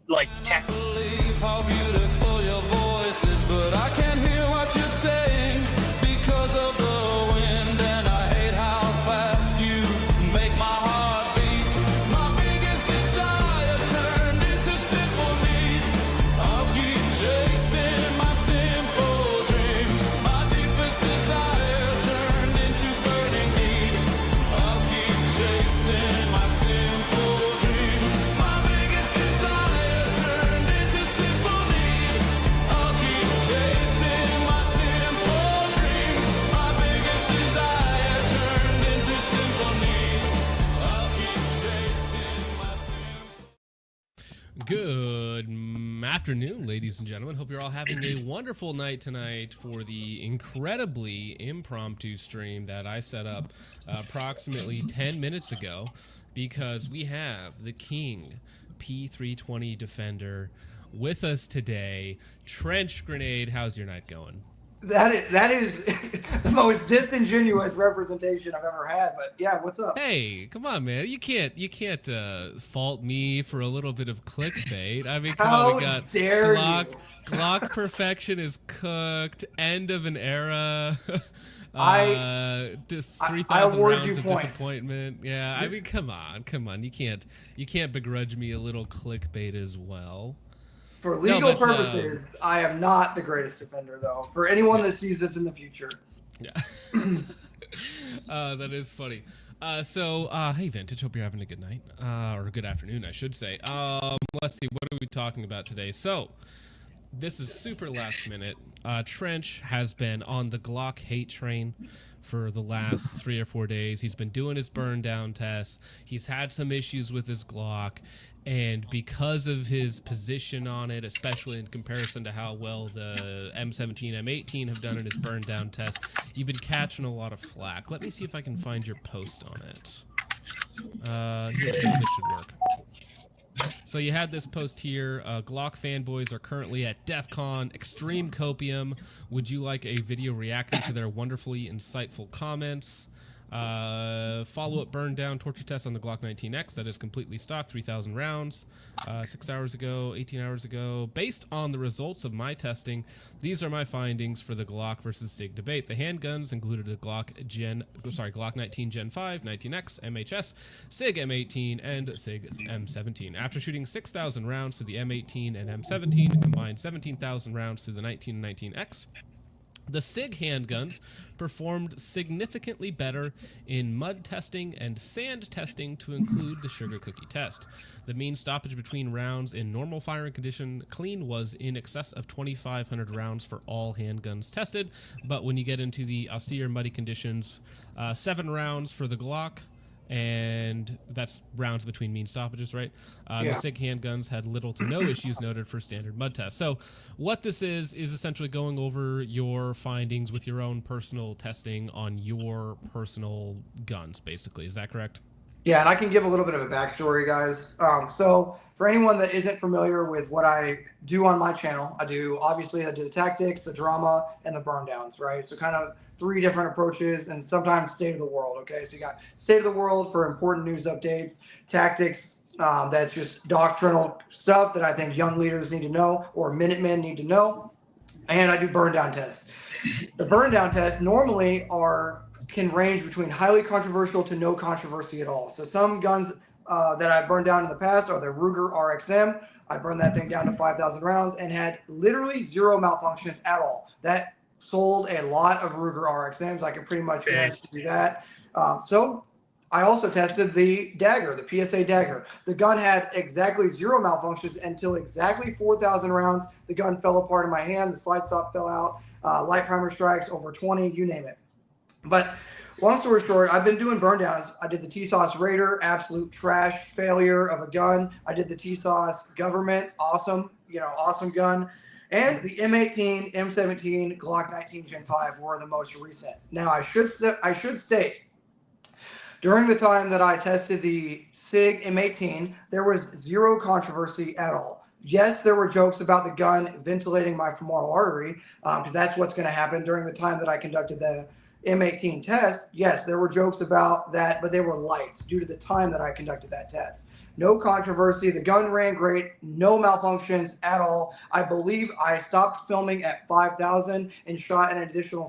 like I believe how beautiful your voice is, but I can't hear what you're saying because of the wind, and I hate how fast you make my heart beat. My biggest desire turned into simple need. I'll keep chasing my simple dreams. My deepest desire turned into burning need. I'll keep chasing my simple dreams. My biggest desire turned into simple need. I'll keep chasing my simple dreams. My biggest desire turned into simple need. I'll keep chasing my simple. Good afternoon, ladies and gentlemen. Hope you're all having a wonderful night tonight for the incredibly impromptu stream that I set up approximately 10 minutes ago, because we have the king P320 defender with us today. Trench Grenade, how's your night going? That is the most disingenuous representation I've ever had. But yeah, what's up? Hey, come on, man! You can't fault me for a little bit of clickbait. I mean, come on, we got dare Glock. you. Glock perfection is cooked. End of an era. I 3,000 award rounds you of points. disappointment. Yeah, I mean, come on. You can't begrudge me a little clickbait as well. For legal but, purposes, I am not the greatest defender, though. For anyone that sees this in the future. Yeah. That is funny. So, hey, Vintage, hope you're having a good night. Or a good afternoon, I should say. Let's see, what are we talking about today? So, this is super last minute. Trench has been on the Glock hate train for the last 3 or 4 days. He's been doing his Burndown tests. He's had some issues with his Glock. And because of his position on it, especially in comparison to how well the M17, M18 have done in his Burndown test, you've been catching a lot of flack. Let me see if I can find your post on it. Here, maybe this should work. So you had this post here. Glock fanboys are currently at DEF CON Extreme Copium. Would you like a video reacting to their wonderfully insightful comments? Follow-up Burndown torture test on the Glock 19X that is completely stock, 3,000 rounds, 6 hours ago, 18 hours ago. Based on the results of my testing, these are my findings for the Glock versus Sig debate. The handguns included the Glock 19 Gen 5, 19X, MHS, Sig M18, and Sig M17. After shooting 6,000 rounds to the M18 and M17, and combined 17,000 rounds to the 19 and 19X, the Sig handguns performed significantly better in mud testing and sand testing, to include the sugar cookie test. The mean stoppage between rounds in normal firing condition clean was in excess of 2,500 rounds for all handguns tested, but when you get into the austere muddy conditions, 7 rounds for the Glock, and that's rounds between mean stoppages, right? The Sig handguns had little to no issues noted for standard mud tests. So what this is essentially going over your findings with your own personal testing on your personal guns, basically. Is that correct? Yeah, and I can give a little bit of a backstory, guys. So for anyone that isn't familiar with what I do on my channel, I do the tactics, the drama, and the burndowns, right? So kind of 3 different approaches, and sometimes state of the world, okay? So you got state of the world for important news updates, tactics, that's just doctrinal stuff that I think young leaders need to know or Minutemen need to know, and I do burndown tests. The burndown tests normally can range between highly controversial to no controversy at all. So some guns that I burned down in the past are the Ruger RXM. I burned that thing down to 5,000 rounds and had literally 0 malfunctions at all. That sold a lot of Ruger RXMs. I can pretty much guarantee that. So I also tested the Dagger, the PSA Dagger. The gun had exactly 0 malfunctions until exactly 4,000 rounds. The gun fell apart in my hand. The slide stop fell out. Light primer strikes over 20, you name it. But long story short, I've been doing burndowns. I did the T-Sauce Raider, absolute trash failure of a gun. I did the T-Sauce Government, awesome gun. And the M18, M17, Glock 19 Gen 5 were the most recent. Now, I should state, during the time that I tested the Sig M18, there was 0 controversy at all. Yes, there were jokes about the gun ventilating my femoral artery, because that's what's going to happen during the time that I conducted the M18 test. Yes, there were jokes about that, but they were light due to the time that I conducted that test. no controversy. The gun ran great, no malfunctions at all. I believe I stopped filming at 5,000 and shot an additional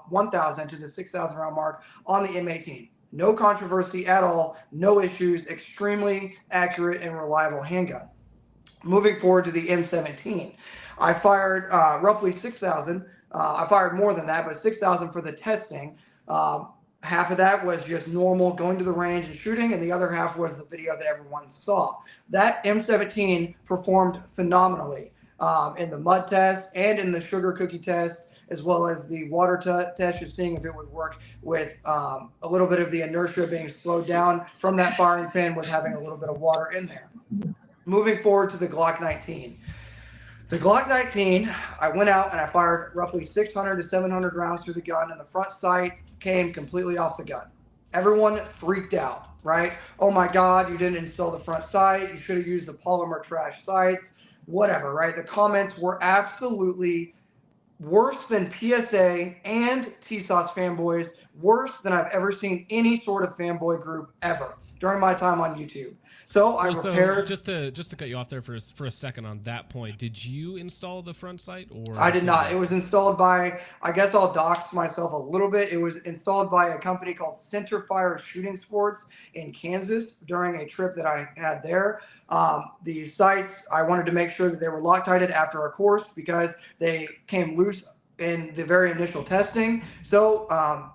1,000 to the 6,000 round mark on the M18. No controversy at all, no issues, extremely accurate and reliable handgun. Moving forward to the M17, I fired roughly 6,000. I fired more than that, but 6,000 for the testing. Half of that was just normal going to the range and shooting, and the other half was the video that everyone saw. That M17 performed phenomenally in the mud test and in the sugar cookie test, as well as the water test, just seeing if it would work with a little bit of the inertia being slowed down from that firing pin with having a little bit of water in there. Moving forward to the Glock 19. The Glock 19, I went out and I fired roughly 600 to 700 rounds through the gun, and the front sight came completely off the gun. Everyone freaked out, right? Oh my God, you didn't install the front sight. You should have used the polymer trash sights, whatever, right? The comments were absolutely worse than PSA and TSOS fanboys, worse than I've ever seen any sort of fanboy group ever during my time on YouTube. So I repaired. So just to cut you off there for a second on that point, did you install the front sight or? I did not. It was installed by, I guess I'll dox myself a little bit. It was installed by a company called Centerfire Shooting Sports in Kansas during a trip that I had there. The sights, I wanted to make sure that they were Loctited after our course because they came loose in the very initial testing. So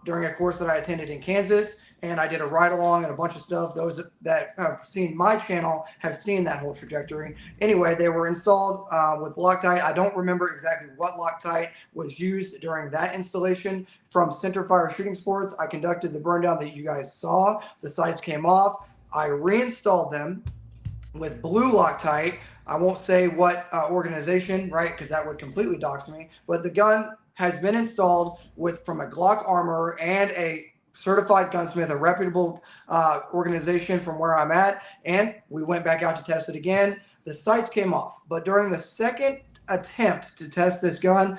during a course that I attended in Kansas, and I did a ride along and a bunch of stuff. Those that have seen my channel have seen that whole trajectory. Anyway, they were installed with Loctite. I don't remember exactly what Loctite was used during that installation from Centerfire Shooting Sports. I conducted the burndown that you guys saw. The sights came off. I reinstalled them with blue Loctite. I won't say what organization, right, because that would completely dox me. But the gun has been installed from a Glock armor and a certified gunsmith, a reputable organization from where I'm at, and we went back out to test it again. The sights came off, but during the second attempt to test this gun,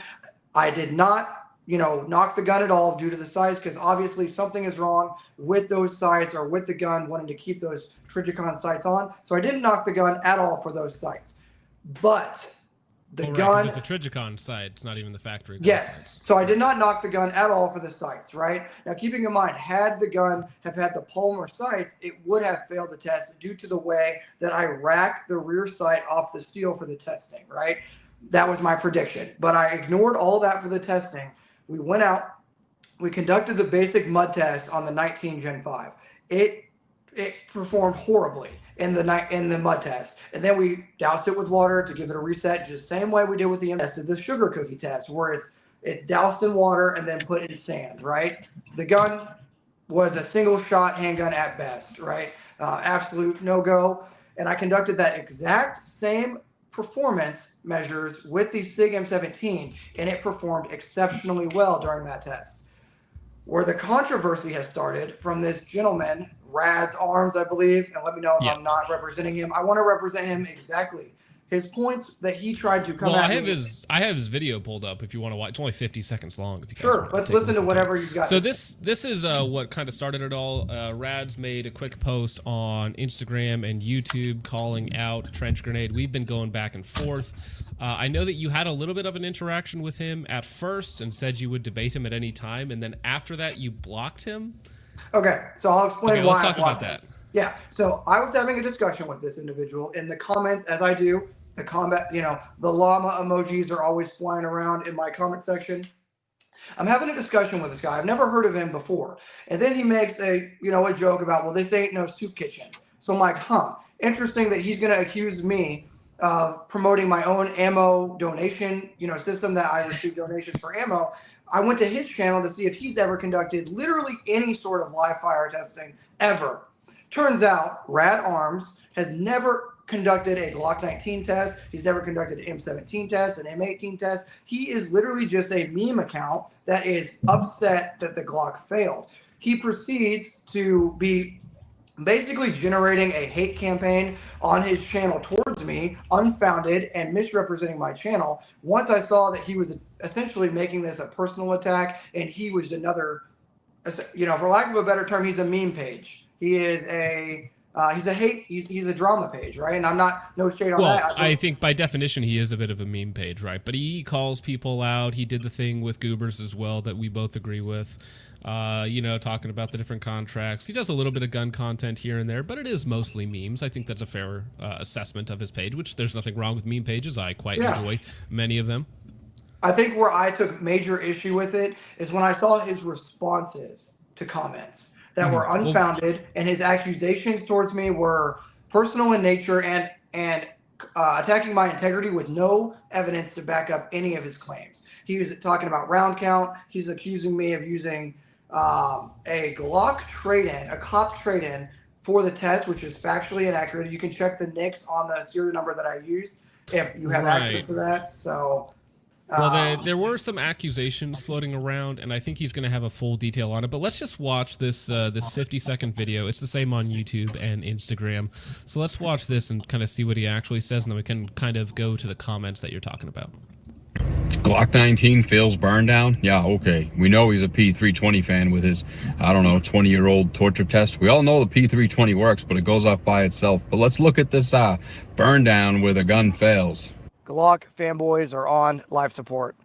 I did not, knock the gun at all due to the sights, because obviously something is wrong with those sights or with the gun wanting to keep those Trijicon sights on. So I didn't knock the gun at all for those sights, but the gun, it's a Trijicon sight. It's not even the factory. Yes. Sights. So I did not knock the gun at all for the sights, right? Now, keeping in mind, had the gun have had the polymer sights, it would have failed the test due to the way that I racked the rear sight off the steel for the testing, right? That was my prediction. But I ignored all that for the testing. We went out. We conducted the basic mud test on the 19 Gen 5. It performed horribly in the mud test, and then we doused it with water to give it a reset, just the same way we did with the sugar cookie test, where it's doused in water and then put in sand, right? The gun was a single shot handgun at best, right? Absolute no-go. And I conducted that exact same performance measures with the Sig M17, and it performed exceptionally well during that test. Where the controversy has started from this gentleman, Rads Arms, I believe, and let me know if I'm not representing him. I want to represent him exactly. His points that he tried to come at me. I have his video pulled up if you want to watch. It's only 50 seconds long. If you sure, let's listen to whatever you've got. So this is what kind of started it all. Rads made a quick post on Instagram and YouTube calling out Trench Grenade. We've been going back and forth. I know that you had a little bit of an interaction with him at first and said you would debate him at any time, and then after that you blocked him. Okay, so I'll explain why. Let's talk about that. Yeah, so I was having a discussion with this individual in the comments, as I do. The the llama emojis are always flying around in my comment section. I'm having a discussion with this guy. I've never heard of him before. And then he makes a joke about, well, this ain't no soup kitchen. So I'm like, interesting that he's going to accuse me of promoting my own ammo donation, system that I receive donations for ammo. I went to his channel to see if he's ever conducted literally any sort of live fire testing ever. Turns out Rad Arms has never conducted a Glock 19 test. He's never conducted an M17 test, an M18 test. He is literally just a meme account that is upset that the Glock failed. He proceeds to be basically generating a hate campaign on his channel towards me, unfounded and misrepresenting my channel. Once I saw that he was essentially making this a personal attack, and he was another, for lack of a better term, he's a meme page. He is a he's a drama page, right? And I'm not, no shade on Well, that. I think by definition he is a bit of a meme page, right? But he calls people out. He did the thing with Goobers as well that we both agree with. You know, talking about the different contracts. He does a little bit of gun content here and there, but it is mostly memes. I think that's a fair assessment of his page, which there's nothing wrong with meme pages. I quite enjoy many of them. I think where I took major issue with it is when I saw his responses to comments that were unfounded, and his accusations towards me were personal in nature and attacking my integrity with no evidence to back up any of his claims. He was talking about round count. He's accusing me of using a Glock trade-in, a cop trade-in for the test, which is factually inaccurate. You can check the NICS on the serial number that I use if you have access to that. So. Well, there were some accusations floating around, and I think he's going to have a full detail on it. But let's just watch this 50-second video. It's the same on YouTube and Instagram. So let's watch this and kind of see what he actually says, and then we can kind of go to the comments that you're talking about. Glock 19 fails Burndown? Yeah, okay. We know he's a P320 fan with his, I don't know, 20-year-old torture test. We all know the P320 works, but it goes off by itself. But let's look at this Burndown where the gun fails. Glock fanboys are on life support.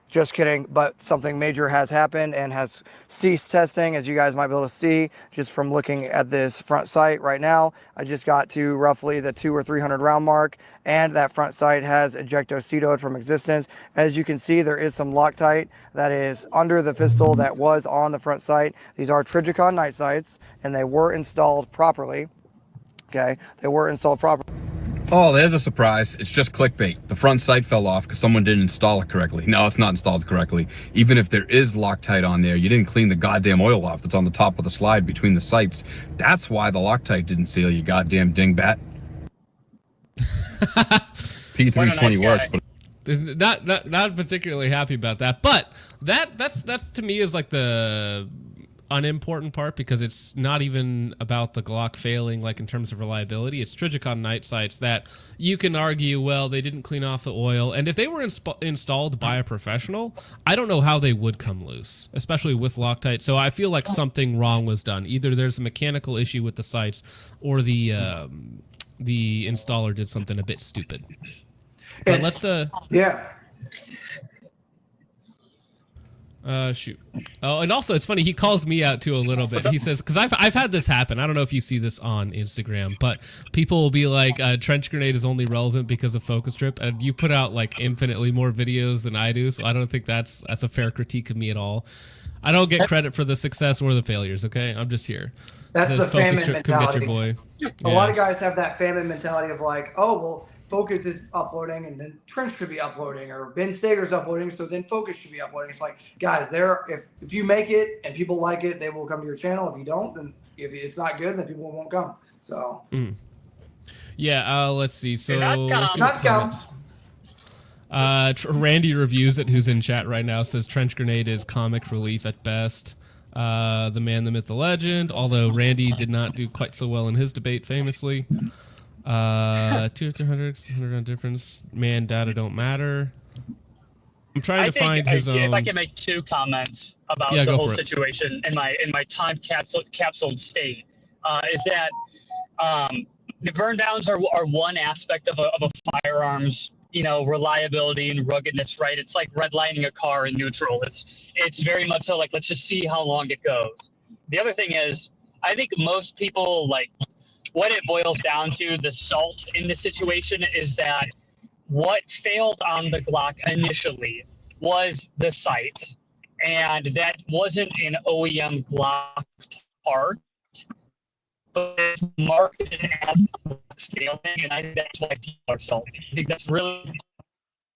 Just kidding, but something major has happened and has ceased testing, as you guys might be able to see just from looking at this front sight right now. I just got to roughly the 200 or 300 round mark, and that front sight has ejectocetoed from existence. As you can see, there is some Loctite that is under the pistol that was on the front sight. These are Trijicon night sights, and they were installed properly. Okay, they were installed properly. Oh, there's a surprise. It's just clickbait. The front sight fell off because someone didn't install it correctly. No, it's not installed correctly. Even if there is Loctite on there, you didn't clean the goddamn oil off that's on the top of the slide between the sights. That's why the Loctite didn't seal, you goddamn dingbat. P320 works, but not particularly happy about that. But that's to me is like the unimportant part, because it's not even about the Glock failing like in terms of reliability. It's Trijicon night sights that you can argue, well, they didn't clean off the oil, and if they were installed by a professional, I don't know how they would come loose, especially with Loctite. So I feel like something wrong was done. Either there's a mechanical issue with the sights, or the installer did something a bit stupid. But let's shoot. Oh, and also it's funny, he calls me out too a little bit. He says, because I've had this happen. I don't know if you see this on Instagram, but people will be like, trench grenade is only relevant because of focus strip, and you put out like infinitely more videos than I do, so I don't think that's a fair critique of me at all. I don't get credit for the success or the failures, okay? I'm just here. That's the famine mentality. Your boy. A lot of guys have that famine mentality of like, oh, well, Focus is uploading, and then Trench should be uploading, or Ben Stager's uploading, so then Focus should be uploading. It's like, guys, if you make it and people like it, they will come to your channel. If you don't, then if it's not good, then people won't come. So yeah, let's see. So not come. Randy reviews it, who's in chat right now, says Trench Grenade is comic relief at best. The man, the myth, the legend. Although Randy did not do quite so well in his debate, famously. 200, 100 difference. Man, data don't matter. I'm trying to find his own. If I can make two comments about the whole situation in my time capsule state, is that the burndowns are one aspect of a firearms, reliability and ruggedness, right? It's like redlining a car in neutral. It's very much so like, let's just see how long it goes. The other thing is, I think most people, like, what it boils down to, the salt in the situation is that what failed on the Glock initially was the sight, and that wasn't an OEM Glock part, but it's marketed as failing, and I think that's why people are salty. I think that's really...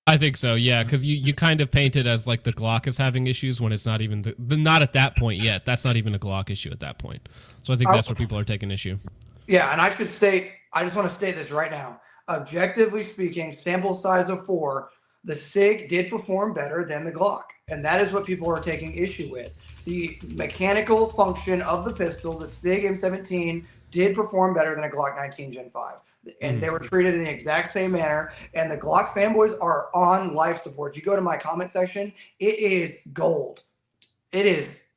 I think so, yeah, because you kind of paint it as like the Glock is having issues when it's not even not at that point yet. That's not even a Glock issue at that point. So I think that's where people are taking issue. Yeah, and I just want to state this right now. Objectively speaking, sample size of 4, the Sig did perform better than the Glock. And that is what people are taking issue with. The mechanical function of the pistol, the Sig M17, did perform better than a Glock 19 Gen 5. And they were treated in the exact same manner. And the Glock fanboys are on life support. You go to my comment section, it is gold. It's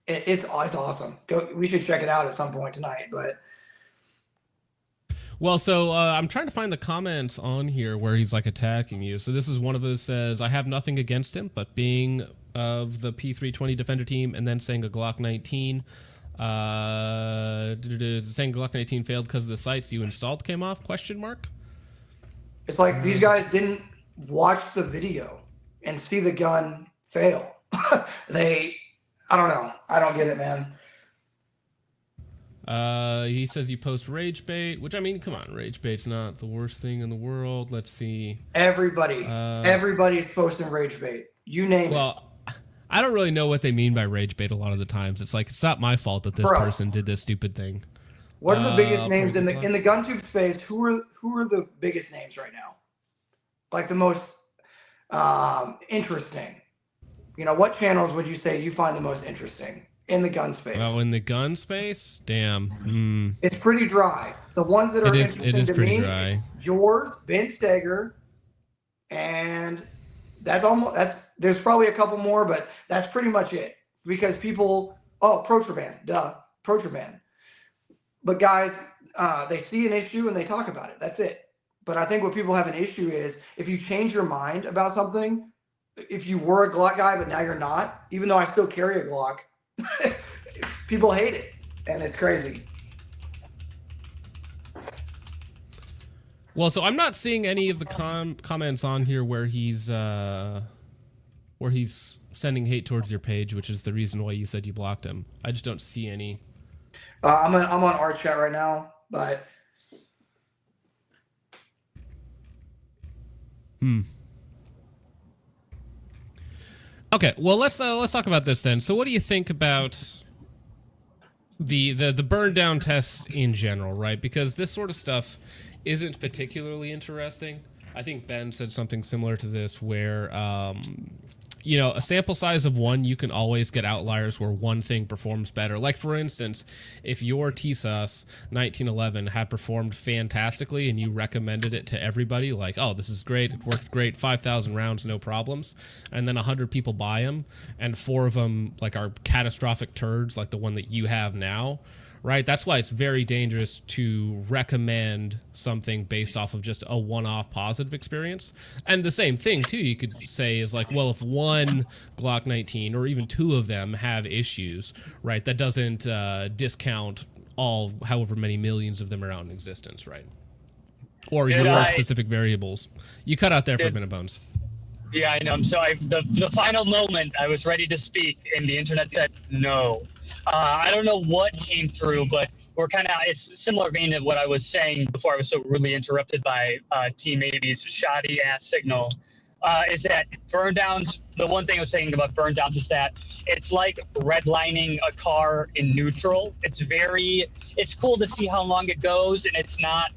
awesome. We should check it out at some point tonight. But Well, so I'm trying to find the comments on here where he's like attacking you. So this is one of us says, I have nothing against him, but being of the P320 Defender team and then saying a Glock 19, saying Glock 19 failed because of the sites you installed came off, question mark? It's like these guys didn't watch the video and see the gun fail. I don't know. I don't get it, man. He says you post rage bait, which I mean, come on, rage bait's not the worst thing in the world. Let's see. Everybody's posting rage bait. You name it. Well, I don't really know what they mean by rage bait a lot of the times. It's like, it's not my fault that this person did this stupid thing. What are the biggest names in the GunTube space? Who are the biggest names right now? Like the most interesting. You know, what channels would you say you find the most interesting in the gun space? Well, in the gun space, damn. It's pretty dry. The ones that are interesting to me, dry. Yours, Ben Steger, and there's probably a couple more, but that's pretty much it. Because people, Protraban, Protraban. But guys, they see an issue and they talk about it. That's it. But I think what people have an issue is if you change your mind about something, if you were a Glock guy, but now you're not, even though I still carry a Glock, people hate it. And it's crazy. Well, so I'm not seeing any of the comments on here where he's sending hate towards your page, which is the reason why you said you blocked him. I just don't see any. I'm on our chat right now, but Okay, well let's talk about this then. So, what do you think about the burn down tests in general, right? Because this sort of stuff isn't particularly interesting. I think Ben said something similar to this, where you know, a sample size of one, you can always get outliers where one thing performs better. Like, for instance, if your TSUS 1911 had performed fantastically and you recommended it to everybody, like, oh, this is great, it worked great, 5,000 rounds, no problems, and then 100 people buy them, and 4 of them, like, are catastrophic turds, like the one that you have now, right? That's why it's very dangerous to recommend something based off of just a one-off positive experience. And the same thing, too, you could say is like, well, if one Glock 19 or even 2 of them have issues, right, that doesn't discount all however many millions of them are out in existence, right? Or your specific variables. You cut out there for a minute, Bones. Yeah, I know. I'm sorry. The final moment, I was ready to speak, and the internet said no. I don't know what came through, but we're kind of, it's a similar vein of what I was saying before I was so rudely interrupted by Team AB's shoddy ass signal, is that burn downs, the one thing I was saying about burn downs is that it's like redlining a car in neutral. It's cool to see how long it goes, and it's not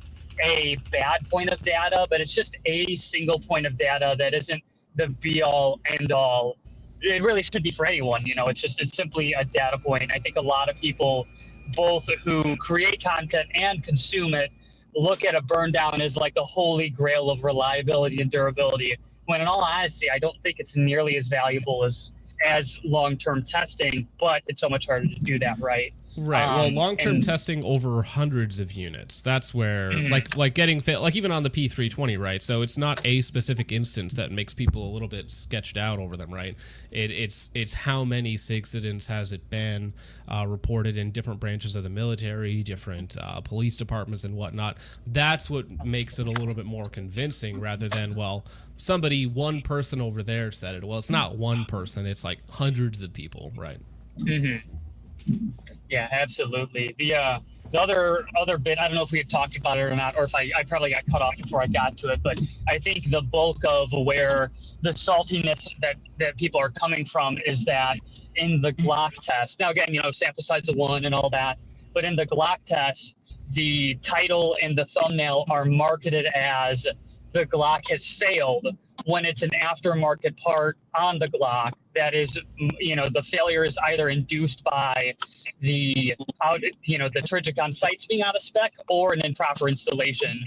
a bad point of data, but it's just a single point of data that isn't the be all end all. It really should be for anyone, you know, it's simply a data point. I think a lot of people, both who create content and consume it, look at a burn down as like the holy grail of reliability and durability, when in all honesty, I don't think it's nearly as valuable as long-term testing, but it's so much harder to do that, right? Right. Well, long-term testing over hundreds of units. That's where, like getting fit, like even on the P320, right? So it's not a specific instance that makes people a little bit sketched out over them, right? It's how many SIG incidents has it been reported in different branches of the military, different police departments and whatnot. That's what makes it a little bit more convincing, rather than, well, one person over there said it. Well, it's not one person; it's like hundreds of people, right? Mm-hmm. Yeah, absolutely. The other bit, I don't know if we had talked about it or not, or if I probably got cut off before I got to it, but I think the bulk of where the saltiness that people are coming from is that in the Glock test, now again, you know, sample size of 1 and all that, but in the Glock test, the title and the thumbnail are marketed as the Glock has failed, when it's an aftermarket part on the Glock that is, you know, the failure is either induced by the Trigicon sights being out of spec or an improper installation,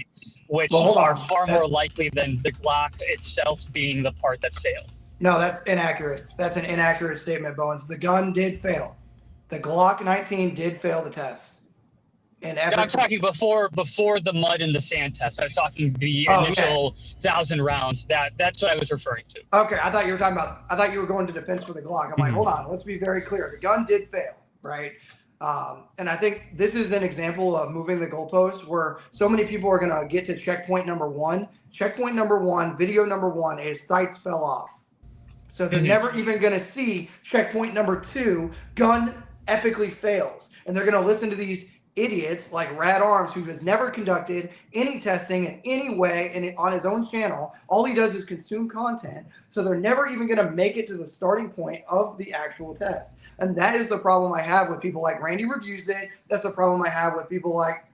which are far more likely than the Glock itself being the part that failed. No, that's inaccurate. That's an inaccurate statement, Bowens. The gun did fail. The Glock 19 did fail the test. and No, I'm talking before the mud and the sand test. I was talking the initial 1,000 rounds. That's what I was referring to. Okay, I thought you were going to defense for the Glock. I'm like, hold on, let's be very clear. The gun did fail, right? And I think this is an example of moving the goalpost where so many people are going to get to checkpoint number one. Checkpoint number one, video number one is sights fell off. So they're never even going to see checkpoint number two, gun epically fails. And they're going to listen to these idiots like Rad Arms, who has never conducted any testing in any way on his own channel. All he does is consume content. So they're never even going to make it to the starting point of the actual test. And that is the problem I have with people like Randy Reviews It. That's the problem I have with people like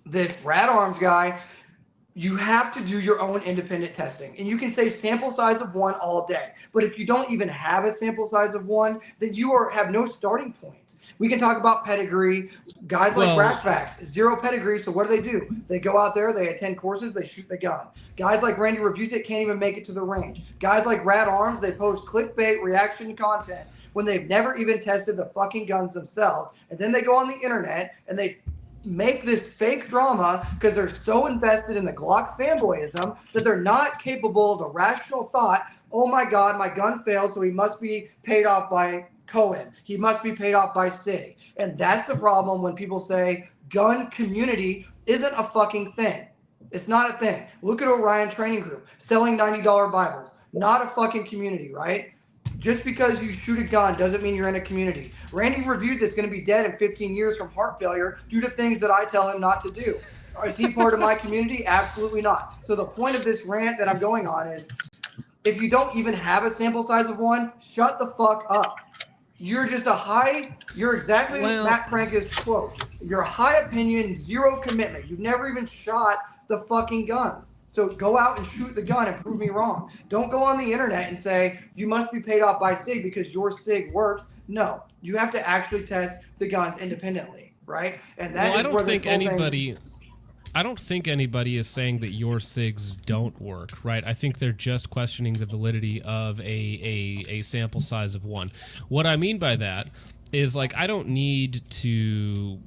this Rad Arms guy. You have to do your own independent testing. And you can say sample size of 1 all day. But if you don't even have a sample size of 1, then you have no starting point. We can talk about pedigree. Guys like Rashbacks, 0 pedigree. So what do? They go out there, they attend courses, they shoot the gun. Guys like Randy Reviews It can't even make it to the range. Guys like Rad Arms, they post clickbait reaction content when they've never even tested the fucking guns themselves. And then they go on the internet and they make this fake drama because they're so invested in the Glock fanboyism that they're not capable of the rational thought, oh my God, my gun failed, so he must be paid off by Cohen. He must be paid off by Sig. And that's the problem when people say gun community isn't a fucking thing. It's not a thing. Look at Orion Training Group selling $90 Bibles. Not a fucking community, right? Just because you shoot a gun doesn't mean you're in a community. Randy Reviews It's going to be dead in 15 years from heart failure due to things that I tell him not to do. Is he part of my community? Absolutely not. So the point of this rant that I'm going on is if you don't even have a sample size of 1, shut the fuck up. You're just you're exactly Matt Pranka's quote. You're high opinion, 0 commitment. You've never even shot the fucking guns. So go out and shoot the gun and prove me wrong. Don't go on the internet and say, you must be paid off by Sig because your Sig works. No, you have to actually test the guns independently, right? And that I don't think anybody is saying that your SIGs don't work, right? I think they're just questioning the validity of a sample size of 1. What I mean by that is, like, I don't need to...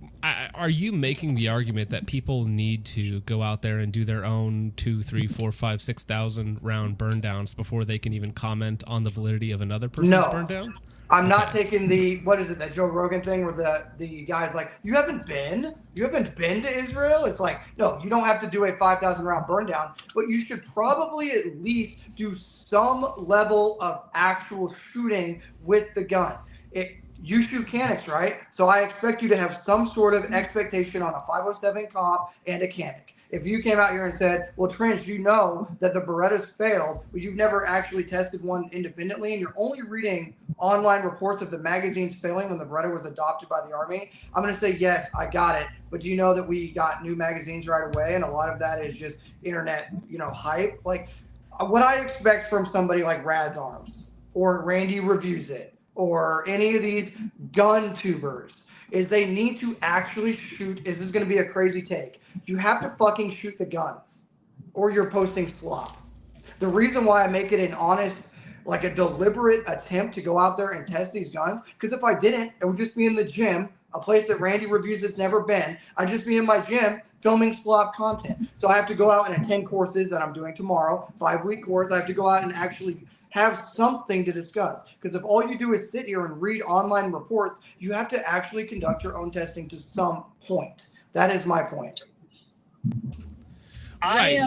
are you making the argument that people need to go out there and do their own 2, 3, 4, 5, 6,000 round burn downs before they can even comment on the validity of another person's burn down? I'm not taking that Joe Rogan thing where the guy's like, you haven't been to Israel? It's like, no, you don't have to do a 5,000 round burn down, but you should probably at least do some level of actual shooting with the gun. You shoot Canics, right? So I expect you to have some sort of expectation on a 507 comp and a Canic. If you came out here and said, well, Trench, you know that the Berettas failed, but you've never actually tested one independently, and you're only reading online reports of the magazines failing when the Beretta was adopted by the Army, I'm going to say, yes, I got it. But do you know that we got new magazines right away? And a lot of that is just internet, hype. Like, what I expect from somebody like Rad's Arms or Randy Reviews It, or any of these gun tubers is they need to actually shoot. This is going to be a crazy take. You have to fucking shoot the guns or you're posting slop. The reason why I make it an honest, like a deliberate attempt to go out there and test these guns, because if I didn't, it would just be in the gym, a place that Randy Reviews has never been. I'd just be in my gym filming slop content. So I have to go out and attend courses that I'm doing tomorrow, 5-week course. I have to go out and actually have something to discuss. Because if all you do is sit here and read online reports, you have to actually conduct your own testing to some point. That is my point. I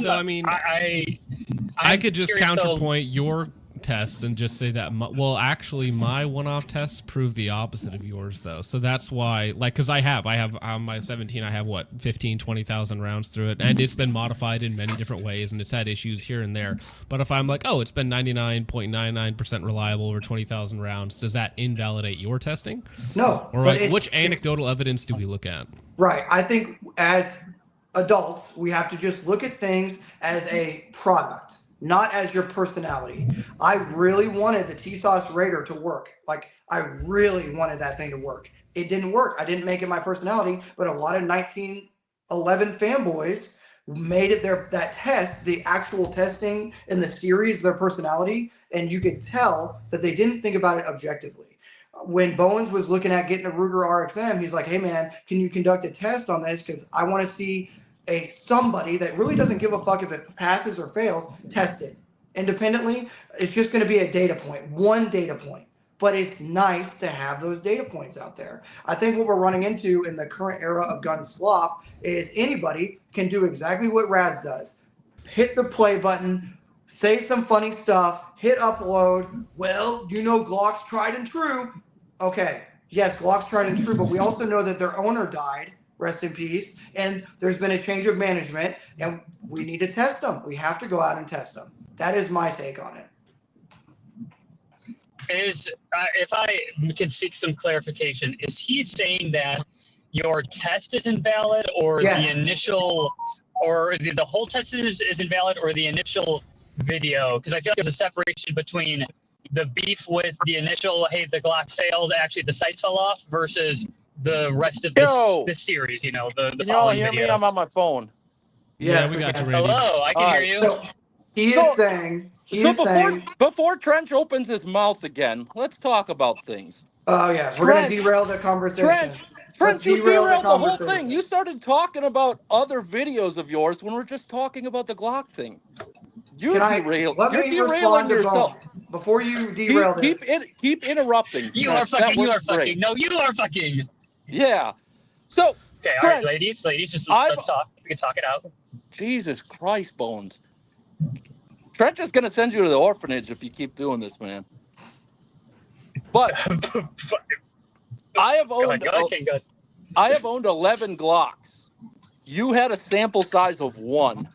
could just counterpoint your tests and just say that, actually my one-off tests prove the opposite of yours, though. So that's why, because I have on my 17, I have 15, 20,000 rounds through it, and it's been modified in many different ways, and it's had issues here and there. But if I'm like, oh, it's been 99.99% reliable over 20,000 rounds, does that invalidate your testing? No. Or which anecdotal evidence do we look at? Right. I think as adults, we have to just look at things as a product, not as your personality. I really wanted the T-Sauce Raider to work. I really wanted that thing to work. It didn't work. I didn't make it my personality, but a lot of 1911 fanboys made it that test, the actual testing in the series, their personality, and you could tell that they didn't think about it objectively. when Bones was looking at getting a Ruger RXM, he's like, hey man, can you conduct a test on this? Because I want to see somebody that really doesn't give a fuck if it passes or fails, test it independently. It's just going to be a data point, one data point. But it's nice to have those data points out there. I think what we're running into in the current era of gun slop is anybody can do exactly what Rads does. Hit the play button, say some funny stuff, hit upload. Well, you know Glock's tried and true. Okay, yes, Glock's tried and true, but we also know that their owner died, rest in peace, and there's been a change of management, and we need to test them. We have to go out and test them. That is my take on it. Is if I can seek some clarification, is he saying that your test is invalid, or Yes. the initial, or the whole test is invalid, or the initial video? Because I feel like there's a separation between the beef with the initial, hey, the Glock failed, actually the sights fell off, versus the rest of this series, you know, the Can y'all following hear me? videos. I'm on my phone. Yeah, Yes, we got you, can. Randy. Hello, I can All hear right, you. So he is saying, before Trench opens his mouth again, let's talk about things. oh yeah, we're going to Trench, derail the conversation. Trench, Let's you derail derailed the whole conversation. thing. You started talking about other videos of yours when we're just talking about the Glock thing. You're Let me derailing respond to yourself. Bones before you derail this. Keep interrupting. You Trench. are fucking. That You are works great. fucking. No, you are fucking. Yeah. So, Okay, all right, Trench, ladies, just let's talk. We can talk it out. Jesus Christ, Bones. Trench is gonna send you to the orphanage if you keep doing this, man. But I have owned Go ahead. I have owned 11 Glocks. You had a sample size of 1.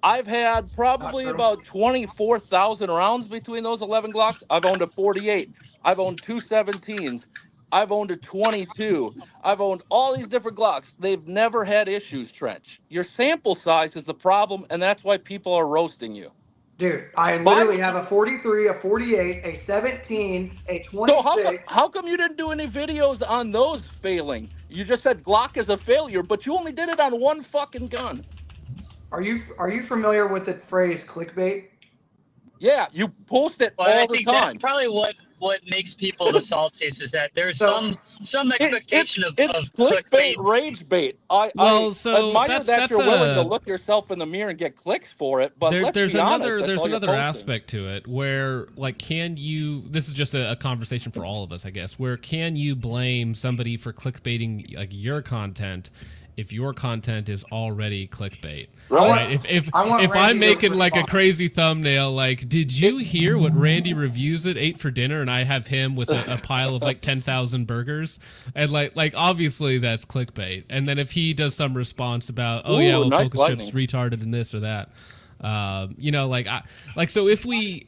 I've had probably about 24,000 rounds between those 11 Glocks. I've owned a 48. I've owned 2 17s. I've owned a 22. I've owned all these different Glocks. They've never had issues, Trench. Your sample size is the problem, and that's why people are roasting you. Dude, I literally have a 43, a 48, a 17, a 26. So how come you didn't do any videos on those failing? You just said Glock is a failure, but you only did it on 1 fucking gun. Are you familiar with the phrase clickbait? Yeah, you post it Well, all I the think time. that's probably what makes people the saltiest is that there's some expectation of It's clickbait, rage bait. I admire that you're willing to look yourself in the mirror and get clicks for it, but there's another aspect to it where, like, this is just a conversation for all of us, I guess, where can you blame somebody for clickbaiting, like, your content if your content is already clickbait? Right? If I'm making like a crazy thumbnail, like, did you hear what Randy Reviews It ate for dinner, and I have him with a pile of like 10,000 burgers, and like obviously that's clickbait. And then if he does some response about, nice focus chip's retarded and this or that, so if we,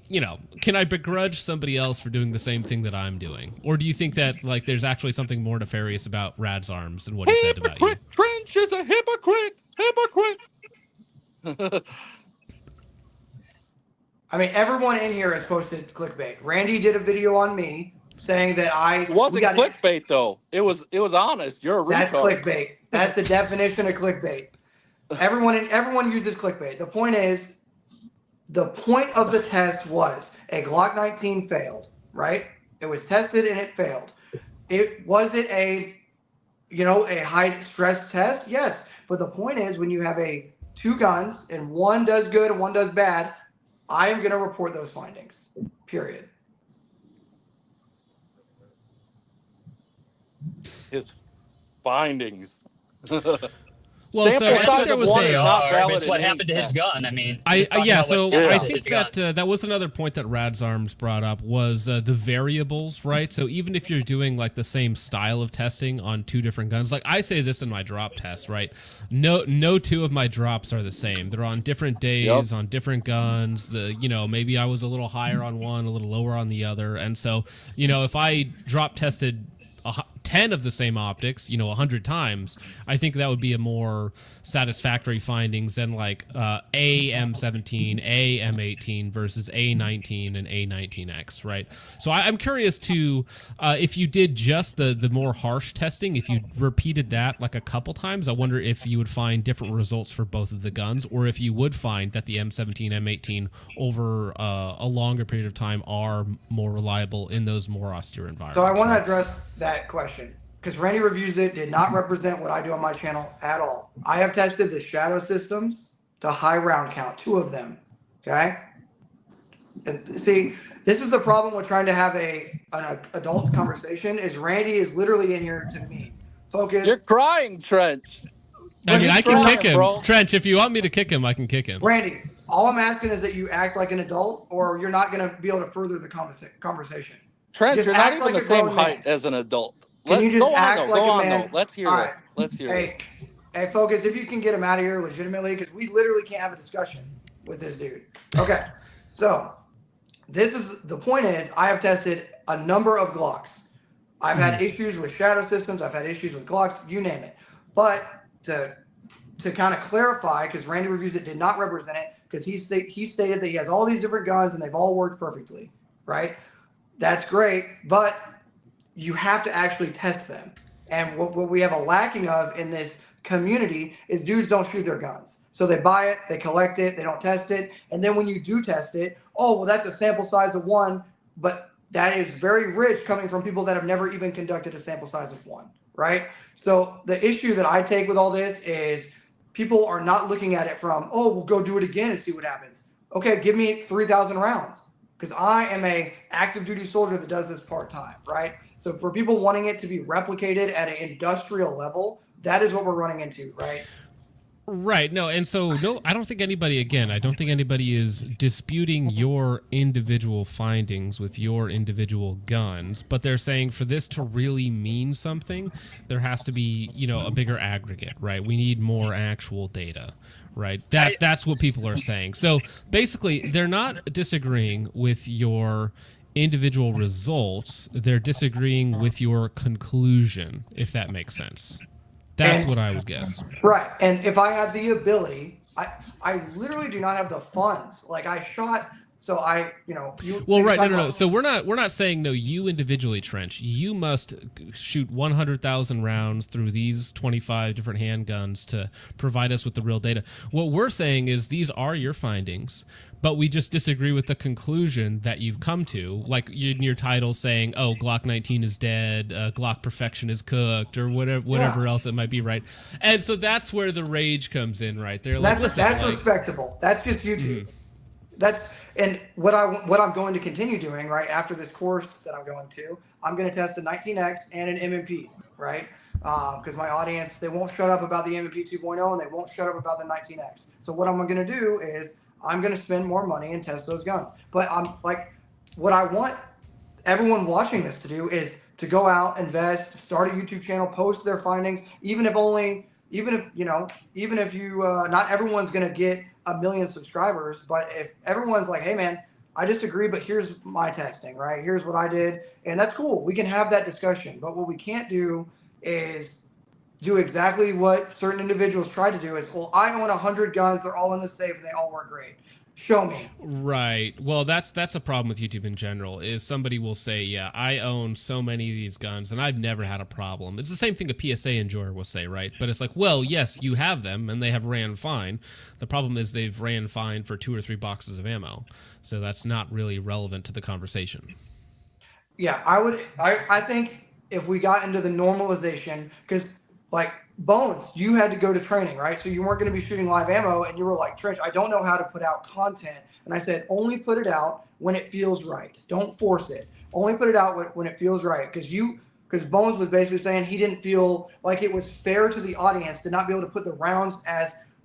can I begrudge somebody else for doing the same thing that I'm doing? Or do you think that, like, there's actually something more nefarious about Rad's arms and what he said about you? Trench is a hypocrite. I mean, everyone in here has posted clickbait. Randy did a video on me saying that It wasn't clickbait though. It was honest. You're a retard. That's clickbait. That's the definition of clickbait. Everyone uses clickbait. The point is, the point of the test was a Glock 19 failed, right? It was tested and it failed. Was it a high stress test? Yes. But the point is, when you have 2 guns and one does good and one does bad, I am going to report those findings. Period. His findings. Well, so I think there was it's what happened to his gun. I mean, I think that was another point that Rad's Arms brought up was the variables, right? So even if you're doing like the same style of testing on 2 different guns, like I say this in my drop test, right? No 2 of my drops are the same. They're on different days on different guns. Maybe I was a little higher on one, a little lower on the other, and so if I drop tested 10 of the same optics, 100 times, I think that would be a more satisfactory findings than like a M17, a M18 versus A19 and A19X, right? So I'm curious to if you did just the more harsh testing, if you repeated that like a couple times, I wonder if you would find different results for both of the guns, or if you would find that the M17, M18 over a longer period of time are more reliable in those more austere environments. So I want to address that question because Randy Reviews It did not represent what I do on my channel at all. I have tested the shadow systems to high round count, 2 of them. Okay. And see, this is the problem with trying to have an adult conversation is Randy is literally in here to me. Focus. You're crying, Trench. I mean, I can kick him. Bro. Trench, if you want me to kick him, I can kick him. Randy, all I'm asking is that you act like an adult or you're not going to be able to further the conversation. Trench, Just you're not act even like the a same grown height man. as an adult. Can you just go act on, though. like Go a on, man? though. Let's hear All this. right. Let's hear this. Hey, focus. If you can get him out of here legitimately, because we literally can't have a discussion with this dude. Okay, so the point is I have tested a number of Glocks. I've had issues with shadow systems. I've had issues with Glocks. You name it. But to kind of clarify, because Randy Reviews It did not represent it, because he stated that he has all these different guns and they've all worked perfectly, right? That's great, but you have to actually test them. And what we have a lacking of in this community is dudes don't shoot their guns. So they buy it, they collect it, they don't test it. And then when you do test it, oh, well, that's a sample size of 1, but that is very rich coming from people that have never even conducted a sample size of 1, right? So the issue that I take with all this is people are not looking at it from, oh, we'll go do it again and see what happens. Okay, give me 3,000 rounds because I am a active duty soldier that does this part-time, right? So for people wanting it to be replicated at an industrial level, that is what we're running into, right? Right. No, and so no, I don't think anybody is disputing your individual findings with your individual guns, but they're saying for this to really mean something, there has to be, a bigger aggregate, right? We need more actual data, right? That's what people are saying. So basically, they're not disagreeing with your individual results, they're disagreeing with your conclusion, if that makes sense. That's what I would guess. Right. And if I had the ability, I literally do not have the funds. Like I shot, so No. So we're not saying no, you individually, Trench. You must shoot 100,000 rounds through these 25 different handguns to provide us with the real data. What we're saying is these are your findings, but we just disagree with the conclusion that you've come to, like in your title saying, oh, Glock 19 is dead, Glock perfection is cooked, or whatever else it might be, right? And so that's where the rage comes in, right? They're like, listen, that's respectable. That's just YouTube. And what I'm going to continue doing, right, after this course that I'm going to, I'm going to test a 19X and an MMP, right? Because my audience, they won't shut up about the MMP 2.0 and they won't shut up about the 19X. So what I'm going to do is I'm going to spend more money and test those guns. But I'm like, what I want everyone watching this to do is to go out, invest, start a YouTube channel, post their findings, even if not everyone's going to get 1 million subscribers, but if everyone's like, hey man, I disagree, but here's my testing, right? Here's what I did. And that's cool. We can have that discussion. But what we can't do is do exactly what certain individuals try to do is, well, I own 100 guns. They're all in the safe and they all work great. Show me. Right. Well, that's a problem with YouTube in general, is somebody will say, yeah, I own so many of these guns and I've never had a problem. It's the same thing a PSA enjoyer will say, right? But it's like, well, yes, you have them and they have ran fine. The problem is they've ran fine for 2 or 3 boxes of ammo. So that's not really relevant to the conversation. Yeah, I think if we got into the normalization, because like Bones, you had to go to training, right? So you weren't going to be shooting live ammo, and you were like, Trish, I don't know how to put out content. And I said, only put it out when it feels right. Don't force it. Only put it out when it feels right. Because Bones was basically saying he didn't feel like it was fair to the audience to not be able to put the rounds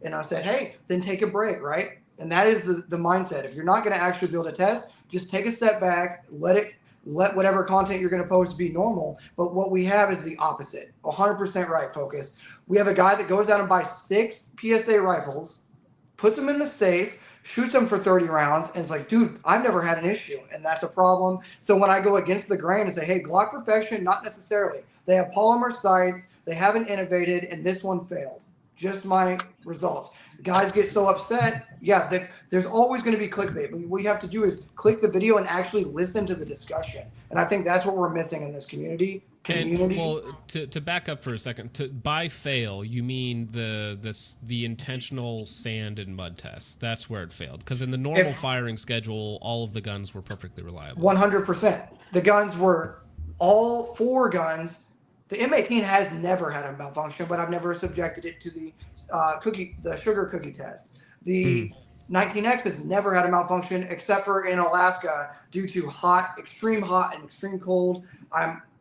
and I said, hey, then take a break, right? And that is the mindset. If you're not going to actually be able to test, just take a step back, let whatever content you're going to post be normal. But what we have is the opposite. 100% right, Focus. We have a guy that goes out and buys 6 PSA rifles, puts them in the safe, shoots them for 30 rounds, and it's like, dude, I've never had an issue, and that's a problem. So when I go against the grain and say, hey, Glock perfection, not necessarily. They have polymer sights, they haven't innovated, and this one failed. Just my results. Guys get so upset. Yeah, there's always going to be clickbait, but what you have to do is click the video and actually listen to the discussion. And I think that's what we're missing in this community. And, well, to back up for a second, by fail you mean the intentional sand and mud test. That's where it failed, because in the normal firing schedule, all of the guns were perfectly reliable. 100%. The guns were all 4 guns. The M18 has never had a malfunction, but I've never subjected it to the sugar cookie test. The 19X has never had a malfunction except for in Alaska due to extreme hot and extreme cold.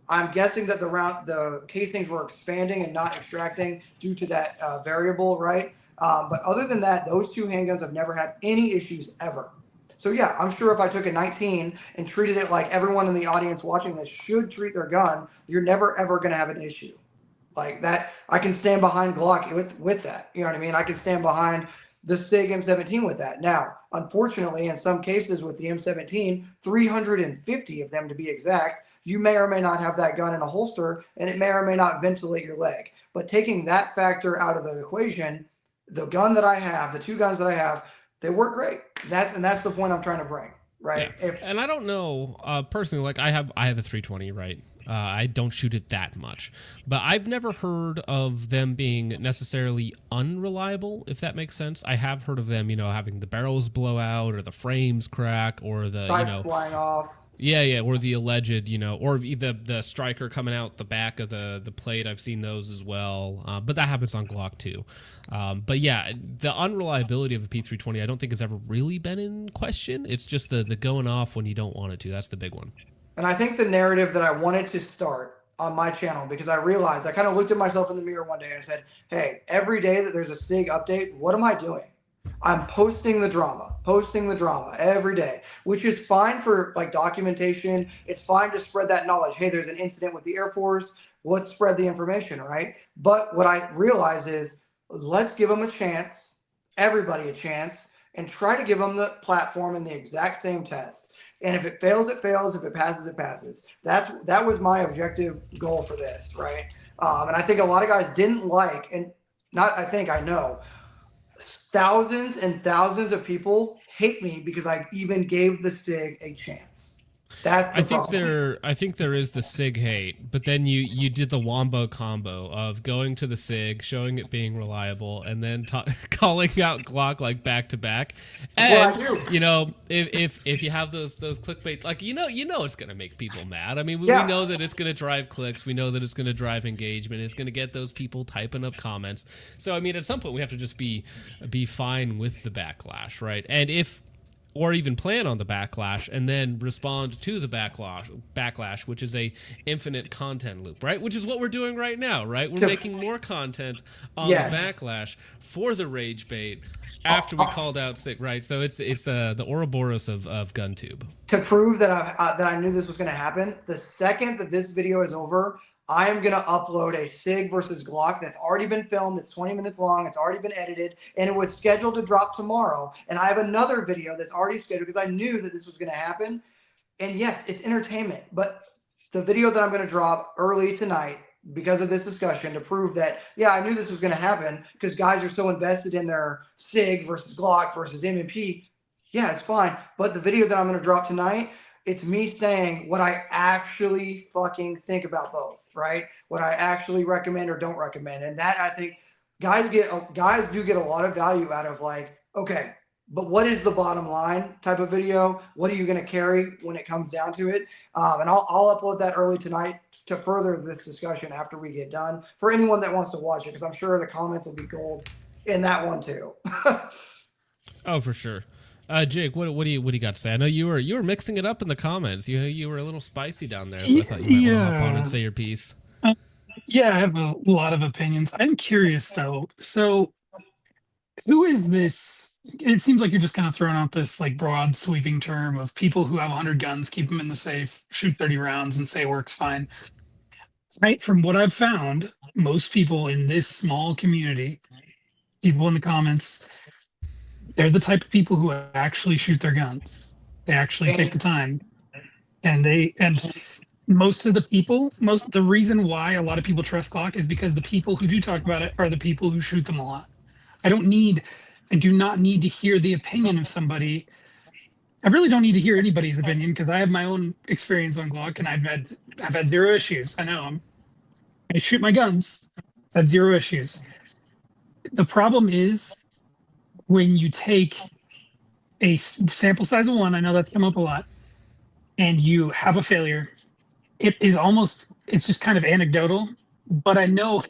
I'm guessing that the casings were expanding and not extracting due to that variable, right? But other than that, those 2 handguns have never had any issues ever. So yeah, I'm sure if I took a 19 and treated it like everyone in the audience watching this should treat their gun, you're never ever going to have an issue like that. I can stand behind Glock with that. You know what I mean? I can stand behind the Sig M17 with that. Now, unfortunately, in some cases with the M17, 350 of them to be exact, you may or may not have that gun in a holster, and it may or may not ventilate your leg. But taking that factor out of the equation, the gun that I have, the 2 guns that I have, they work great. That's the point I'm trying to bring, right? Yeah. And I don't know personally. Like I have a 320, right? I don't shoot it that much, but I've never heard of them being necessarily unreliable, if that makes sense. I have heard of them, having the barrels blow out or the frames crack or the sights flying off. Yeah, or the alleged, or the striker coming out the back of the plate. I've seen those as well, but that happens on Glock too. But yeah, the unreliability of a P320, I don't think has ever really been in question. It's just the going off when you don't want it to. That's the big one. And I think the narrative that I wanted to start on my channel, because I realized I kind of looked at myself in the mirror one day and said, hey, every day that there's a SIG update, what am I doing? I'm posting the drama every day, which is fine for like documentation. It's fine to spread that knowledge. Hey, there's an incident with the Air Force. Let's spread the information, right? But what I realize is let's give them a chance, everybody a chance, and try to give them the platform in the exact same test. And if it fails, it fails. If it passes, it passes. That was my objective goal for this, right? And I think a lot of guys didn't like, and not I think, I know, thousands and thousands of people hate me because I even gave the SIG a chance. That's the problem. I think there is the SIG hate, but then you did the wombo combo of going to the SIG, showing it being reliable, and then calling out Glock like back to back. And if you have those clickbait, like it's gonna make people mad. I mean, we know that it's gonna drive clicks. We know that it's gonna drive engagement. It's gonna get those people typing up comments. So I mean, at some point we have to just be fine with the backlash, right? And or even plan on the backlash and then respond to the backlash, which is a infinite content loop, right? Which is what we're doing right now, right? We're making more content on the backlash for the rage bait after we called out SIG, right? So it's the Ouroboros of GunTube. To prove that I knew this was going to happen, the second that this video is over, I am going to upload a SIG versus Glock that's already been filmed. It's 20 minutes long. It's already been edited, and it was scheduled to drop tomorrow. And I have another video that's already scheduled because I knew that this was going to happen. And yes, it's entertainment, but the video that I'm going to drop early tonight because of this discussion to prove that, yeah, I knew this was going to happen because guys are so invested in their SIG versus Glock versus M&P. Yeah, it's fine. But the video that I'm going to drop tonight, it's me saying what I actually fucking think about both, right? What I actually recommend or don't recommend. And that, I think, guys do get a lot of value out of, like, okay, but what is the bottom line type of video? What are you going to carry when it comes down to it? And I'll upload that early tonight to further this discussion after we get done for anyone that wants to watch it, because I'm sure the comments will be gold in that one too. Oh, for sure. Jake, what do you got to say? I know you were mixing it up in the comments. You were a little spicy down there, so I thought you might want to hop on and say your piece. Yeah, I have a lot of opinions. I'm curious though. So, who is this? It seems like you're just kind of throwing out this like broad sweeping term of people who have 100 guns, keep them in the safe, shoot 30 rounds, and say it works fine. Right? From what I've found, most people in this small community, people in the comments, They're the type of people who actually shoot their guns. They actually take the time, and most of the people, the reason why a lot of people trust Glock is because the people who do talk about it are the people who shoot them a lot. I do not need to hear the opinion of somebody. I really don't need to hear anybody's opinion because I have my own experience on Glock, and I've had zero issues. I know I shoot my guns. I've had zero issues. The problem is when you take a sample size of 1, I know that's come up a lot, and you have a failure. It's just kind of anecdotal, but I know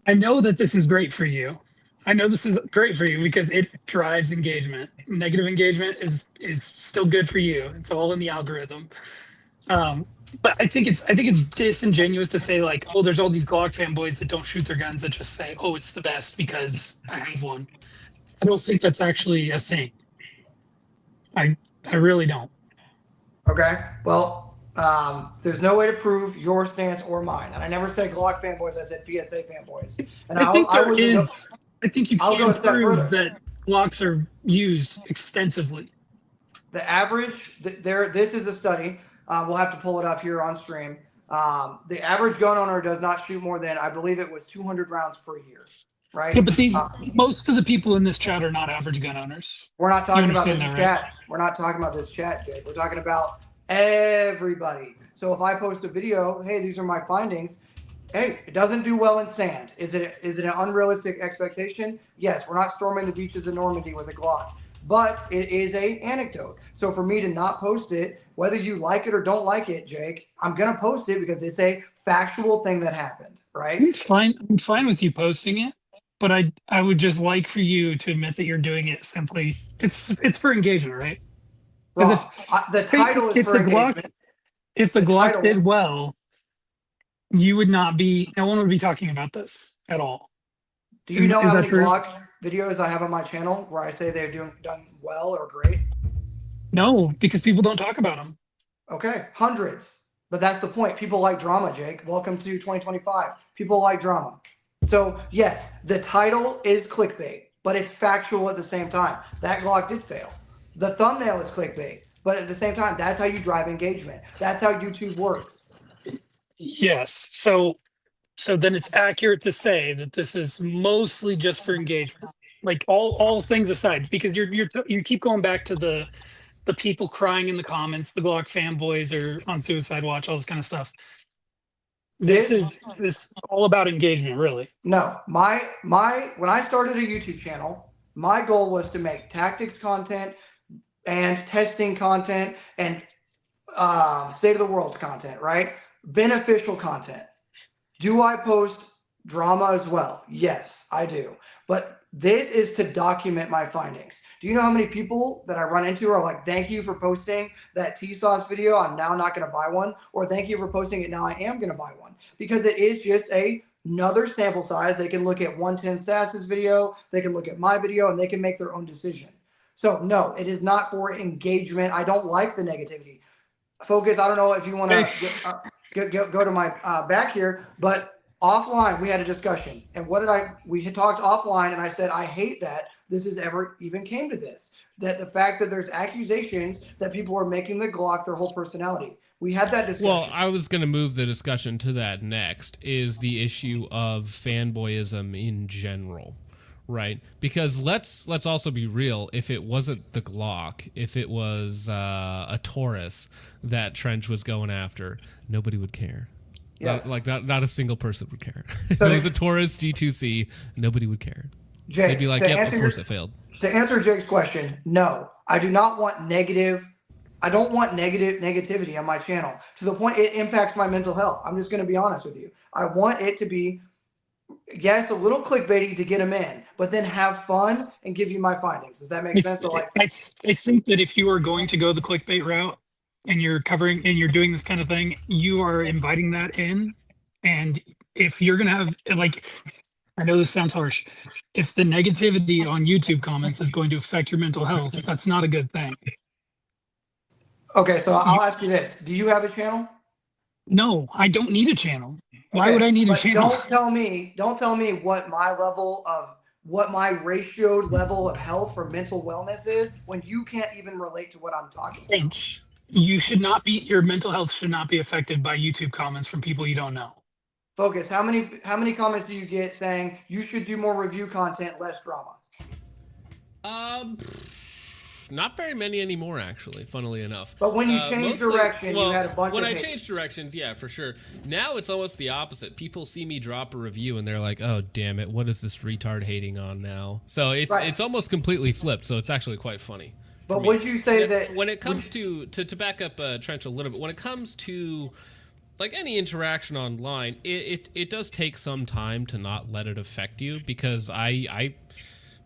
that this is great for you. I know this is great for you because it drives engagement. Negative engagement is still good for you. It's all in the algorithm. But I think it's disingenuous to say like, oh, there's all these Glock fanboys that don't shoot their guns that just say, oh, it's the best because I have one. I don't think that's actually a thing. I really don't. Okay. Well, there's no way to prove your stance or mine. And I never said Glock fanboys, I said PSA fanboys. And I think you can prove that Glocks are used extensively. The average, this is a study. We'll have to pull it up here on stream. The average gun owner does not shoot more than, I believe it was 200 rounds per year, right? Yeah, but most of the people in this chat are not average gun owners. We're not talking about this that, chat. right? We're not talking about this chat, Jake. We're talking about everybody. So if I post a video, hey, these are my findings. Hey, it doesn't do well in sand. Is it an unrealistic expectation? Yes, we're not storming the beaches of Normandy with a Glock, but it is an anecdote. So for me to not post it, whether you like it or don't like it, Jake, I'm gonna post it because it's a factual thing that happened, right? I'm fine with you posting it, but I would just like for you to admit that you're doing it simply. It's for engagement, right? Because the title is for engagement. If the Glock did well, no one would be talking about this at all. Do you know how many Glock videos I have on my channel where I say they've done well or great? No, because people don't talk about them. Okay, hundreds. But that's the point. People like drama, Jake. Welcome to 2025. People like drama. So yes, the title is clickbait, but it's factual at the same time. That Glock did fail. The thumbnail is clickbait, but at the same time, that's how you drive engagement. That's how YouTube works. Yes. So then it's accurate to say that this is mostly just for engagement. Like all things aside, because you keep going back to the people crying in the comments, the Glock fanboys are on suicide watch, all this kind of stuff. This is all about engagement, really. No, when I started a YouTube channel, my goal was to make tactics content and testing content and state of the world content, right? Beneficial content. Do I post drama as well? Yes, I do. But this is to document my findings. Do you know how many people that I run into are like, thank you for posting that T-Sauce video, I'm now not going to buy one, or thank you for posting it, now I am going to buy one. Because it is just another sample size. They can look at 110 Sass's video, they can look at my video, and they can make their own decision. So no, it is not for engagement. I don't like the negativity. Focus, I don't know if you want to go to my back here, but offline we had a discussion. And we had talked offline, and I said, I hate that this has ever even came to this. That the fact that there's accusations that people are making the Glock their whole personality. We had that discussion. Well, I was going to move the discussion to that next, is the issue of fanboyism in general, right? Because let's also be real. If it wasn't the Glock, if it was a Taurus that Trench was going after, nobody would care. Yes. Not a single person would care. If it was a Taurus G2C, nobody would care. Jay, they'd be like, "Yep, of course it failed." To answer Jake's question, no, I do not want negative. I don't want negativity on my channel to the point it impacts my mental health. I'm just going to be honest with you. I want it to be, yes, a little clickbaity to get them in, but then have fun and give you my findings. Does that make sense? So I think that if you are going to go the clickbait route and you're doing this kind of thing, you are inviting that in. And if you're going to have, like, I know this sounds harsh, if the negativity on YouTube comments is going to affect your mental health, that's not a good thing. Okay, so I'll ask you this. Do you have a channel? No, I don't need a channel. Why would I need a channel? Don't tell me what my level of what my ratioed level of health for mental wellness is when you can't even relate to what I'm talking about? Cinch. You should not be, your mental health should not be affected by YouTube comments from people you don't know. Focus. How many comments do you get saying you should do more review content, less drama? Not very many anymore, actually, funnily enough. But when you changed direction, you had a bunch of When I changed directions, yeah, for sure. Now it's almost the opposite. People see me drop a review and they're like, oh, damn it, what is this retard hating on now? So it's almost completely flipped, so it's actually quite funny. But would you say that... When it comes to back up Trench a little bit, when it comes to like any interaction online, it does take some time to not let it affect you, because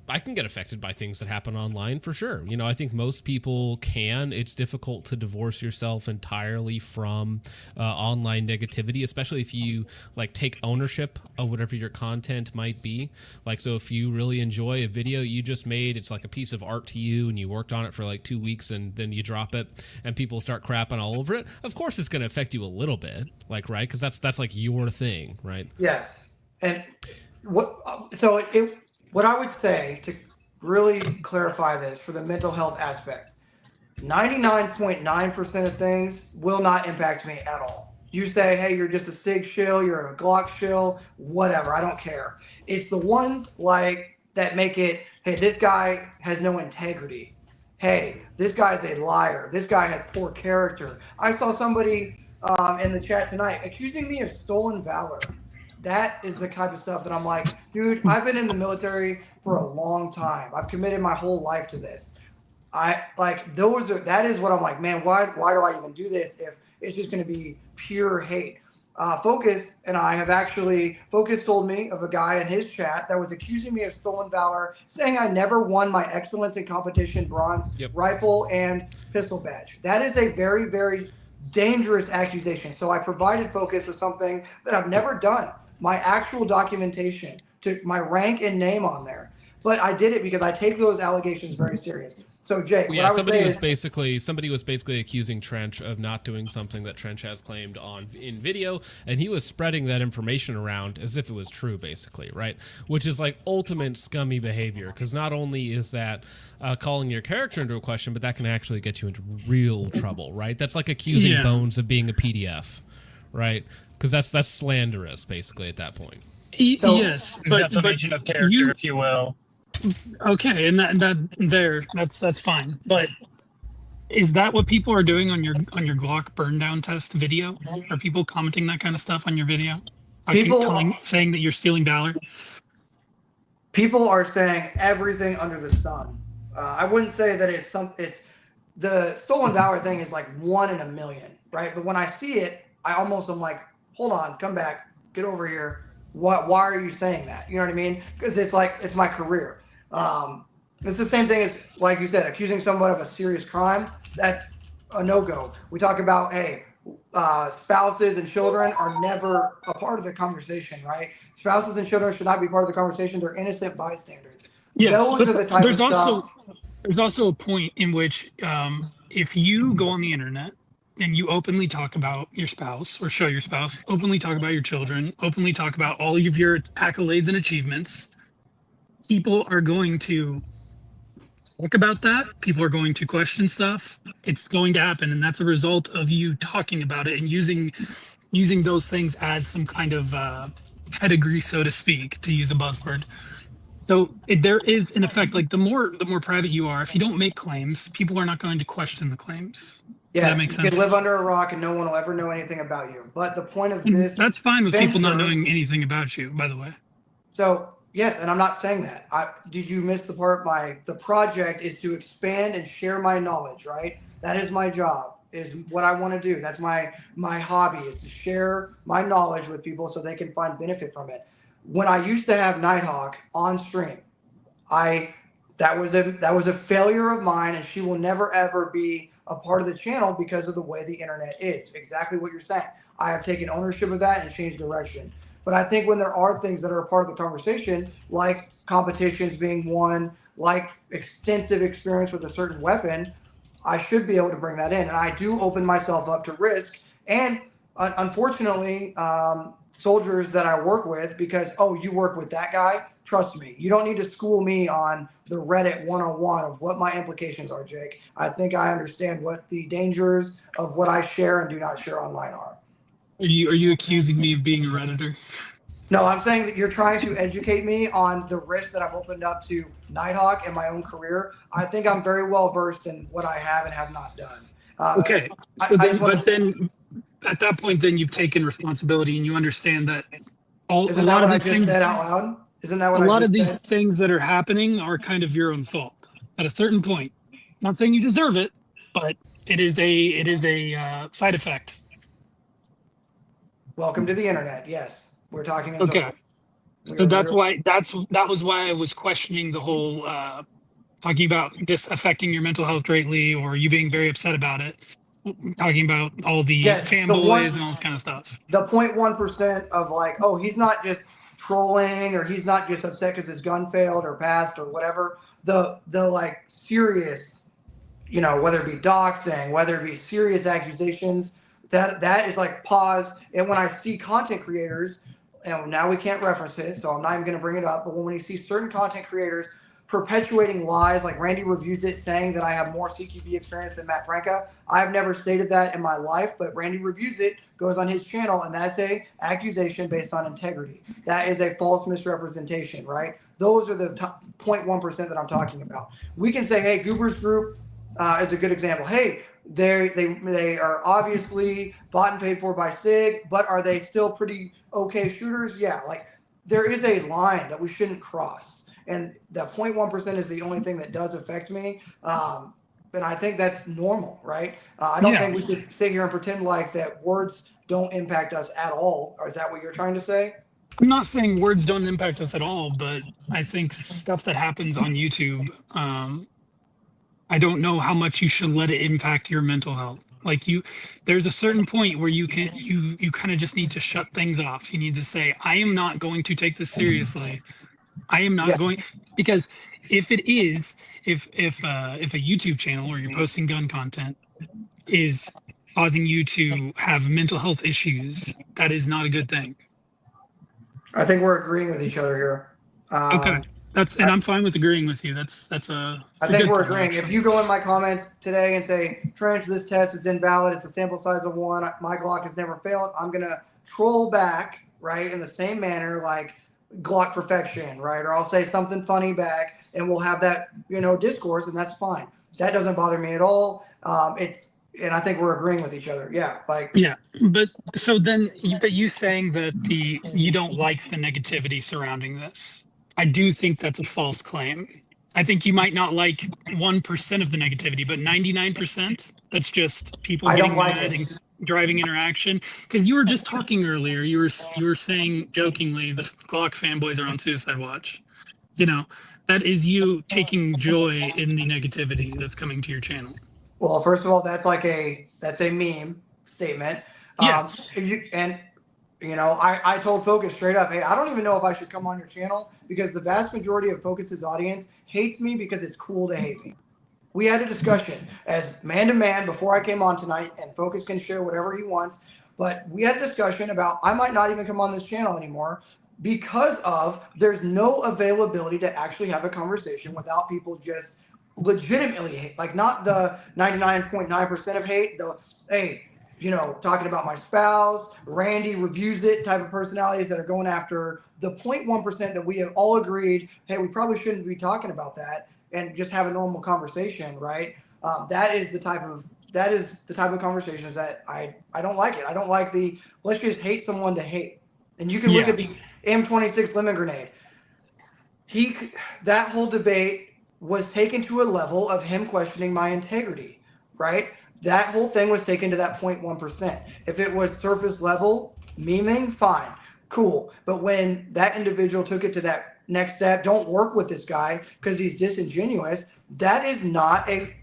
I can get affected by things that happen online for sure. You know, I think most people can. It's difficult to divorce yourself entirely from online negativity, especially if you like take ownership of whatever your content might be. Like, so if you really enjoy a video you just made, it's like a piece of art to you, and you worked on it for like 2 weeks, and then you drop it and people start crapping all over it. Of course it's going to affect you a little bit, like, right? Because that's like your thing, right? Yes. And what I would say, to really clarify this for the mental health aspect, 99.9% of things will not impact me at all. You say, hey, you're just a Sig shill, you're a Glock shill, whatever, I don't care. It's the ones like that make it, hey, this guy has no integrity. Hey, this guy's a liar. This guy has poor character. I saw somebody in the chat tonight accusing me of stolen valor. That is the type of stuff that I'm like, dude, I've been in the military for a long time. I've committed my whole life to this. That is what I'm like, man, why do I even do this if it's just going to be pure hate? Focus and I have actually, Focus told me of a guy in his chat that was accusing me of stolen valor, saying I never won my excellence in competition bronze rifle and pistol badge. That is a very, very dangerous accusation. So I provided Focus with something that I've never done. My actual documentation, to my rank and name on there. But I did it because I take those allegations very serious. So Jake, yeah, somebody was basically accusing Trench of not doing something that Trench has claimed in video, and he was spreading that information around as if it was true, basically, right? Which is like ultimate scummy behavior, because not only is that calling your character into a question, but that can actually get you into real trouble, right? That's like accusing Bones of being a PDF, right? Because that's slanderous, basically, at that point. So, yes, but defamation of character, if you will. Okay, and that's fine. But is that what people are doing on your Glock Burndown test video? Are people commenting that kind of stuff on your video? Saying that you're stealing valor? People are saying everything under the sun. I wouldn't say that it's the stolen valor thing is like 1 in a million, right? But when I see it, I'm like, hold on, come back, get over here. Why are you saying that? You know what I mean? Because it's like, it's my career. It's the same thing as, like you said, accusing someone of a serious crime. That's a no-go. We talk about, hey, spouses and children are never a part of the conversation, right? Spouses and children should not be part of the conversation. They're innocent bystanders. Yes, those are the type of stuff. There's also a point in which if you go on the internet and you openly talk about your spouse or show your spouse, openly talk about your children, openly talk about all of your accolades and achievements, people are going to talk about that. People are going to question stuff. It's going to happen. And that's a result of you talking about it and using those things as some kind of pedigree, so to speak, to use a buzzword. So there is, in effect, like the more private you are, if you don't make claims, people are not going to question the claims. Yeah, you can live under a rock and no one will ever know anything about you. But the point of this, that's fine with people not knowing anything about you, by the way. So yes, and I'm not saying that. Did you miss the part? The project is to expand and share my knowledge, right? That is my job, is what I want to do. That's my hobby, is to share my knowledge with people so they can find benefit from it. When I used to have Nighthawk on stream, that was a failure of mine, and she will never ever be a part of the channel because of the way the internet is. Exactly what you're saying. I have taken ownership of that and changed direction. But I think when there are things that are a part of the conversation, like competitions being one, like extensive experience with a certain weapon, I should be able to bring that in. And I do open myself up to risk. And unfortunately, soldiers that I work with, because, oh, you work with that guy, trust me, you don't need to school me on the Reddit 101 of what my implications are, Jake. I think I understand what the dangers of what I share and do not share online are. Are you accusing me of being a Redditor? No, I'm saying that you're trying to educate me on the risk that I've opened up to Nighthawk in my own career. I think I'm very well versed in what I have and have not done. Okay, so then at that point, then you've taken responsibility and you understand that a lot of these things said out loud? Isn't that what a I lot just of these said? things that are happening are kind of your own fault at a certain point. I'm not saying you deserve it, but it is a side effect. Welcome to the internet. Yes, we're talking. Okay, so that was why I was questioning the whole talking about this affecting your mental health greatly, or you being very upset about it. Talking about all the fanboys and all this kind of stuff. The 0.1% of like, oh, he's not just trolling or he's not just upset because his gun failed or passed or whatever. The like serious, you know, whether it be doxing, whether it be serious accusations, that is like pause. And when I see content creators, and now we can't reference it, so I'm not even going to bring it up, but when you see certain content creators perpetuating lies, like Randy Reviews It, saying that I have more CQB experience than Matt Franca. I've never stated that in my life, but Randy Reviews It goes on his channel, and that's a accusation based on integrity. That is a false misrepresentation, right? Those are the 0.1% that I'm talking about. We can say, hey, Goober's Group is a good example. Hey, they are obviously bought and paid for by Sig, but are they still pretty okay shooters? Yeah, like there is a line that we shouldn't cross. And the 0.1% is the only thing that does affect me. And I think that's normal, right? I don't think we should sit here and pretend like that words don't impact us at all. Or is that what you're trying to say? I'm not saying words don't impact us at all, but I think stuff that happens on YouTube, I don't know how much you should let it impact your mental health. Like there's a certain point where you kind of just need to shut things off. You need to say, I am not going to take this seriously. I am not going, because if a YouTube channel or you're posting gun content is causing you to have mental health issues, that is not a good thing. I think we're agreeing with each other here. Okay, and I'm fine with agreeing with you. I think we're agreeing. If you go in my comments today and say, Trench, this test is invalid, it's a sample size of 1, my Glock has never failed, I'm gonna troll back, right, in the same manner, like Glock perfection, right? Or I'll say something funny back and we'll have that, discourse, and that's fine. That doesn't bother me at all. And I think we're agreeing with each other. Yeah. But so then, you saying that you don't like the negativity surrounding this. I do think that's a false claim. I think you might not like 1% of the negativity, but 99%, that's just people getting mad and driving interaction. Because you were just talking earlier, you were saying jokingly the Glock fanboys are on suicide watch. That is you taking joy in the negativity that's coming to your channel. Well, first of all, that's a meme statement. Yes. I told Focus straight up, hey, I don't even know if I should come on your channel because the vast majority of Focus's audience hates me because it's cool to hate me. We had a discussion as man to man before I came on tonight, and Focus can share whatever he wants. But we had a discussion about I might not even come on this channel anymore because there's no availability to actually have a conversation without people just legitimately hate, like not the 99.9% of hate, talking about my spouse, Randy Reviews It type of personalities that are going after the 0.1% that we have all agreed, hey, we probably shouldn't be talking about that and just have a normal conversation, right? That is the type of conversations that I don't like it. I don't like let's just hate someone to hate. And you can look at the M26 lemon grenade. That whole debate was taken to a level of him questioning my integrity, right? That whole thing was taken to that 0.1%. If it was surface level memeing, fine, cool. But when that individual took it to that next step, don't work with this guy because he's disingenuous, that is not a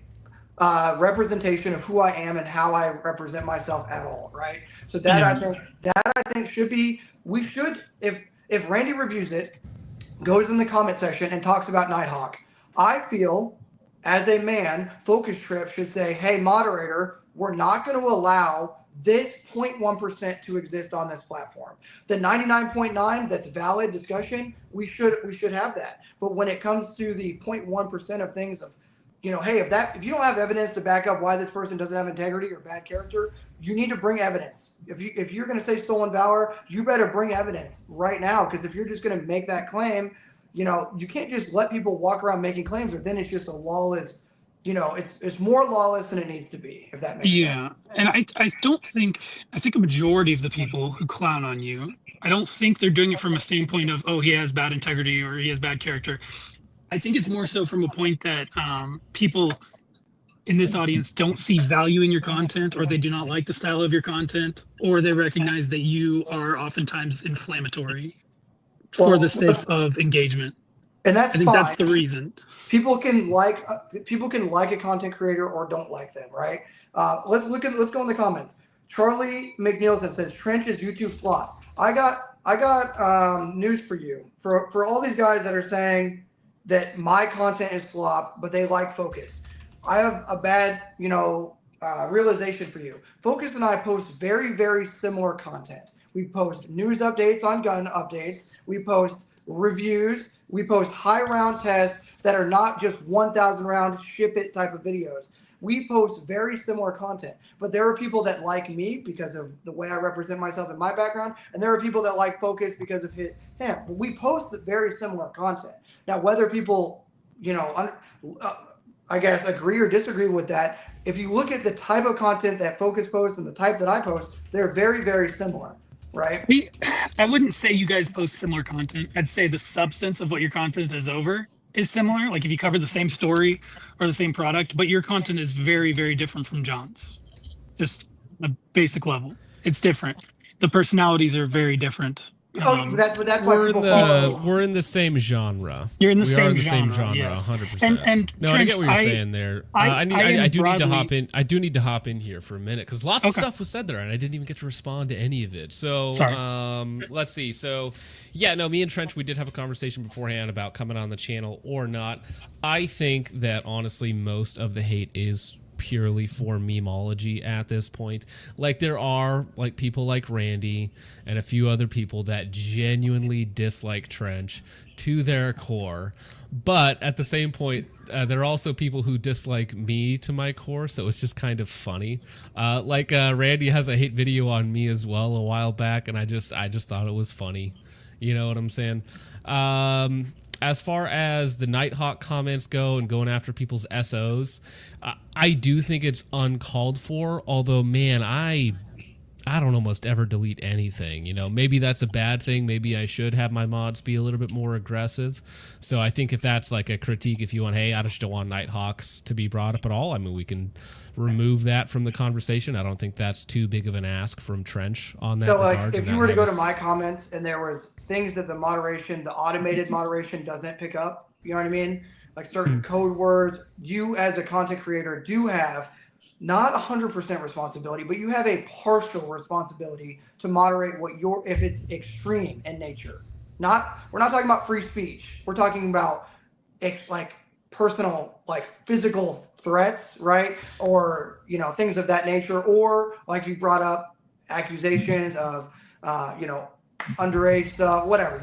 representation of who I am and how I represent myself at all, right? So I think should be, we should, if Randy Reviews It, goes in the comment section and talks about Nighthawk, I feel as a man, Focus Trip should say, hey, moderator, we're not going to allow this 0.1% to exist on this platform. The 99.9 that's valid discussion, we should have that. But when it comes to the 0.1% of things of, hey, if you don't have evidence to back up why this person doesn't have integrity or bad character, you need to bring evidence. If you're going to say stolen valor, you better bring evidence right now, because if you're just going to make that claim, you can't just let people walk around making claims, or then it's just a lawless, it's more lawless than it needs to be, if that makes sense. Yeah, and I think a majority of the people who clown on you, I don't think they're doing it from a standpoint of, oh, he has bad integrity or he has bad character. I think it's more so from a point that people in this audience don't see value in your content, or they do not like the style of your content, or they recognize that you are oftentimes inflammatory for the sake of engagement. And that's I think fine. that's the reason. People can like a content creator or don't like them, right? Let's go in the comments. Charlie McNeilson says Trench is YouTube flop. I got news for you. For all these guys that are saying that my content is flop, but they like Focus, I have a bad realization for you. Focus and I post very, very similar content. We post news updates on gun updates. We post reviews. We post high round tests that are not just 1,000 round ship it type of videos. We post very similar content, but there are people that like me because of the way I represent myself in my background, and there are people that like Focus because of him. But we post very similar content. Now, whether people, I guess, agree or disagree with that, if you look at the type of content that Focus posts and the type that I post, they're very, very similar, right? I wouldn't say you guys post similar content. I'd say the substance of what your content is similar. Like if you cover the same story or the same product, but your content is very, very different from John's. Just a basic level. It's different. The personalities are very different. That's why people follow. We're in the same genre. You're in the we same are in the genre, same genre, yes. 100%. And no, Trench, I get what you're saying there. I do need to hop in. I do need to hop in here for a minute because lots of stuff was said there, and I didn't even get to respond to any of it. So, let's see. So, yeah, no, me and Trench, we did have a conversation beforehand about coming on the channel or not. I think that honestly, most of the hate is purely for memology at this point. Like there are like people like Randy and a few other people that genuinely dislike Trench to their core, but at the same point there are also people who dislike me to my core, so it's just kind of funny. Randy has a hate video on me as well a while back, and I just thought it was funny. You know what I'm saying? As far as the Nighthawk comments go and going after people's SOs, I do think it's uncalled for. Although, man, I don't almost ever delete anything. Maybe that's a bad thing. Maybe I should have my mods be a little bit more aggressive. So I think if that's like a critique, if you want, hey, I just don't want Nighthawks to be brought up at all. I mean, we can remove that from the conversation. I don't think that's too big of an ask from Trench on that. So, if you were to go to my comments and there was things that the automated moderation doesn't pick up, you know what I mean? Like certain code words, you as a content creator do have not 100% responsibility, but you have a partial responsibility to moderate if it's extreme in nature. We're not talking about free speech. We're talking about like personal, like physical threats, right? Or, things of that nature, or like you brought up accusations of, underage stuff, whatever.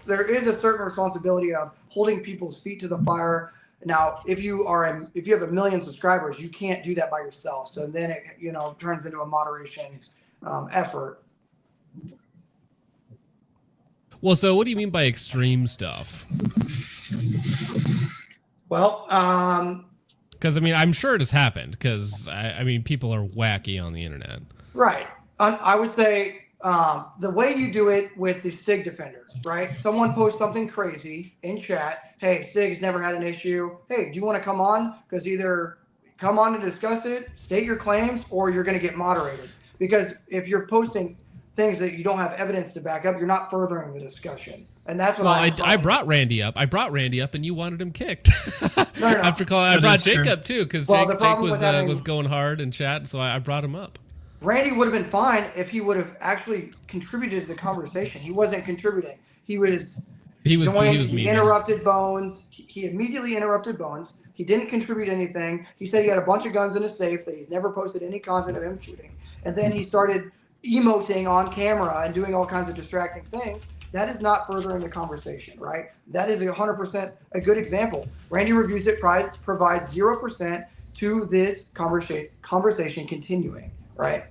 There is a certain responsibility of holding people's feet to the fire. Now, if you have 1 million subscribers, you can't do that by yourself. So then it, turns into a moderation effort. Well, so what do you mean by extreme stuff? Well, because I'm sure it has happened. Because people are wacky on the internet. Right. I would say the way you do it with the Sig defenders, right? Someone posts something crazy in chat. Hey, Sig's never had an issue. Hey, do you want to come on? Because either come on to discuss it, state your claims, or you're going to get moderated. Because if you're posting things that you don't have evidence to back up, you're not furthering the discussion. And that's what I brought Randy up. And you wanted him kicked. No. I brought Jake up too, because Jake was going hard in chat, so I brought him up. Randy would have been fine if he would have actually contributed to the conversation. He wasn't contributing. He was He was he interrupted Bones. He immediately interrupted Bones. He didn't contribute anything. He said he had a bunch of guns in his safe that he's never posted any content of him shooting. And then he started emoting on camera and doing all kinds of distracting things. That is not furthering the conversation, right? That is 100% a good example. Randy Reviews It provides 0% to this conversation continuing, right?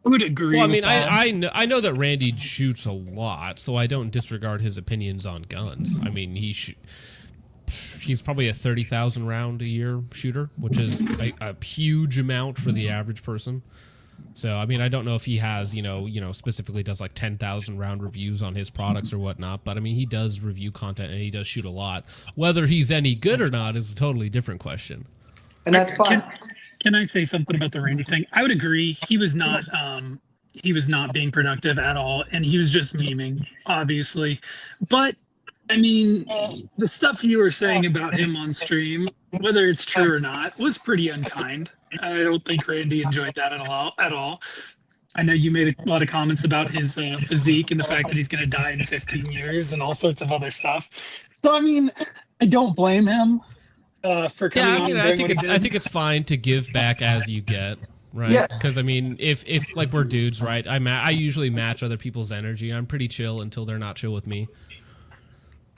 I would agree. Well, I mean, I know that Randy shoots a lot, so I don't disregard his opinions on guns. I mean, he's probably a 30,000 round a year shooter, which is a huge amount for the average person. So, I mean, I don't know if he has, specifically does like 10,000 round reviews on his products or whatnot, but I mean, he does review content and he does shoot a lot. Whether he's any good or not is a totally different question. And that's fine. Can I say something about the Randy thing? I would agree. He was not being productive at all, and he was just memeing, obviously. But I mean, the stuff you were saying about him on stream, whether it's true or not, was pretty unkind. I don't think Randy enjoyed that at all. I know you made a lot of comments about his physique and the fact that he's going to die in 15 years and all sorts of other stuff. So, I mean, I don't blame him for coming on. I think it's fine to give back as you get, right? Yes. Because I mean, if like we're dudes, right? I usually match other people's energy. I'm pretty chill until they're not chill with me.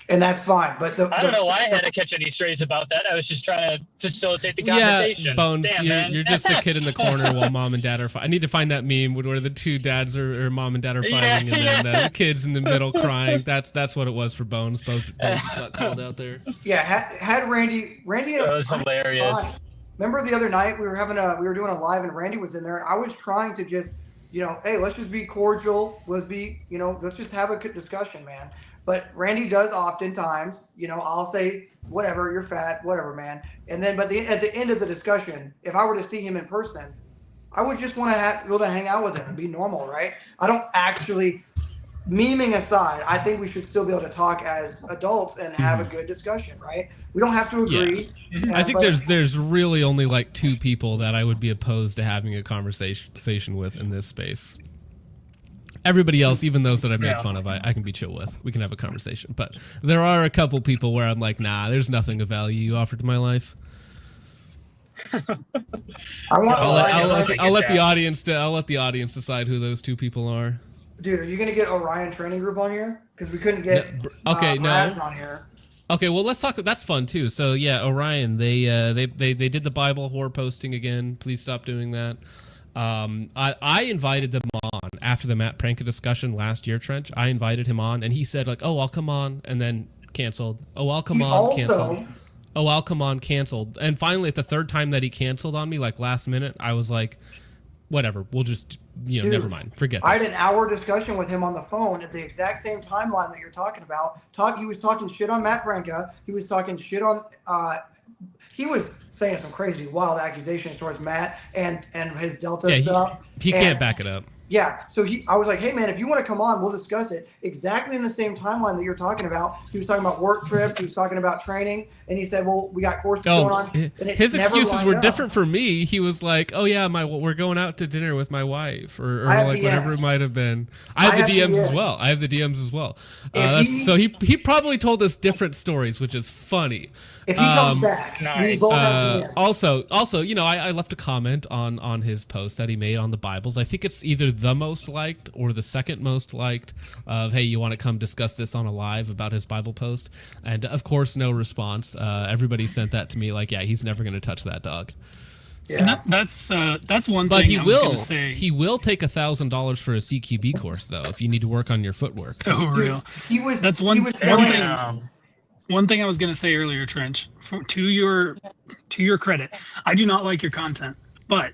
And that's fine. But I don't know why I had to catch any strays about that. I was just trying to facilitate the conversation. Yeah, Bones, Damn, you're just the kid in the corner while mom and dad are fighting. I need to find that meme where the two dads or mom and dad are fighting, and then the kids in the middle crying. That's what it was for Bones. Bones got called out there. Yeah, had Randy. That was hilarious. Remember the other night we were doing a live and Randy was in there, and I was trying to just, hey, let's just be cordial. Let's just have a good discussion, man. But Randy does oftentimes, I'll say, whatever, you're fat, whatever, man. And then, but at the end of the discussion, if I were to see him in person, I would just want to be able to hang out with him and be normal, right? I don't actually, memeing aside, I think we should still be able to talk as adults and have a good discussion, right? We don't have to agree. Yeah. I think there's really only like two people that I would be opposed to having a conversation with in this space. Everybody else, even those that I made fun of, I can be chill with. We can have a conversation. But there are a couple people where I'm like, nah, there's nothing of value you offer to my life. I'll let the audience decide who those two people are. Dude, are you gonna get Orion Training Group on here? Because we couldn't get Rads on here. Okay, well let's talk. That's fun too. So yeah, Orion, they did the Bible whore posting again. Please stop doing that. I invited them on after the Matt Pranka discussion last year, Trench. I invited him on, and he said like, "Oh, I'll come on," and then canceled. "Oh, I'll come on," canceled. "Oh, I'll come on," canceled. And finally, at the third time that he canceled on me, like last minute, I was like, "Whatever, we'll just Dude, never mind, forget this." I had an hour discussion with him on the phone at the exact same timeline that you're talking about. He was talking shit on Matt Pranka. He was talking shit on. He was saying some crazy, wild accusations towards Matt and his Delta stuff. He can't back it up. Yeah, so I was like, hey, man, if you want to come on, we'll discuss it exactly in the same timeline that you're talking about. He was talking about work trips. He was talking about training. And he said, well, we got courses going on. His excuses were different for me. He was like, oh, yeah, we're going out to dinner with my wife or like whatever it might have been. I have the DMs as well. So he probably told us different stories, which is funny. If he comes back, we both have also, I left a comment on his post that he made on the Bibles. I think it's either the most liked or the second most liked of, hey, you want to come discuss this on a live about his Bible post? And of course, no response. Everybody sent that to me like, yeah, he's never going to touch that dog. Yeah. That's one but thing. He will take $1,000 for a CQB course though if you need to work on your footwork. So real. That's one thing. One thing I was going to say earlier, Trench, to your credit, I do not like your content, but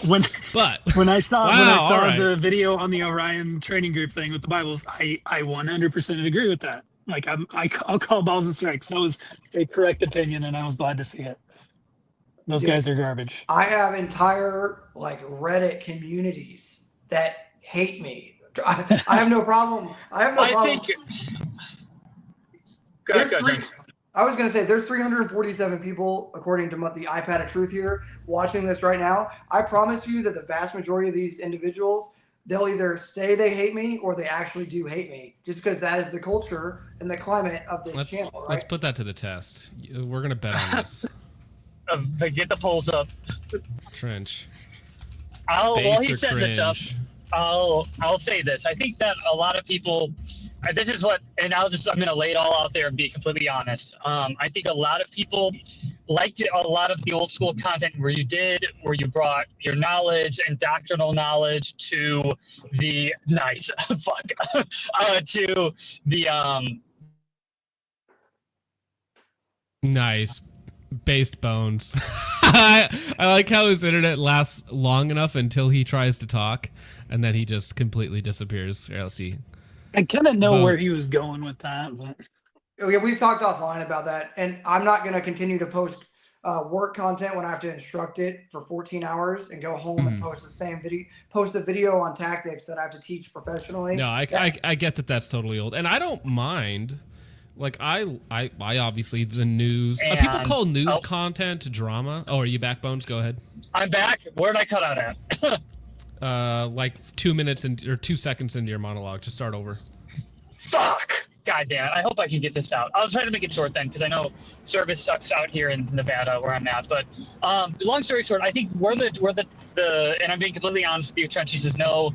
when I saw the video on the Orion Training Group thing with the Bibles, I 100% agree with that. Like I'll call balls and strikes. That was a correct opinion, and I was glad to see it. Those guys are garbage. I have entire Reddit communities that hate me. I have no problem. I was going to say there's 347 people, according to the iPad of Truth here, watching this right now. I promise you that the vast majority of these individuals they'll either say they hate me or they actually do hate me, just because that is the culture and the climate of this channel. Right? Let's put that to the test. We're gonna bet on this. Get the polls up. Trench. While he set this up, I'll say this. I think that a lot of people, this is what, and I'm going to lay it all out there and be completely honest. I think a lot of people liked a lot of the old school content where you brought your knowledge and doctrinal knowledge to the to the nice based bones. I like how his internet lasts long enough until he tries to talk, and then he just completely disappears. Here, let's see. I kind of know where he was going with that, but yeah, we've talked offline about that, and I'm not going to continue to post work content when I have to instruct it for 14 hours and go home and post a video on tactics that I have to teach professionally. No, I get that that's totally old, and I don't mind. Like I obviously the news. People call news content drama. Oh, are you back, Bones? Go ahead. I'm back. Where'd I cut out at? Like 2 minutes or 2 seconds into your monologue. Just start over. Fuck. God damn it. I hope I can get this out. I'll try to make it short then, because I know service sucks out here in Nevada where I'm at. But long story short, I think where the and I'm being completely honest with you, Trenchies, is not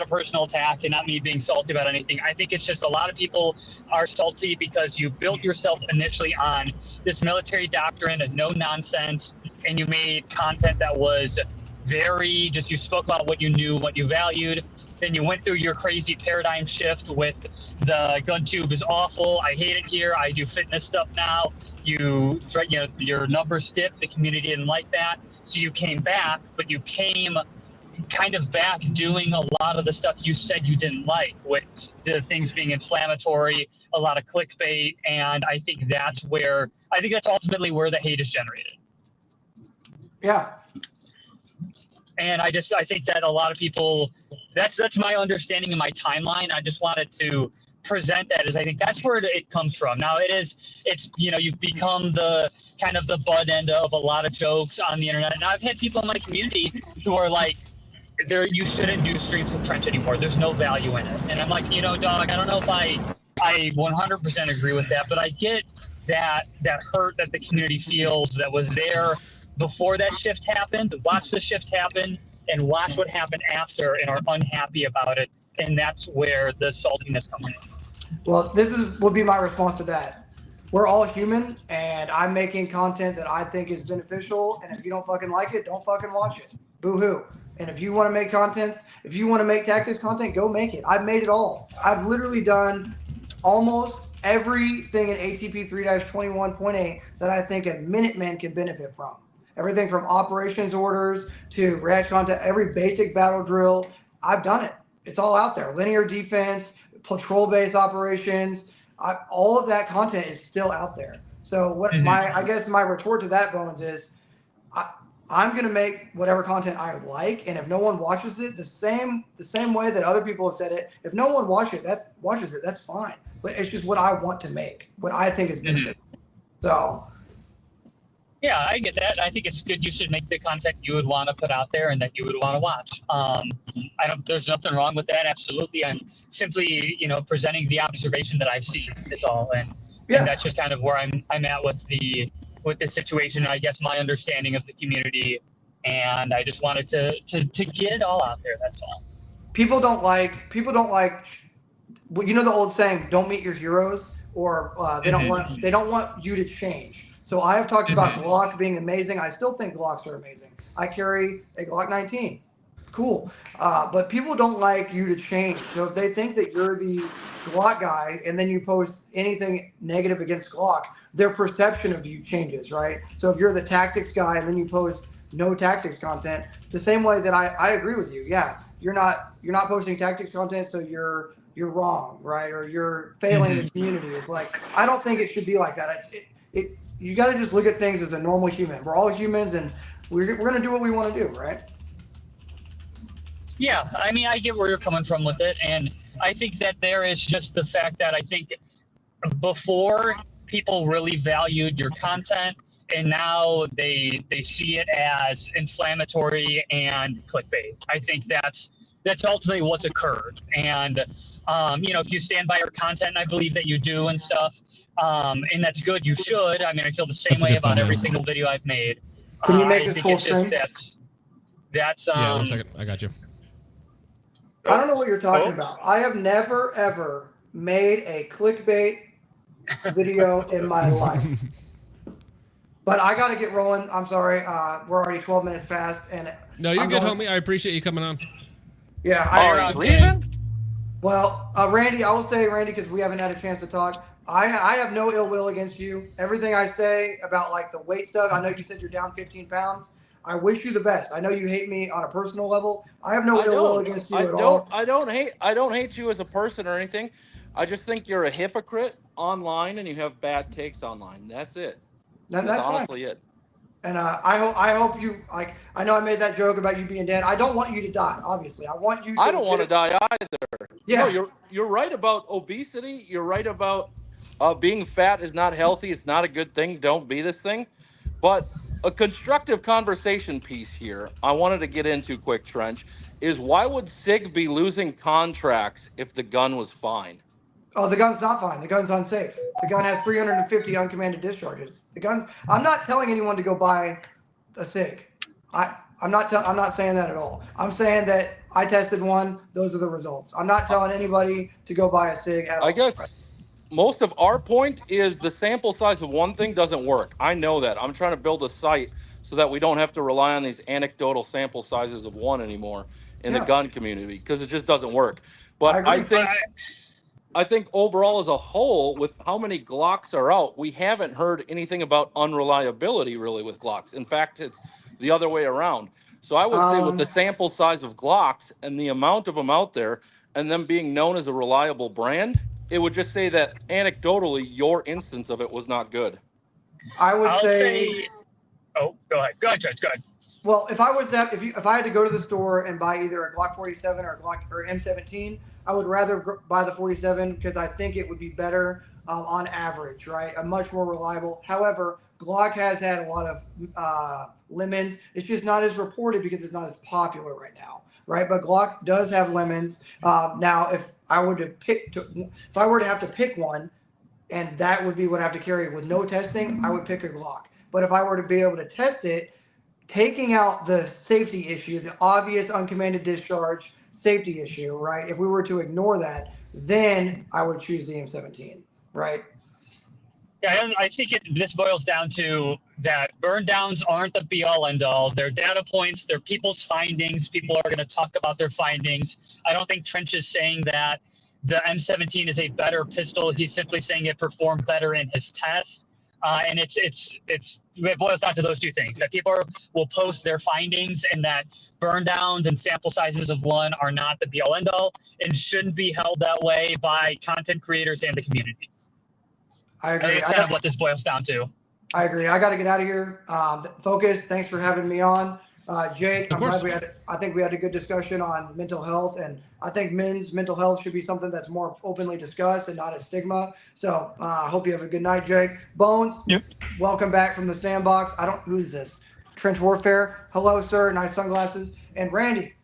a personal attack and not me being salty about anything. I think it's just a lot of people are salty because you built yourself initially on this military doctrine of no nonsense, and you made content that was very just, you spoke about what you knew, what you valued. Then you went through your crazy paradigm shift with the gun tube is awful. I hate it here. I do fitness stuff now. Your numbers dipped. The community didn't like that. So you came back, but you came kind of back doing a lot of the stuff you said you didn't like, with the things being inflammatory, a lot of clickbait, and I think that's ultimately where the hate is generated. Yeah. And I think that a lot of people, that's my understanding of my timeline. I just wanted to present that, as I think that's where it comes from. Now it's you've become the kind of the butt end of a lot of jokes on the internet. And I've had people in my community who are like, you shouldn't do streams with Trench anymore. There's no value in it. And I'm like, dog, I don't know if I 100% agree with that, but I get that hurt that the community feels that was there before that shift happened. Watch the shift happen and watch what happened after and are unhappy about it. And that's where the saltiness comes in. Well, would be my response to that. We're all human, and I'm making content that I think is beneficial. And if you don't fucking like it, don't fucking watch it. Boo-hoo. And if you want to make tactics content, go make it. I've made it all. I've literally done almost everything in ATP 3-21.8 that I think a Minuteman can benefit from. Everything from operations orders to Rads content, every basic battle drill, I've done it. It's all out there. Linear defense, patrol-based operations, all of that content is still out there. So what I guess my retort to that, Bones, is I'm going to make whatever content I like, and if no one watches it, the same way that other people have said it, if no one watches it, that's fine. But it's just what I want to make, what I think is beneficial. So. Yeah, I get that. I think it's good. You should make the content you would want to put out there and that you would want to watch. There's nothing wrong with that. Absolutely. I'm simply, presenting the observation that I've seen is all. And that's just kind of where I'm at with the situation. I guess my understanding of the community, and I just wanted to get it all out there. That's all. People don't like, well, the old saying, don't meet your heroes, or they don't want you to change. So I have talked about Glock being amazing. I still think Glocks are amazing. I carry a Glock 19. Cool. But people don't like you to change. So if they think that you're the Glock guy and then you post anything negative against Glock, their perception of you changes, right? So if you're the tactics guy and then you post no tactics content, the same way that I agree with you. Yeah, you're not posting tactics content, so you're wrong, right? Or you're failing the community. It's like, I don't think it should be like that. You got to just look at things as a normal human. We're all humans, and we're going to do what we want to do, right? Yeah, I mean, I get where you're coming from with it, and I think that there is just the fact that I think before people really valued your content, and now they see it as inflammatory and clickbait. I think that's that's ultimately what's occurred. And you know, if you stand by your content, and I believe that you do and stuff, and that's good. You should. I mean, I feel the same way about every single video I've made. Can you make I this think full it's just screen? that's Yeah, 1 second. I got you. I don't know what you're talking about. I have never ever made a clickbait video in my life. But I got to get rolling. I'm sorry. We're already 12 minutes past, and No, you're good, homie. I appreciate you coming on. Yeah. Leaving? Well, Randy, I will say, Randy, because we haven't had a chance to talk. I have no ill will against you. Everything I say about like the weight stuff, I know you said you're down 15 pounds. I wish you the best. I know you hate me on a personal level. I have no ill will against you at all. I don't hate you as a person or anything. I just think you're a hypocrite online and you have bad takes online. That's it. That's honestly it. And I hope you like. I know I made that joke about you being dead. I don't want you to die. Obviously, I want you. I don't want to die either. Yeah, no, you're right about obesity. You're right about being fat is not healthy. It's not a good thing. Don't be this thing. But a constructive conversation piece here I wanted to get into quick, Trench, is why would Sig be losing contracts if the gun was fine? Oh, the gun's not fine. The gun's unsafe. The gun has 350 uncommanded discharges. The gun's. I'm not telling anyone to go buy a Sig. I'm not saying that at all. I'm saying that I tested one. Those are the results. I'm not telling anybody to go buy a Sig at all. I guess most of our point is the sample size of one thing doesn't work. I know that. I'm trying to build a site so that we don't have to rely on these anecdotal sample sizes of one anymore in the gun community because it just doesn't work. But I think overall as a whole, with how many Glocks are out, we haven't heard anything about unreliability really with Glocks. In fact, it's the other way around. So I would say with the sample size of Glocks and the amount of them out there and them being known as a reliable brand, it would just say that anecdotally, your instance of it was not good. I'll say. Oh, go ahead. Go ahead, Judge. Go ahead. Well, if I was that, if I had to go to the store and buy either a Glock 47 or a Glock or M17, I would rather buy the 47 because I think it would be better on average, right? A much more reliable. However, Glock has had a lot of lemons. It's just not as reported because it's not as popular right now, right? But Glock does have lemons. Now, if I were to have to pick one, and that would be what I have to carry with no testing, I would pick a Glock. But if I were to be able to test it, taking out the safety issue, the obvious uncommanded discharge safety issue, right? If we were to ignore that, then I would choose the M17, right? Yeah, I think this boils down to that burndowns aren't the be-all, end-all. They're data points. They're people's findings. People are going to talk about their findings. I don't think Trench is saying that the M17 is a better pistol. He's simply saying it performed better in his test. And it boils down to those two things, that people will post their findings and that burndowns and sample sizes of one are not the be-all, end-all and shouldn't be held that way by content creators and the communities. I agree. That's kind of what this boils down to. I agree. I got to get out of here. Focus. Thanks for having me on. Jake, I'm glad I think we had a good discussion on mental health, and I think men's mental health should be something that's more openly discussed and not a stigma. So I hope you have a good night, Jake. Bones, welcome back from the sandbox. Who's this? Trench Warfare. Hello, sir. Nice sunglasses. And Randy,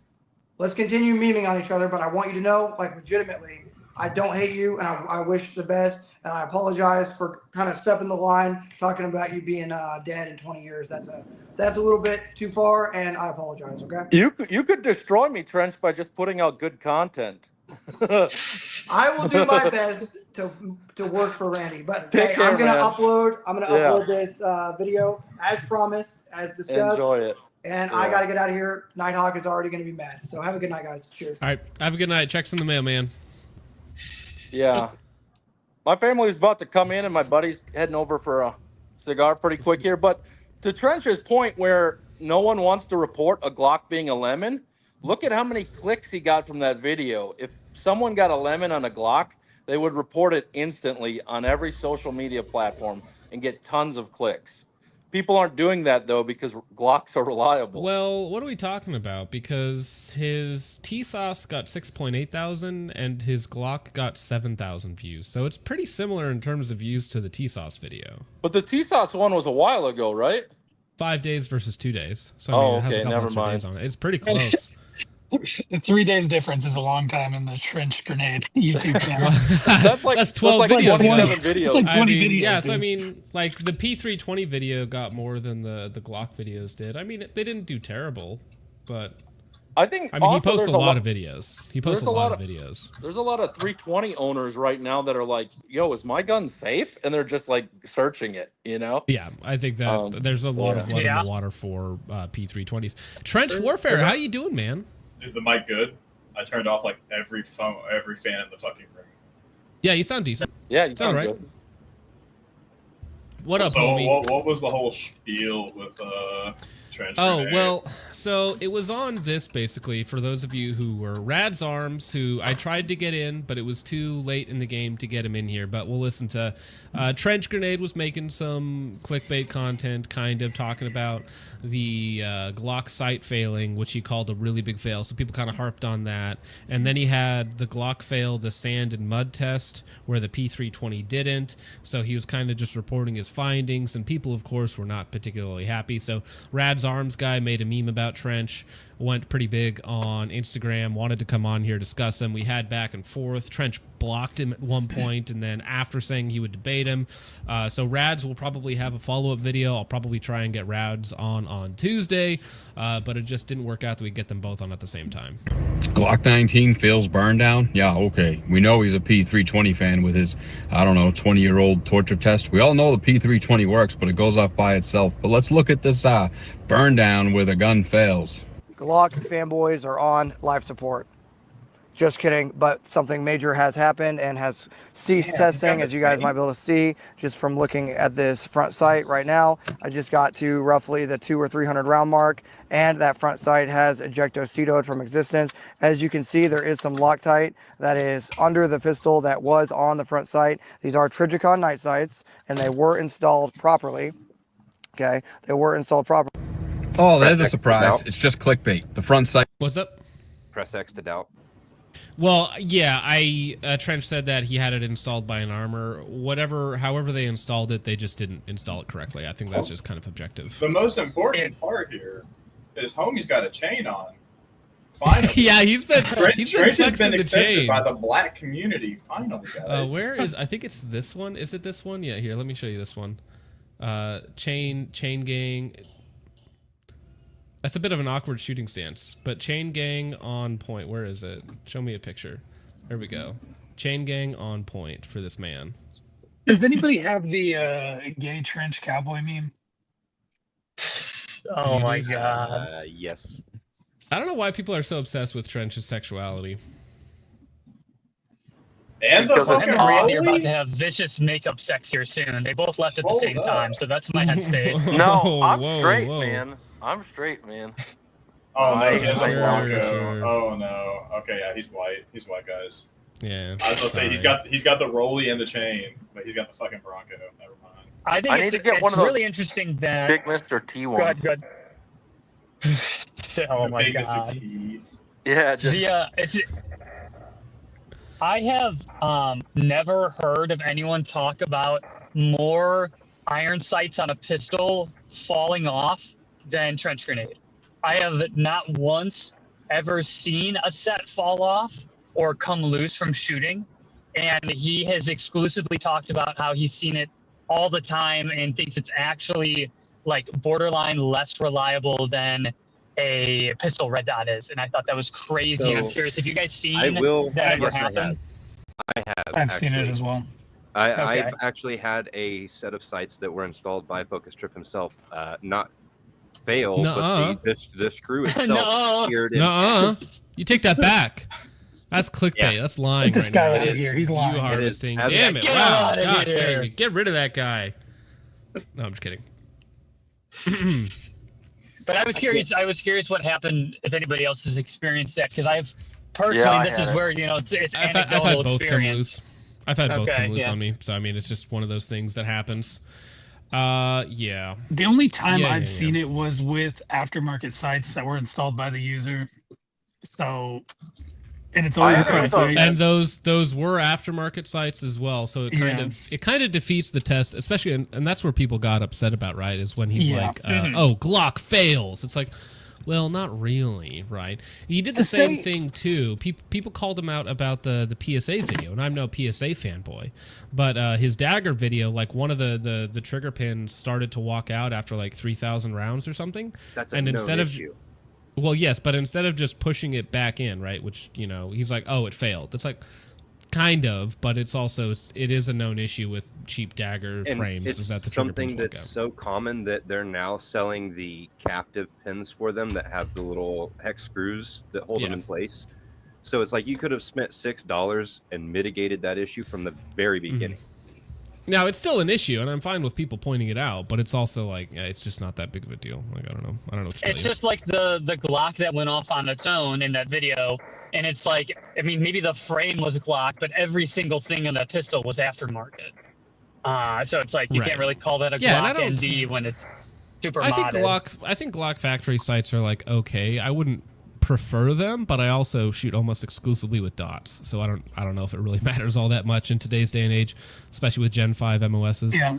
let's continue memeing on each other, but I want you to know, like, legitimately, I don't hate you, and I wish the best, and I apologize for kind of stepping the line, talking about you being dead in 20 years. That's a little bit too far, and I apologize, okay? You could destroy me, Trench, by just putting out good content. I will do my best to work for Randy, but hey, I'm going to upload this video as promised, as discussed. Enjoy it. And I got to get out of here. Nighthawk is already going to be mad. So have a good night, guys. Cheers. All right. Have a good night. Checks in the mail, man. Yeah. My family is about to come in, and my buddy's heading over for a cigar pretty quick here. But to Trench's point where no one wants to report a Glock being a lemon, look at how many clicks he got from that video. If someone got a lemon on a Glock, they would report it instantly on every social media platform and get tons of clicks. People aren't doing that, though, because Glocks are reliable. Well, what are we talking about? Because his T-Sauce got 6.8 thousand and his Glock got 7,000 views. So it's pretty similar in terms of views to the T-Sauce video. But the T-Sauce one was a while ago, right? 5 days versus 2 days. So I mean, it has a couple extra days on it. It's pretty close. 3 days difference is a long time in the trench grenade YouTube channel. That's 12 like videos. 27 It's videos. like 20 videos. Yes, dude. I mean, like the P320 video got more than the Glock videos did. I mean, they didn't do terrible, but I think he also posts a there's lot of videos. He posts a lot of videos. There's a lot of 320 owners right now that are like, "Yo, is my gun safe?" And they're just like searching it, you know? Yeah, I think that there's a lot of blood in the water for P320s. Trench Warfare, how you doing, man? Is the mic good? I turned off like every fan in the fucking room. Yeah, you sound decent. Yeah, you sound right. good. What up, So homie? what was the whole spiel with Trench? Oh, Grenade? well, so it was on this basically for those of you who were Rads Arms, who I tried to get in, but it was too late in the game to get him in here. But we'll listen to Trench Grenade was making some clickbait content, kind of talking about the Glock sight failing, which he called a really big fail. So people kind of harped on that. And then he had the Glock fail the sand and mud test, where the P320 didn't. So he was kind of just reporting his findings, and people, of course, were not particularly happy. So Rads Arms guy made a meme about Trench, went pretty big on Instagram, wanted to come on here, discuss him. We had back and forth. Trench blocked him at one point, and then after saying he would debate him. So Rads will probably have a follow-up video. I'll probably try and get Rads on Tuesday, but it just didn't work out that we get them both on at the same time. Glock 19 fails Burndown. Yeah, okay. We know he's a P320 fan with his, I don't know, 20-year-old torture test. We all know the P320 works, but it goes off by itself. But let's look at this Burndown where the gun fails. Glock fanboys are on life support. Just kidding, but something major has happened and has ceased testing, as you guys might be able to see just from looking at this front sight right now. I just got to roughly the 200 or 300 round mark, and that front sight has ejectocetoed from existence. As you can see, there is some Loctite that is under the pistol that was on the front sight. These are Trigicon night sights, and they were installed properly. Okay, they were installed properly. Oh, there's a surprise. It's just clickbait. The front sight. What's up? Press X to doubt. Well, yeah, Trench said that he had it installed by an armor. However they installed it, they just didn't install it correctly. I think that's just kind of objective. The most important part here is homie's got a chain on. Finally. Yeah, he's been Trench has flexing been the accepted chain. by the black community. Finally, guys. Where is? I think it's this one. Is it this one? Yeah, here. Let me show you this one. Chain gang. That's a bit of an awkward shooting stance, but chain gang on point. Where is it? Show me a picture. There we go. Chain gang on point for this man. Does anybody have the gay trench cowboy meme? Oh my god. Yes. I don't know why people are so obsessed with Trench's sexuality. And the Him fucking and Randy are Rolly? about to have vicious makeup sex here soon. They both left at the same time, so that's my headspace. No, I'm Whoa, straight, whoa. man. I'm straight, man. Oh no, he has a Sure, Bronco. sure. Oh no. Okay, yeah, he's white. He's white, guys. Yeah. I was gonna say he's got the Rolly and the chain, but he's got the fucking Bronco. Never mind. I think I it's, need to get one it's of those really interesting that. Big Mr. T Go ahead, ones. go ahead. Oh The my big god. Mr. T's. Yeah, just, It's. I have never heard of anyone talk about more iron sights on a pistol falling off than Trench Grenade. I have not once ever seen a set fall off or come loose from shooting, and he has exclusively talked about how he's seen it all the time and thinks it's actually like borderline less reliable than a pistol red dot is. And I thought that was crazy. So, I'm curious, have you guys seen I will. that ever yes, I happen? have. I have. I've seen it actually. as well. Okay. I've actually had a set of sights that were installed by Focus Trip himself, not fail, Nuh-uh. but the screw itself Nuh-uh. appeared in. Nuh-uh. You take that back. That's clickbait. Yeah. That's lying. Get this right guy now. out of That's here. He's view lying. harvesting. It is. Damn it! Get Wow. out of Gosh, here. dang it. Get rid of that guy. No, I'm just kidding. But I was curious. I was curious what happened if anybody else has experienced that, because I've personally, this is where it's I've anecdotal had both come experience. loose. I've had both Okay, come loose yeah. on me. So I mean, it's just one of those things that happens. Yeah. The only time Yeah, I've yeah, seen it was with aftermarket sites that were installed by the user. So, and it's always I a front haven't thought- sight. And those were aftermarket sites as well, so it kind of defeats the test, especially, and that's where people got upset about, right? Is when he's Yeah. like, "Oh, Glock fails." It's like, Well, not really, right? He did the same thing too. People called him out about the PSA video, and I'm no PSA fanboy, but his dagger video, like one of the trigger pins started to walk out after like 3,000 rounds or something. That's a known issue. Well, yes, but instead of just pushing it back in, right? Which he's like, oh, it failed. It's like. Kind of, but it is a known issue with cheap dagger frames. It's is that the something that's so common that they're now selling the captive pins for them that have the little hex screws that hold them in place. So it's like you could have spent $6 and mitigated that issue from the very beginning. Now it's still an issue, and I'm fine with people pointing it out, but it's also like it's just not that big of a deal. Like I don't know what to tell you. It's just like the Glock that went off on its own in that video. And it's like, I mean, maybe the frame was Glock, but every single thing in that pistol was aftermarket. So it's like you can't really call that a Glock ND when it's super modded. I think Glock factory sights are like okay. I wouldn't prefer them, but I also shoot almost exclusively with dots. So I don't know if it really matters all that much in today's day and age, especially with Gen 5 MOSs. Yeah.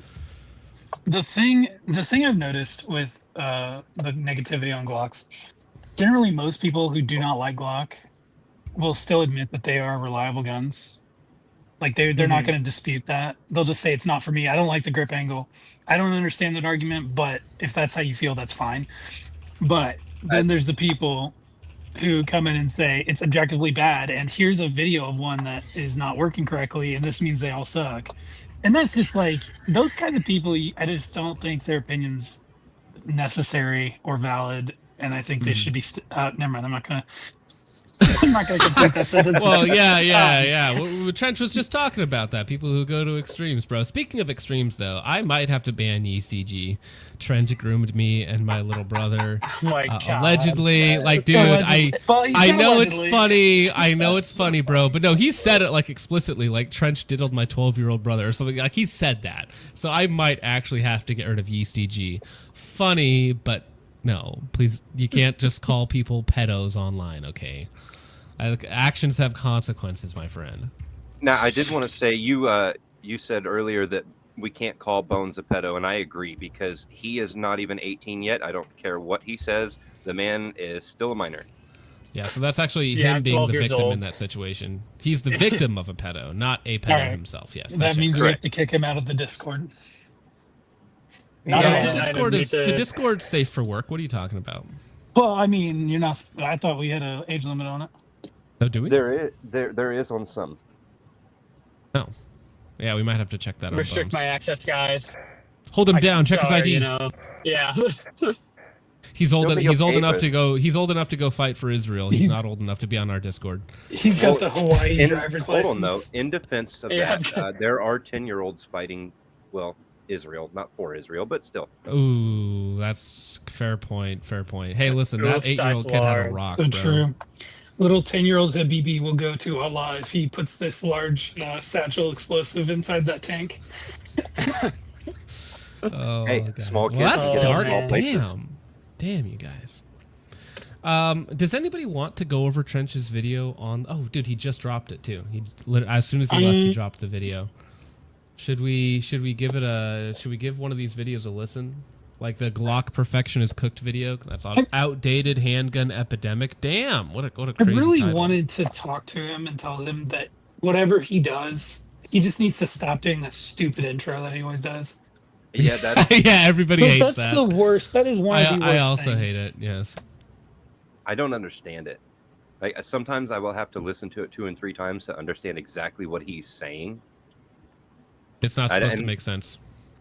The thing I've noticed with the negativity on Glocks, generally most people who do not like Glock will still admit that they are reliable guns. Like they're not going to dispute that. They'll just say it's not for me. I don't like the grip angle. I don't understand that argument, but if that's how you feel, that's fine. But then there's the people who come in and say it's objectively bad, and here's a video of one that is not working correctly, and this means they all suck. And that's just like those kinds of people. I just don't think their opinions necessary or valid. And I think they should be. Never mind. I'm not gonna complete that sentence. Well, yeah. Trench was just talking about that. People who go to extremes, bro. Speaking of extremes, though, I might have to ban ECG. Trench groomed me and my little brother. Allegedly, like, dude, I know it's funny. I know it's funny, bro. But no, he said it like explicitly, like Trench diddled my 12-year-old brother or something. Like he said that. So I might actually have to get rid of ECG. Funny, but. No, please, you can't just call people pedos online, okay? Actions have consequences, my friend. Now, I did want to say, you said earlier that we can't call Bones a pedo, and I agree, because he is not even 18 yet. I don't care what he says. The man is still a minor. Yeah, so that's actually him being the victim in that situation. He's the victim of a pedo, not a pedo himself, yes. That means we have to kick him out of the Discord. The Discord's safe for work. What are you talking about? Well, I mean, you're not. I thought we had an age limit on it. Oh, do we? There is on some. Oh, yeah. We might have to check that out. Restrict my access, guys. Hold him down. Check his ID. Yeah. He's old enough to go. He's old enough to go fight for Israel. He's not old enough to be on our Discord. He's got the Hawaii driver's license. Hold on, though. In defense of that, there are 10-year-olds fighting. Well. Israel, not for Israel, but still. Ooh, that's fair point. Hey, listen, that 8-year-old kid had a rock. So true. Little 10-year-old Habibi will go to Allah if he puts this large satchel explosive inside that tank. Oh, hey, guys. small kids. Well, that's dark. Damn, you guys. Does anybody want to go over Trench's video on? Oh, dude, he just dropped it too. As soon as he left, he dropped the video. Should we give one of these videos a listen? Like the Glock Perfectionist Cooked video? That's outdated handgun epidemic. Damn, what a crazy I really title. wanted to talk to him and tell him that whatever he does, he just needs to stop doing that stupid intro that he always does. Yeah, everybody hates that. That's the worst. That is one of the worst I also things. hate it, yes. I don't understand it. Like sometimes I will have to listen to it 2 and 3 times to understand exactly what he's saying. It's not supposed to make sense.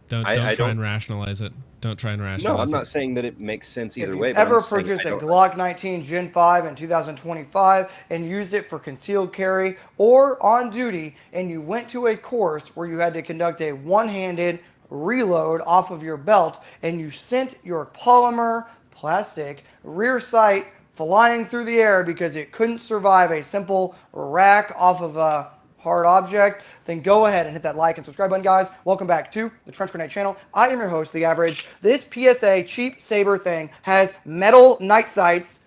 Don't try and rationalize it. Don't try and rationalize it. No, I'm not saying that it makes sense either way. If you ever purchased a Glock 19 Gen 5 in 2025 and used it for concealed carry or on duty, and you went to a course where you had to conduct a one-handed reload off of your belt, and you sent your polymer plastic rear sight flying through the air because it couldn't survive a simple rack off of a hard object, then go ahead and hit that like and subscribe button, guys. Welcome back to the Trench Grenade channel. I am your host, The Average. This PSA cheap saber thing has metal night sights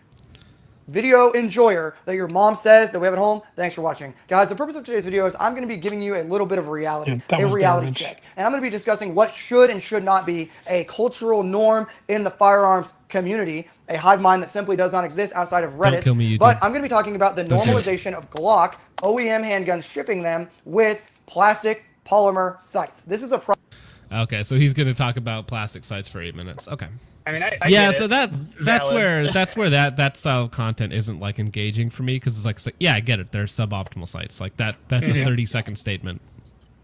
video enjoyer that your mom says that we have at home, thanks for watching. Guys, the purpose of today's video is I'm going to be giving you a little bit of reality, a reality check. And I'm going to be discussing what should and should not be a cultural norm in the firearms community, a hive mind that simply does not exist outside of Reddit. Don't kill me, YouTube. But I'm going to be talking about the normalization of Glock OEM handguns shipping them with plastic polymer sights. This is a problem. Okay, so he's going to talk about plastic sights for 8 minutes. Okay. I mean, I yeah, get so it. that's where that style of content isn't like engaging for me, because it's like, yeah, I get it. They're suboptimal sites. Like that's a 30-second statement.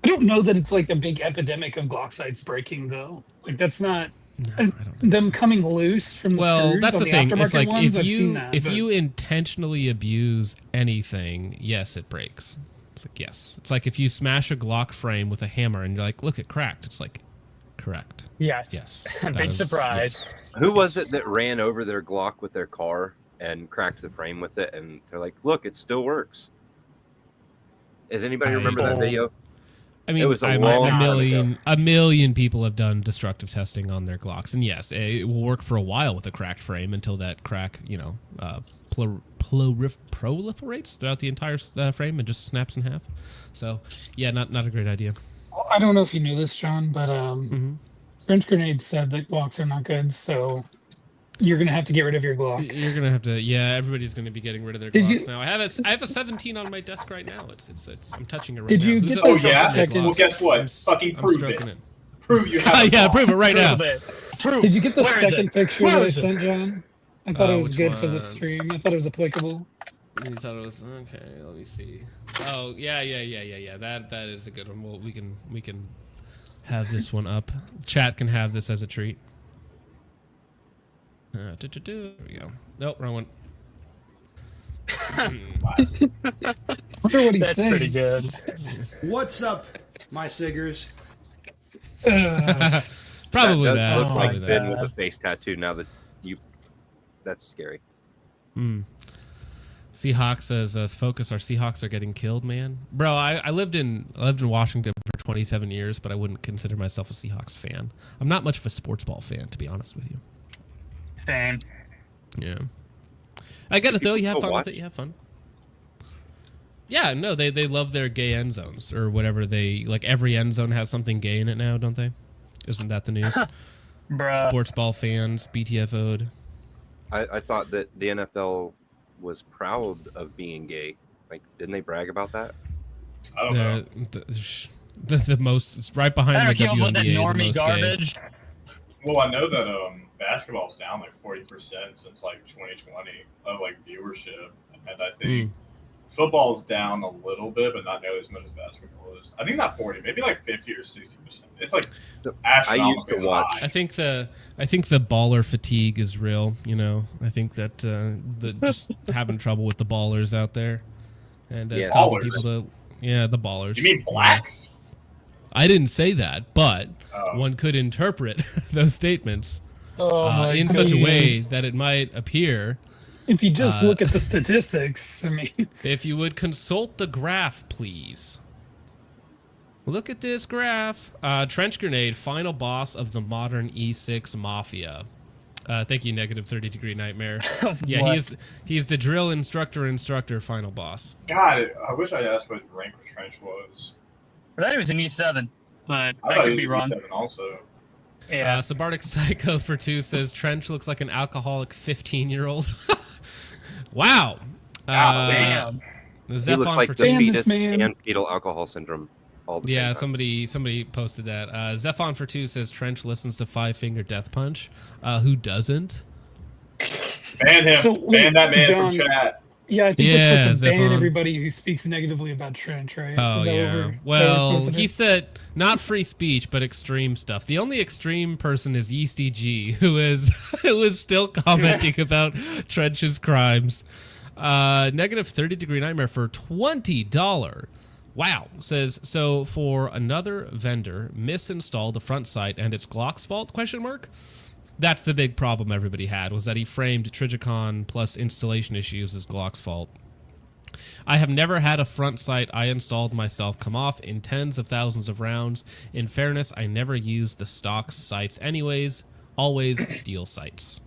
I don't know that it's like a big epidemic of Glock sites breaking though. Like that's not them coming loose from the screws that's on the thing. It's like ones, if you intentionally abuse anything, yes, it breaks. It's like, yes. It's like if you smash a Glock frame with a hammer and you're like, look, it cracked. It's like, correct. Yes. Yes. Big surprise. Yes. Who was it that ran over their Glock with their car and cracked the frame with it? And they're like, look, it still works. Does anybody remember that video? I mean, it was a million people have done destructive testing on their Glocks, and yes, it will work for a while with a cracked frame until that crack, proliferates throughout the entire frame and just snaps in half. So, yeah, not a great idea. I don't know if you knew this, John, but French Grenade said that Glocks are not good, so you're gonna have to get rid of your Glock. You're gonna have to. Yeah, everybody's gonna be getting rid of their Glocks now. I have a 17 on my desk right now. It's I'm touching it right now. Did you get Oh yeah? Well, guess what? Fucking prove it. Prove you have. Yeah, prove it right now. Did you get the second picture that I sent, John? I thought it was good for the stream. I thought it was applicable. You thought it was okay. Let me see. Oh yeah. That is a good one. Well, we can have this one up. Chat can have this as a treat. There we go. Nope, wrong one. I wonder what he's That's saying. pretty good. What's up, my Siggers? Probably that. that. Look Probably like that. Ben with a face tattoo. Now that that's scary. Seahawks says, "Focus. Our Seahawks are getting killed, man, bro." I lived in Washington for 27 years, but I wouldn't consider myself a Seahawks fan. I'm not much of a sports ball fan, to be honest with you. Same. Yeah, I get it though. You have fun watch? with it. You have fun. Yeah, no, they love their gay end zones or whatever. They like every end zone has something gay in it now, don't they? Isn't that the news? Bruh. Sports ball fans, BTFO'd. I thought that the NFL was proud of being gay. Like, didn't they brag about that? I don't know. The most, it's right behind the WNBA. That The normie most garbage. gay. Well, I know that basketball's down like 40% since like 2020 of like viewership, and I think football's down a little bit, but not nearly as much as basketball is. I think not 40, maybe like 50 or 60%. It's like astronomically high. I think the baller fatigue is real. You know, I think that the just having trouble with the ballers out there, and it's causing people to the ballers. You mean blacks? I didn't say that, but one could interpret those statements in such a way that it might appear. If you just look at the statistics, I mean. If you would consult the graph, please. Look at this graph. Trench Grenade, final boss of the modern E6 Mafia. Thank you, negative 30 degree nightmare. Yeah, he's the drill instructor final boss. God, I wish I asked what rank Trench was. I thought it was an E7, but I could be wrong. E7 also. Yeah. Subarctic Psycho for 2 says Trench looks like an alcoholic 15-year-old. Wow. Damn. He looks like the fetus and fetal alcohol syndrome. All the same time. somebody posted that. Zephon for 2 says Trench listens to Five Finger Death Punch. Who doesn't? Ban him. So, ban that man John, from chat. Yeah, I think we're supposed to ban Zephon. everybody who speaks negatively about Trench, right? Oh, Is that yeah. Well, he said not free speech, but extreme stuff. The only extreme person is Yeasty G, who is still commenting about Trench's crimes. Negative 30 degree nightmare for $20. Wow. Says, so for another vendor misinstalled the front sight and it's Glock's fault, ? That's the big problem everybody had, was that he framed Trigicon plus installation issues as Glock's fault. I have never had a front sight I installed myself come off in tens of thousands of rounds. In fairness, I never use the stock sights anyways, always steel sights.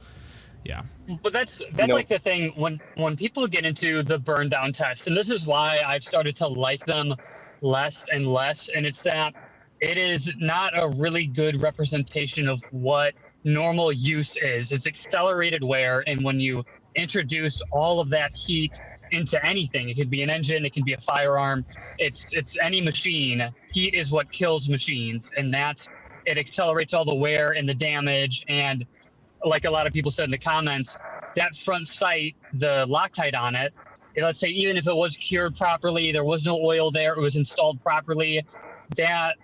Yeah. But that's like the thing when people get into the burn down test, and this is why I've started to like them less and less, and it's that it is not a really good representation of what normal use is. It's accelerated wear, and when you introduce all of that heat into anything, it could be an engine, it can be a firearm, it's any machine. Heat is what kills machines, and it accelerates all the wear and the damage. And like a lot of people said in the comments, that front sight, the Loctite on it, let's say even if it was cured properly, there was no oil there, it was installed properly, that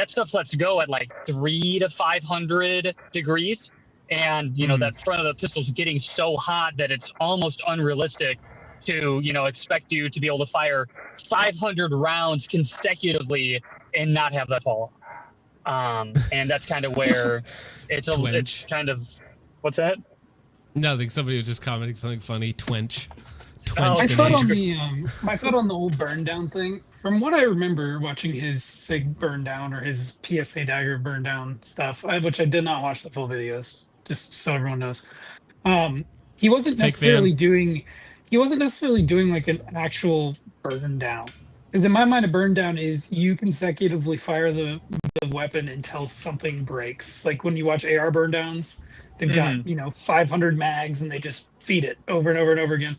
stuff lets go at like 300 to 500 degrees. And, that front of the pistol's getting so hot that it's almost unrealistic to, expect you to be able to fire 500 rounds consecutively and not have that fall off. And that's kind of where it's kind of, what's that? No, I think somebody was just commenting something funny. Twinch. I thought on the old Burndown thing. From what I remember watching his Sig Burndown or his PSA Dagger Burndown stuff, which I did not watch the full videos, just so everyone knows. He wasn't necessarily doing like an actual burn down. Because in my mind, a burn down is you consecutively fire the weapon until something breaks. Like when you watch AR burn downs, they've got 500 mags and they just feed it over and over and over again.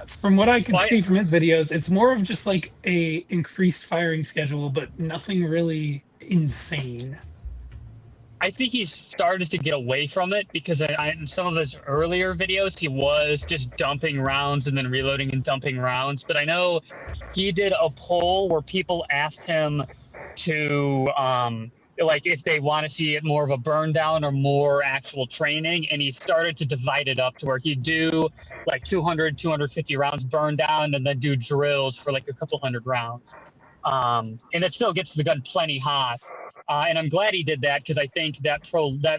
From what I could see from his videos, it's more of just like a increased firing schedule, but nothing really insane. I think he's started to get away from it because in some of his earlier videos, he was just dumping rounds and then reloading and dumping rounds. But I know he did a poll where people asked him to, like, if they want to see it more of a burn down or more actual training. And he started to divide it up to where he'd do like 200, 250 rounds burn down and then do drills for like a couple hundred rounds. And it still gets the gun plenty hot. And I'm glad he did that because I think that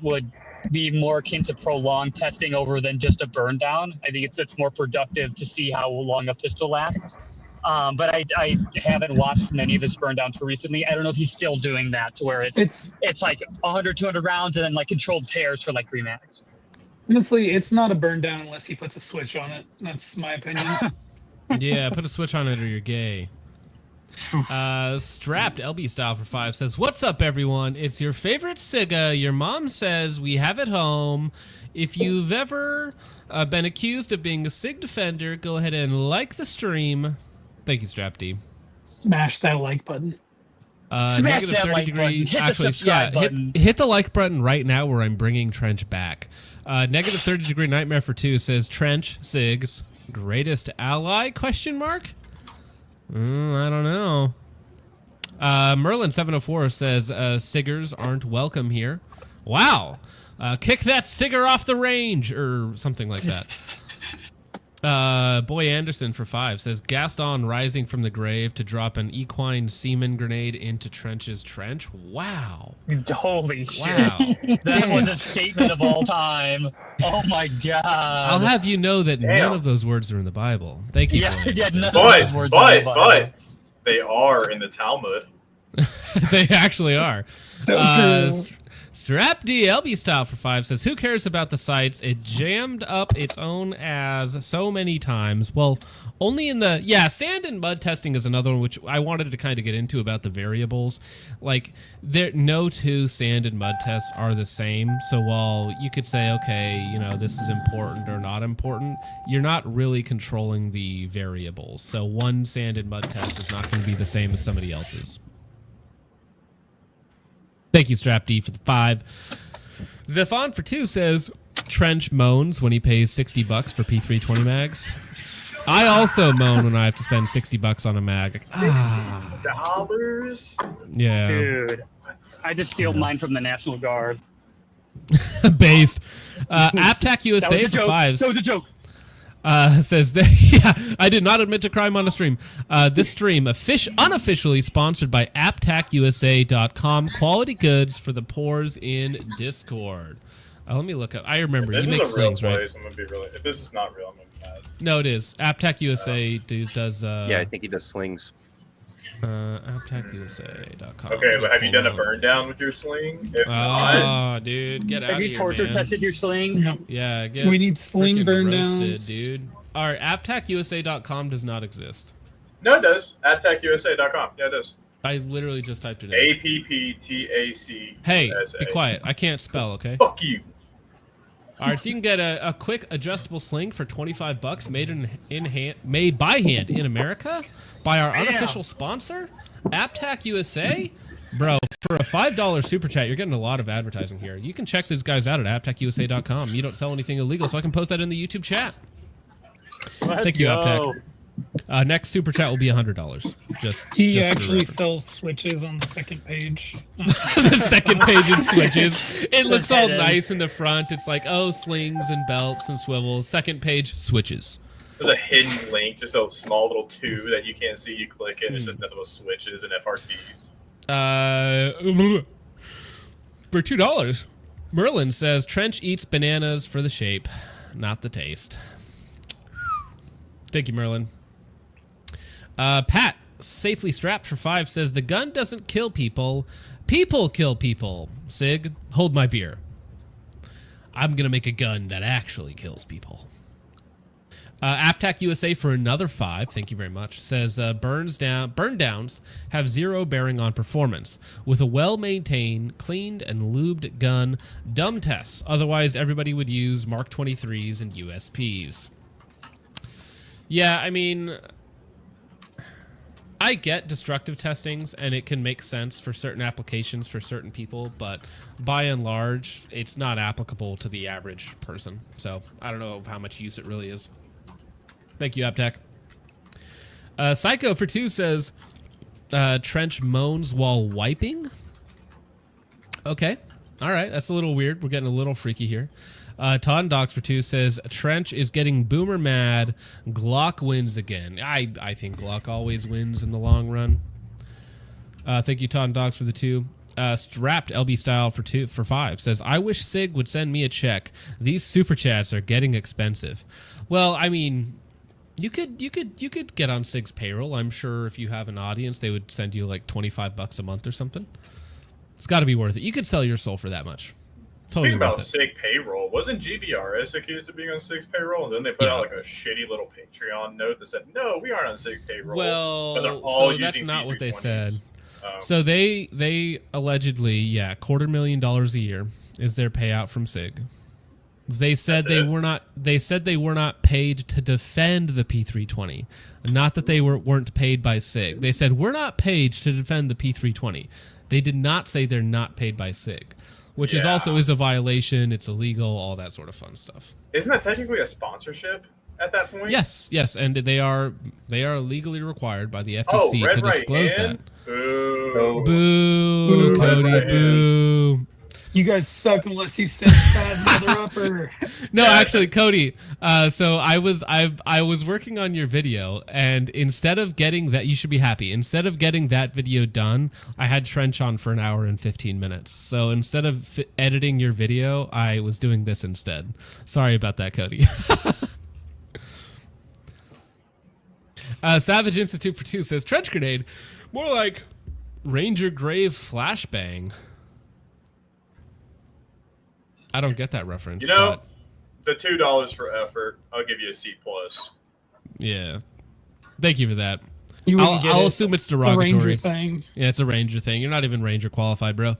would be more akin to prolonged testing over than just a burn down. I think it's more productive to see how long a pistol lasts. But I haven't watched many of his burn downs for recently. I don't know if he's still doing that to where it's like 100, 200 rounds and then like controlled pairs for like 3 mags. Honestly, it's not a burn down unless he puts a switch on it. That's my opinion. Yeah, put a switch on it or you're gay. Strapped LB style for 5 says, "What's up, everyone? It's your favorite Siga. Your mom says we have it home. If you've ever been accused of being a Sig defender, go ahead and like the stream." Thank you, Strap D. Smash that like button. Smash that like button. Hit the subscribe button. Hit the like button right now where I'm bringing Trench back. Negative 30 degree nightmare for 2 says, "Trench, Sig's greatest ally? Question mark. I don't know. Merlin 704 says Siggers aren't welcome here. Wow. Kick that Sigger off the range or something like that. Boy Anderson for 5 says Gaston rising from the grave to drop an equine semen grenade into Trench's trench. Wow. Holy shit. Wow. That was a statement of all time. Oh my god. I'll have you know that none of those words are in the Bible. Thank you. Yeah, none of those words are in the Bible. But they are in the Talmud. They actually are. So Strap D LB style for 5 says, "Who cares about the sites? It jammed up its own as so many times." Well, only in the sand and mud testing is another one which I wanted to kind of get into about the variables. Like, no two sand and mud tests are the same. So while you could say, okay, this is important or not important, you're not really controlling the variables. So one sand and mud test is not going to be the same as somebody else's. Thank you, Strap D, for the 5. Zephon for 2 says, "Trench moans when he pays $60 for P320 mags." I also moan when I have to spend $60 on a mag. $60? Yeah. Dude, I just steal mine from the National Guard. Based. Aptac USA for 5. That was a joke. Says that, I did not admit to crime on a stream. This stream unofficially sponsored by AppTacUSA.com. Quality goods for the pores in Discord. Let me look up. I remember This you is make a slings, real right? place. I'm gonna be really. If this is not real, I'm gonna be mad. No, it is. AppTac USA does. Yeah, I think he does slings. AppTechUSA.com. Okay, but have you done a burn down with your sling? If not, dude, get out Have of you here, torture man. tested your sling? No. Yeah, get We need sling freaking burn roasted, downs. dude. Our AppTechUSA.com does not exist. no, it does. AppTechUSA.com. Yeah, it does. I literally just typed it in. AppTac. Hey, be quiet. I can't spell, okay? Fuck you. All right, so you can get a quick adjustable sling for $25, made by hand in America by our unofficial sponsor, AppTech USA. Bro, for a $5 super chat, you're getting a lot of advertising here. You can check these guys out at apptechusa.com. You don't sell anything illegal, so I can post that in the YouTube chat. Thank you, AppTech. Next super chat will be $100. He actually sells switches on the second page. The second page is switches. It looks all nice in the front. It's like, oh, slings and belts and swivels. Second page, switches. There's a hidden link, just a small little tube that you can't see. You click it, and it's just nothing but switches and FRTs. For $2, Merlin says Trench eats bananas for the shape, not the taste. Thank you, Merlin. Pat, safely strapped for 5, says the gun doesn't kill people. People kill people. Sig, hold my beer. I'm going to make a gun that actually kills people. AppTech USA for another 5, thank you very much, says burndowns have zero bearing on performance. With a well-maintained, cleaned, and lubed gun, dumb tests. Otherwise, everybody would use Mark 23s and USPs. Yeah, I mean, I get destructive testings, and it can make sense for certain applications for certain people, but by and large, it's not applicable to the average person. So I don't know how much use it really is. Thank you, AppTech. Psycho for 2 says, Trench moans while wiping. Okay. All right. That's a little weird. We're getting a little freaky here. Ton Dogs for 2 says, Trench is getting boomer mad. Glock wins again. I think Glock always wins in the long run. Thank you, Ton Dogs, for the 2. Strapped LB style for 5 says, I wish Sig would send me a check. These super chats are getting expensive. Well, I mean, you could get on Sig's payroll. I'm sure if you have an audience, they would send you like $25 a month or something. It's got to be worth it. You could sell your soul for that much. Totally. Speaking about Sig payroll, wasn't GBRS accused of being on Sig's payroll? And then they put out like a shitty little Patreon note that said, no, we aren't on Sig payroll. Well, so that's not what they said. So they allegedly, $250,000 a year is their payout from Sig. They said they were not. They said they were not paid to defend the P320, not that they weren't paid by Sig. They said we're not paid to defend the P320. They did not say they're not paid by Sig, which is also a violation. It's illegal, all that sort of fun stuff. Isn't that technically a sponsorship at that point? Yes, and they are legally required by the FTC to disclose that. Boo, boo, Cody, boo. You guys suck unless you send bad mother upper. No, actually, Cody. So I was working on your video, and instead of getting that, you should be happy. Instead of getting that video done, I had Trench on for an hour and 15 minutes. So instead of editing your video, I was doing this instead. Sorry about that, Cody. Savage Institute for 2 says trench grenade, more like Ranger Grave flashbang. I don't get that reference. You know, the $2 for effort, I'll give you a C+. Yeah. Thank you for that. I'll assume it's derogatory. It's a Ranger thing. Yeah, it's a Ranger thing. You're not even Ranger qualified, bro.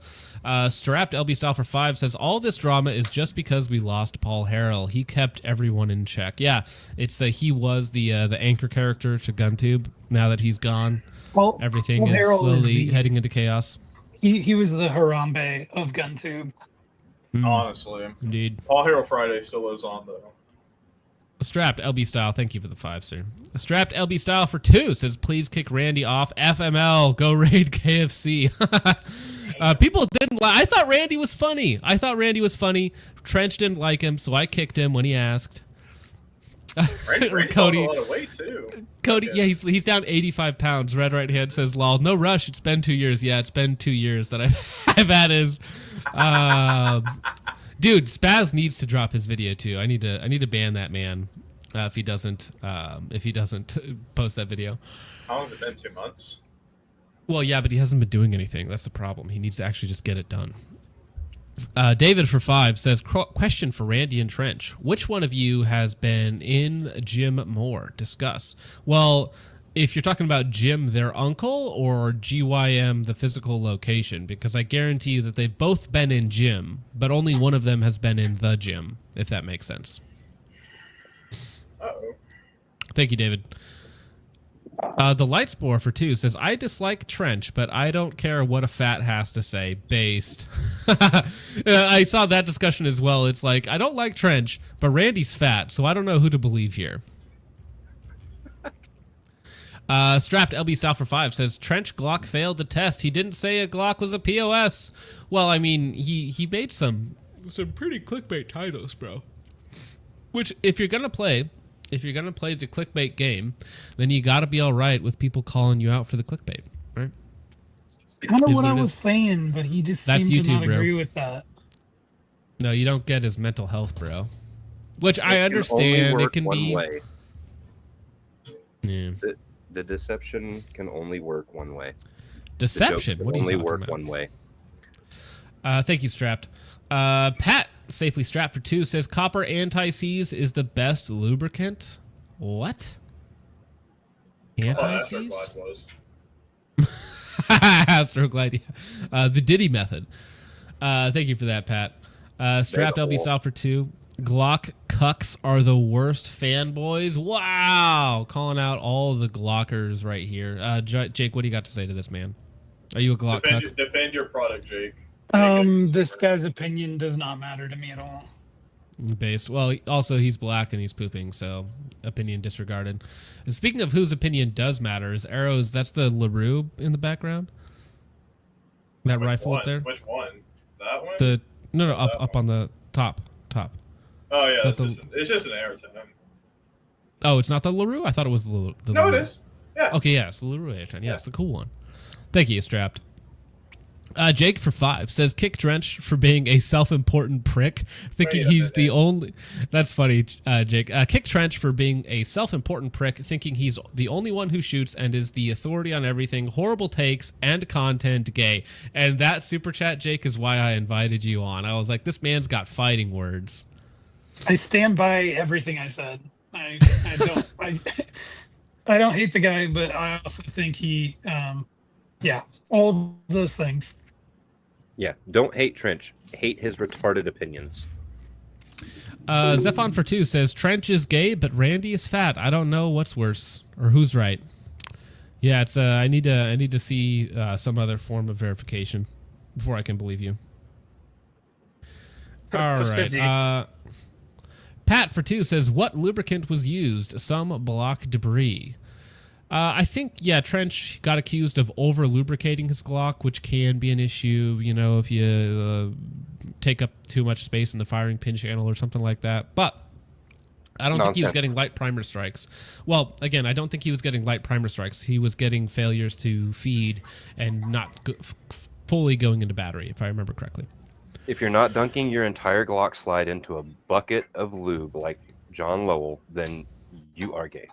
Strapped LB Style for 5 says, all this drama is just because we lost Paul Harrell. He kept everyone in check. Yeah, it's he was the anchor character to GunTube. Now that he's gone, everything is slowly heading into chaos. He was the Harambe of GunTube. Honestly. Indeed. All Hero Friday still lives on, though. Strapped LB Style, thank you for the 5, sir. Strapped LB Style for 2 says, please kick Randy off. FML, go raid KFC. People didn't I thought Randy was funny. Trench didn't like him, so I kicked him when he asked. Randy Cody, lost a lot of weight, too. Cody, yeah, he's down 85 pounds. Red right hand says, lol, no rush, it's been 2 years. Yeah, it's been 2 years that I've had his... dude, Spaz needs to drop his video too. I need to ban that man if he doesn't post that video. How long has it been? 2 months? Well, yeah, but he hasn't been doing anything. That's the problem. He needs to actually just get it done. David for 5 says, question for Randy and Trench. Which one of you has been in gym more? Discuss. Well, if you're talking about Jim, their uncle, or GYM, the physical location, because I guarantee you that they've both been in gym, but only one of them has been in the gym, if that makes sense. Uh-oh. Thank you, David. The Lightspore for 2 says, I dislike Trench, but I don't care what a fat has to say. Based. I saw that discussion as well. It's like, I don't like Trench, but Randy's fat, so I don't know who to believe here. Strapped LB Style for 5 says, Trench Glock failed the test. He didn't say a Glock was a POS. Well, I mean, he made some pretty clickbait titles, bro. Which, if you're gonna play the clickbait game, then you got to be all right with people calling you out for the clickbait, right? Kind of what I was saying, but he just seemed to not agree with that. No, you don't get his mental health, bro. Which I understand. It can be. Way. Yeah. The deception can only work one way. Deception? What are you only talking work about? one way. Thank you, Strapped. Pat, safely strapped for 2, says copper anti-seize is the best lubricant. What? Anti-seize? Astroglide. The Diddy method. Thank you for that, Pat. Strapped LB South for 2. Glock cucks are the worst fanboys. Wow. Calling out all the Glockers right here. Jake, what do you got to say to this man? Are you a Glock cuck? Defend your product, Jake. This guy's opinion does not matter to me at all. Based. Well, also he's black and he's pooping, so opinion disregarded. And speaking of whose opinion does matter, is Arrows, that's the LaRue in the background? That rifle up there? Which one? That one? No, up on the top. Oh, yeah, it's just an Airtime. Oh, it's not the LaRue? I thought it was the No, LaRue. it is. Yeah. Okay, yeah, it's the LaRue Airtime. Yeah, it's the cool one. Thank you, Strapped. Jake for 5 says, kick Drench for being a self-important prick, thinking he's the only... That's funny, Jake. Kick Trench for being a self-important prick, thinking he's the only one who shoots and is the authority on everything, horrible takes, and content gay. And that super chat, Jake, is why I invited you on. I was like, this man's got fighting words. I stand by everything I said. I don't hate the guy, but I also think he... yeah, all of those things. Yeah, don't hate Trench. Hate his retarded opinions. Zephon for 2 says, Trench is gay, but Randy is fat. I don't know what's worse or who's right. Yeah, it's I need to see some other form of verification before I can believe you. All right. Pat for 2 says, what lubricant was used? Some block debris. I think, yeah, Trench got accused of over-lubricating his Glock, which can be an issue, you know, if you take up too much space in the firing pin channel or something like that. But I don't think he was getting light primer strikes. Well, again, I don't think he was getting light primer strikes. He was getting failures to feed and not fully going into battery, if I remember correctly. If you're not dunking your entire Glock slide into a bucket of lube like John Lowell, then you are gay.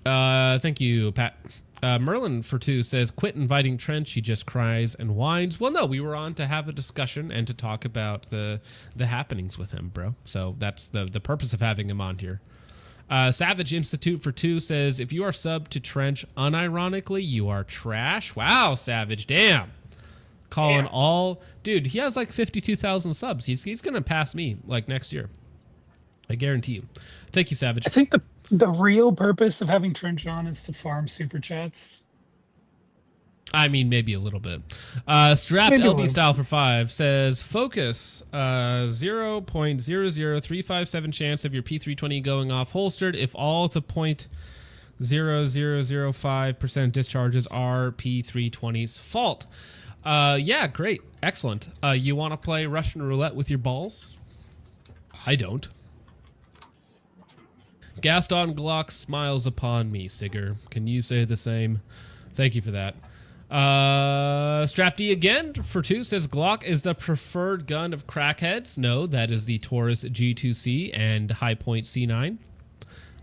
Thank you, Pat. Merlin for 2 says, quit inviting Trench, he just cries and whines. Well, no, we were on to have a discussion and to talk about the happenings with him, bro. So that's the purpose of having him on here. Savage Institute for 2 says, if you are subbed to Trench, unironically, you are trash. Wow, Savage, damn. Calling all... Dude, he has like 52,000 subs. He's going to pass me like next year. I guarantee you. Thank you, Savage. I think the real purpose of having Trench on is to farm super chats. I mean, maybe a little bit. Strapped LB Style for 5 says, focus, 0.00357 chance of your P320 going off holstered if all the 0.0005% discharges are P320's fault. Yeah, great. Excellent. You want to play Russian roulette with your balls? I don't. Gaston Glock smiles upon me, Sigger. Can you say the same? Thank you for that. Strap D again for 2 says, Glock is the preferred gun of crackheads. No, that is the Taurus G2C and High Point C9.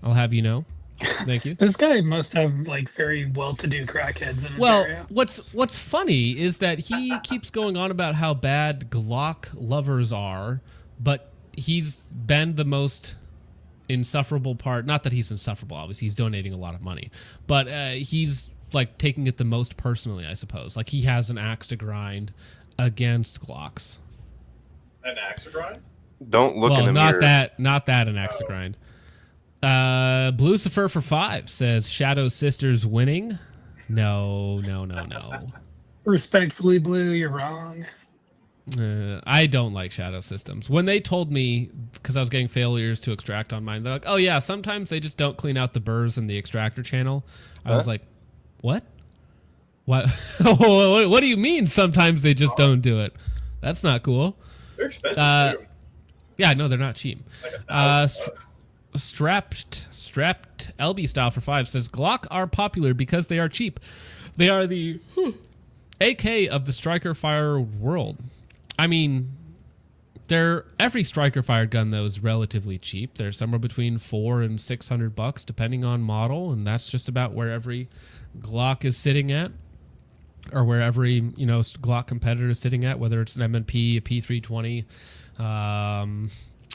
I'll have you know. Thank you. This guy must have like very well-to-do crackheads in his area. What's funny is that he keeps going on about how bad Glock lovers are, but he's been the most insufferable part. Not that he's insufferable, obviously he's donating a lot of money, but he's like taking it the most personally, I suppose. Like he has an axe to grind against Glocks. An axe to grind? Don't look in the mirror. Not that an axe to grind. Blucifer for 5 says Shadow Sisters winning. No. Respectfully, Blue, you're wrong. I don't like Shadow Systems. When they told me, because I was getting failures to extract on mine, they're like, oh yeah, sometimes they just don't clean out the burrs in the extractor channel. I was like, what? What? What do you mean sometimes they just don't do it? That's not cool. They're expensive too. Yeah, no, they're not cheap. Like Strapped LB style for 5 says Glock are popular because they are cheap. They are the AK of the striker fire world. I mean, every striker fired gun though is relatively cheap. They're somewhere between $400 and $600 depending on model, and that's just about where every Glock is sitting at, or where every Glock competitor is sitting at, whether it's an M&P, a P320,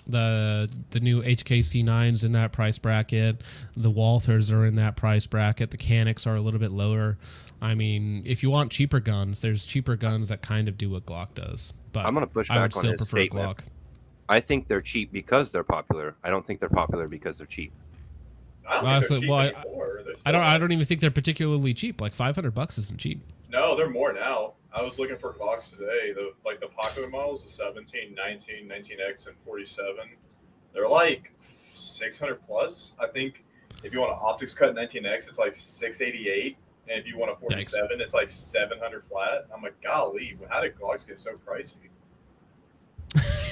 the new HKC9s in that price bracket, the Walthers are in that price bracket, the Canics are a little bit lower. I mean, if you want cheaper guns, there's cheaper guns that kind of do what Glock does. But I'm going to push back I would on still his prefer statement. Glock. I think they're cheap because they're popular. I don't think they're popular because they're cheap. I don't think they're cheap anymore. I don't even think they're particularly cheap. Like $500 isn't cheap. No, they're more now. I was looking for Glocks today. The popular models, the 17, 19, 19X, and 47. They're like 600 plus. I think if you want an optics cut 19X, it's like 688. And if you want a 47, Thanks. It's like 700 flat. I'm like, golly, how did Glocks get so pricey?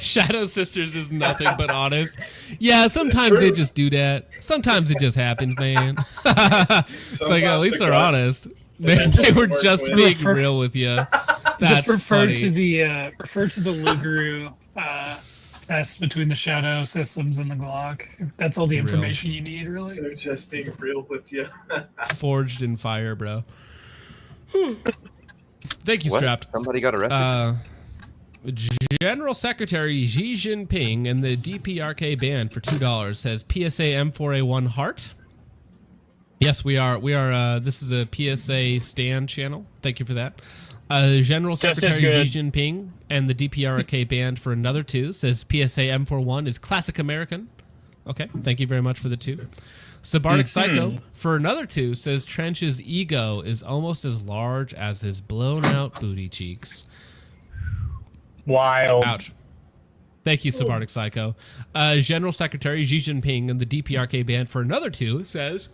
Shadow Sisters is nothing but honest. Yeah, sometimes they just do that. Sometimes it just happens, man. It's like, at least they're honest. They were just being real with you. That's just refer funny. to the Lugaroo test between the Shadow Systems and the Glock. That's all the information you need, really. They're just being real with you. Forged in fire, bro. Thank you, What? Strapped. Somebody got arrested. General Secretary Xi Jinping and the DPRK band for $2 says PSA M4A1 heart. Yes, we are. This is a PSA stand channel. Thank you for that. General Secretary Xi Jinping and the DPRK band for another 2 says PSA M41 is classic American. Okay, thank you very much for the 2. Subarctic Psycho for another 2 says Trench's ego is almost as large as his blown out booty cheeks. Wild. Ouch. Thank you, Subarctic Psycho. General Secretary Xi Jinping and the DPRK band for another 2 says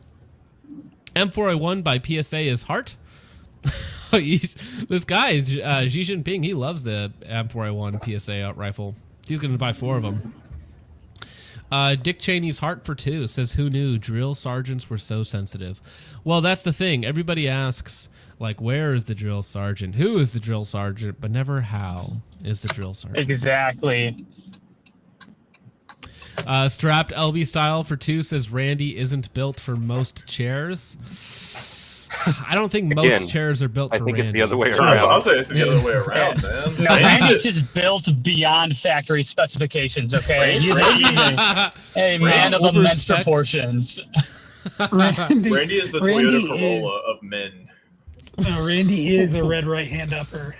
M4A1 by PSA is heart. This guy, Xi Jinping, he loves the M4A1 PSA rifle. He's going to buy 4 of them. Dick Cheney's heart for 2 says, who knew drill sergeants were so sensitive? Well, that's the thing. Everybody asks, like, where is the drill sergeant? Who is the drill sergeant? But never how is the drill sergeant. Exactly. Strapped LB style for 2 says Randy isn't built for most chairs. I don't think most chairs are built for Randy. I think it's the other way around. I'll say it's the other way around, man. No, Randy's just built beyond factory specifications, okay? He's a man of immense proportions. Randy is the Toyota Corolla of men. Randy is a red right hand upper.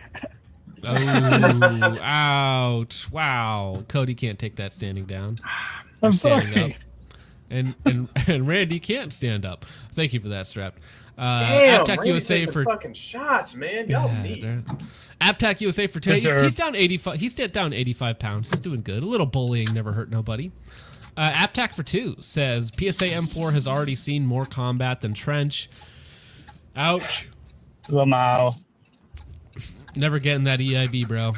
Oh, ouch. Wow. Cody can't take that standing down. I'm sorry. Up. And Randy can't stand up. Thank you for that, Strap. Damn, AppTech USA for fucking shots, man. Y'all neat. AppTech USA for 10. He's down 85. He's down 85 pounds. He's doing good. A little bullying never hurt nobody. AppTech for 2 says PSA M4 has already seen more combat than Trench. Ouch. Lamau. Never getting that EIB, bro.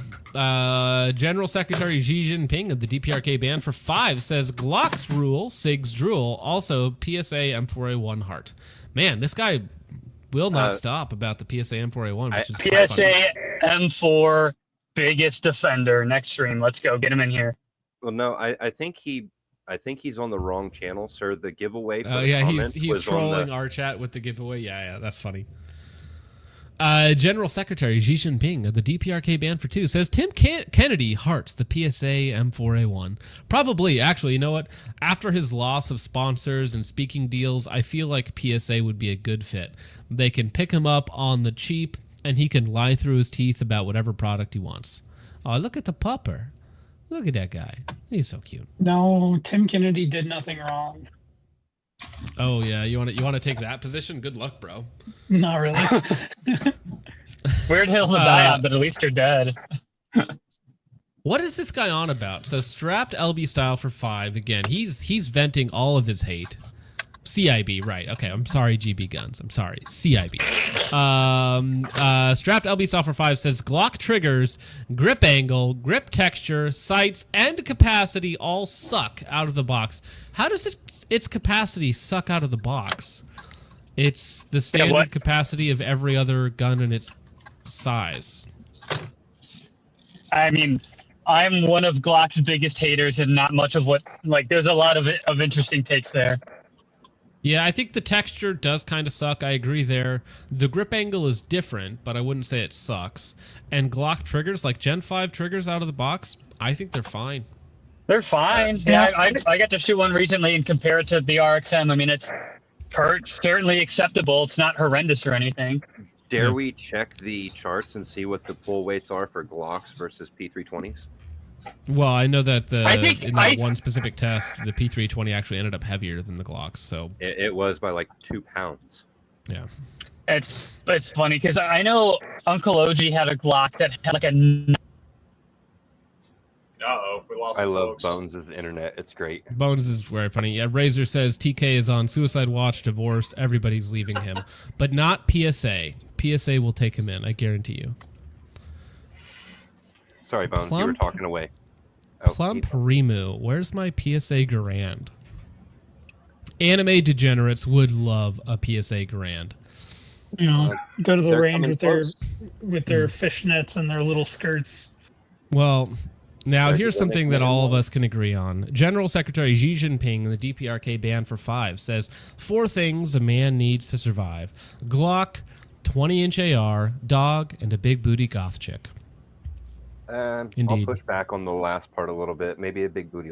General Secretary Xi Jinping of the DPRK band for 5 says Glock's rule, Sig's drool, also PSA M4A1 heart. Man, this guy will not stop about the PSA M4A1, which is PSA M4 biggest defender. Next stream, let's go get him in here. Well, no, I think he I think he's on the wrong channel, sir. The giveaway. Oh yeah, he's trolling our chat with the giveaway. Yeah, that's funny. General Secretary Xi Jinping of the DPRK banned for 2 says Tim Kennedy hearts the PSA M4A1. Probably, actually, you know what? After his loss of sponsors and speaking deals, I feel like PSA would be a good fit. They can pick him up on the cheap, and he can lie through his teeth about whatever product he wants. Oh, look at the pupper. Look at that guy. He's so cute. No, Tim Kennedy did nothing wrong. Oh yeah, you want to take that position? Good luck, bro. Not really. Weird hill to die on, but at least you're dead. What is this guy on about? So strapped LB style for 5 again. He's venting all of his hate. CIB, right? Okay, I'm sorry, GB Guns. I'm sorry, CIB. Strapped LB style for 5 says Glock triggers, grip angle, grip texture, sights, and capacity all suck out of the box. How does its capacity suck out of the box? It's the standard capacity of every other gun in its size. I mean, I'm one of Glock's biggest haters, and not much of what there's a lot of interesting takes there. Yeah, I think the texture does kind of suck. I agree there. The grip angle is different, but I wouldn't say it sucks. And Glock triggers, like Gen 5 triggers out of the box, I think they're fine. They're fine. Yeah, I got to shoot one recently and compare it to the RXM. I mean, it's certainly acceptable. It's not horrendous or anything. Dare we check the charts and see what the pull weights are for Glocks versus P320s? Well, I know that in that one specific test, the P320 actually ended up heavier than the Glocks. So it was by like 2 pounds. Yeah, it's funny because I know Uncle OG had a Glock that had like a. Uh-oh, we lost. I love folks. Bones' internet. It's great. Bones is very funny. Yeah, Razor says TK is on suicide watch, divorce. Everybody's leaving him, but not PSA. PSA will take him in. I guarantee you. Sorry, Bones, you were talking away. Oh, Plump Remu, where's my PSA Grand? Anime degenerates would love a PSA Grand. You know, go to the range with their fishnets and their little skirts. Well, now here's something that all of us can agree on. General Secretary Xi Jinping in the DPRK ban for 5 says 4 things a man needs to survive: Glock, 20-inch AR, dog, and a big booty goth chick. I'll push back on the last part a little bit. Maybe a big booty.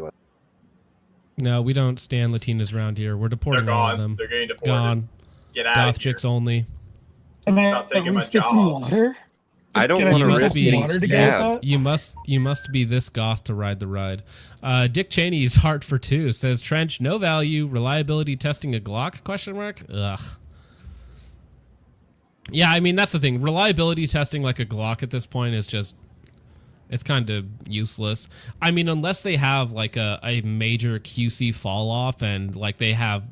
No, we don't stand Latinas around here. We're deporting all of them. They're getting deported. Gone. Get out Goth of here. chicks only. Can I Stop taking at my least get job. some water? I don't want to risk getting water to go with that? You must be this goth to ride the ride. Dick Cheney's heart for 2 says Trench, no value, reliability testing a Glock? Question mark. Ugh. Yeah, I mean that's the thing. Reliability testing like a Glock at this point is just. It's kind of useless. I mean, unless they have like a major QC fall off and like they have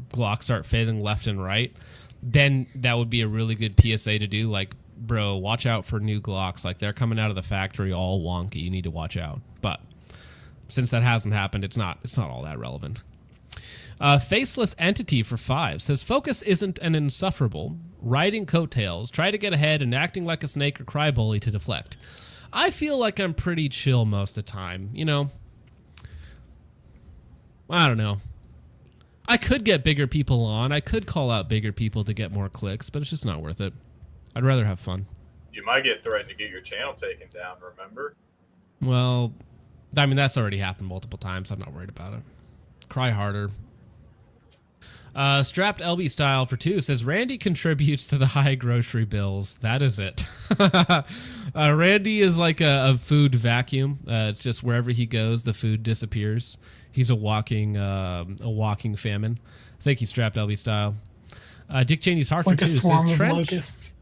Glock start failing left and right, then that would be a really good PSA to do. Like, bro, watch out for new Glocks. Like they're coming out of the factory all wonky. You need to watch out. But since that hasn't happened, it's not all that relevant. Faceless Entity for 5 says focus isn't an insufferable. Riding coattails, try to get ahead and acting like a snake or cry bully to deflect. I feel like I'm pretty chill most of the time, you know. I don't know. I could get bigger people on. I could call out bigger people to get more clicks, but it's just not worth it. I'd rather have fun. You might get threatened to get your channel taken down, remember? Well, I mean, that's already happened multiple times. I'm not worried about it. Cry harder. Strapped LB style for 2 says Randy contributes to the high grocery bills. That is it. Randy is like a food vacuum. It's just wherever he goes, the food disappears. He's a walking famine. Thank you, Strapped LB style. Dick Cheney's heart for 2 says Trench.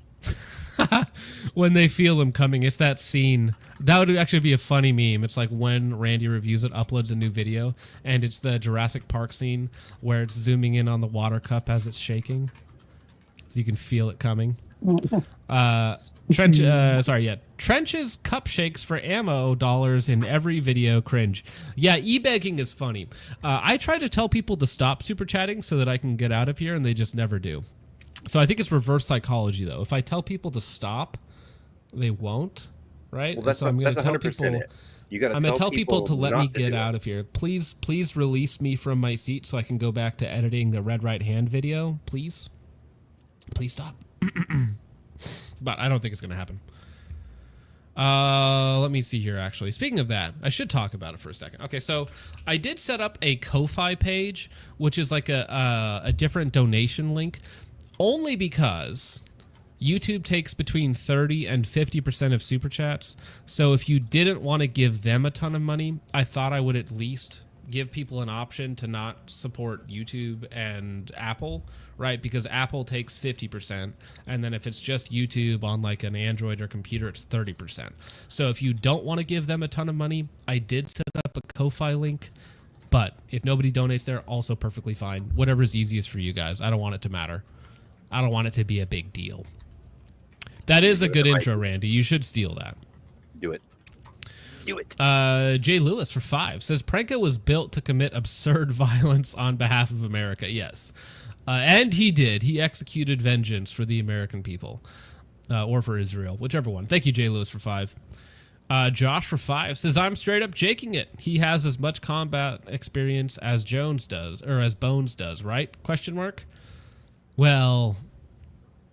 When they feel him coming, it's that scene. That would actually be a funny meme. It's like when Randy Reviews It uploads a new video, and it's the Jurassic Park scene where it's zooming in on the water cup as it's shaking, so you can feel it coming. Trench's cup shakes for ammo dollars in every video. Cringe. Yeah, e-begging is funny. I try to tell people to stop super chatting so that I can get out of here, and they just never do. So I think it's reverse psychology, though. If I tell people to stop, they won't, right? Well, that's so I'm going to tell 100% people. it. You got to I'm gonna tell people to let me not to get do it. out of here. Please release me from my seat so I can go back to editing the red right hand video. Please stop. But I don't think it's gonna happen. Let me see here, actually. Speaking of that, I should talk about it for a second. Okay, so I did set up a Kofi page, which is like a different donation link, only because YouTube takes between 30 and 50% of super chats. So if you didn't want to give them a ton of money, I thought I would at least give people an option to not support YouTube and Apple, right? Because Apple takes 50%, and then if it's just YouTube on like an Android or computer, it's 30%. So if you don't want to give them a ton of money, I did set up a Ko-Fi link, but if nobody donates there, also perfectly fine. Whatever is easiest for you guys. I don't want it to matter. I don't want it to be a big deal. That is a good intro, Randy. You should steal that. Do it. Do it. Jay Lewis for 5 says Prenka was built to commit absurd violence on behalf of America. Yes. And he did. He executed vengeance for the American people. Or for Israel. Whichever one. Thank you, Jay Lewis, for 5. Josh for 5 says, I'm straight up jaking it. He has as much combat experience as Jones does. Or as Bones does, right? Question mark? Well,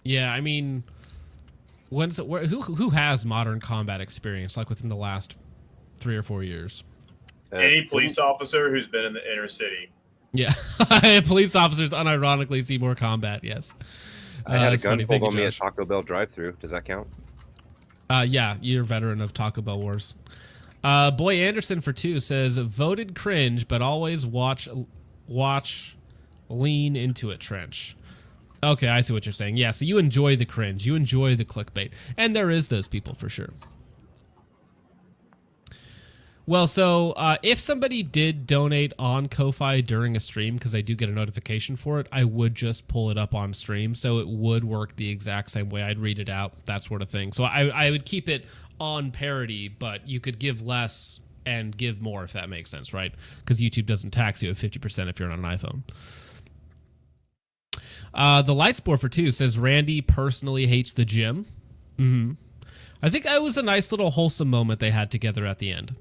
yeah, I mean, who has modern combat experience, like within the last 3 or 4 years? Any police officer who's been in the inner city. Yeah, police officers unironically see more combat. Yes, I had a gun pulled on me at Taco Bell drive-thru. Does that count? Yeah, you're a veteran of Taco Bell wars. Boy Anderson for 2 says voted cringe, but always watch, lean into it. Trench. Okay, I see what you're saying. Yeah, so you enjoy the cringe, you enjoy the clickbait, and there is those people for sure. Well, so if somebody did donate on Ko-Fi during a stream, because I do get a notification for it, I would just pull it up on stream, so it would work the exact same way. I'd read it out, that sort of thing. So I would keep it on parity, but you could give less and give more, if that makes sense, right? Because YouTube doesn't tax you at 50% if you're on an iPhone. The Lightspore for 2 says Randy personally hates the gym. I think that was a nice little wholesome moment they had together at the end.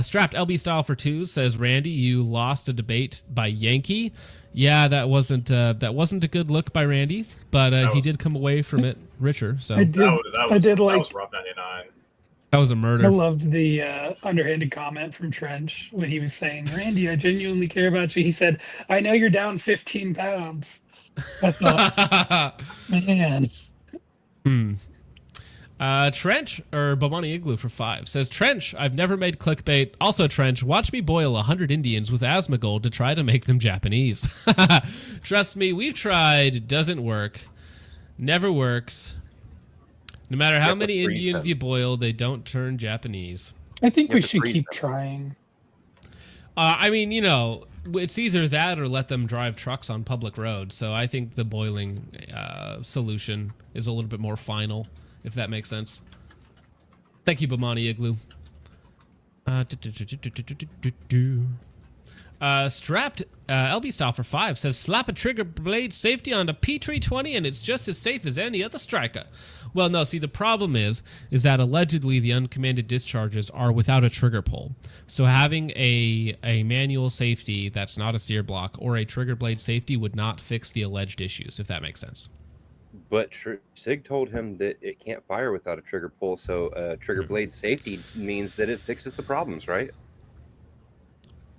Strapped LB Style for 2 says Randy, you lost a debate by Yankee. Yeah, that wasn't a good look by Randy, but he did come away from it richer. So that was rough 99. That was a murder. I loved the underhanded comment from Trench when he was saying, Randy, I genuinely care about you. He said, I know you're down 15 pounds. I thought, man. Trench, or Bomani Igloo for 5, says, Trench, I've never made clickbait. Also, Trench, watch me boil 100 Indians with Asmongold to try to make them Japanese. Trust me, we've tried. It doesn't work. Never works. No matter how many Indians you boil, they don't turn Japanese. I think we should keep trying. I mean, you know, it's either that or let them drive trucks on public roads. So I think the boiling solution is a little bit more final, if that makes sense. Thank you, Bomani Igloo. Strapped LB Style for 5 says, slap a trigger blade safety on a P320 and it's just as safe as any other striker. Well, no, see, the problem is that allegedly the uncommanded discharges are without a trigger pull. So having a manual safety that's not a sear block or a trigger blade safety would not fix the alleged issues, if that makes sense. But Sig told him that it can't fire without a trigger pull, so trigger blade safety means that it fixes the problems, right?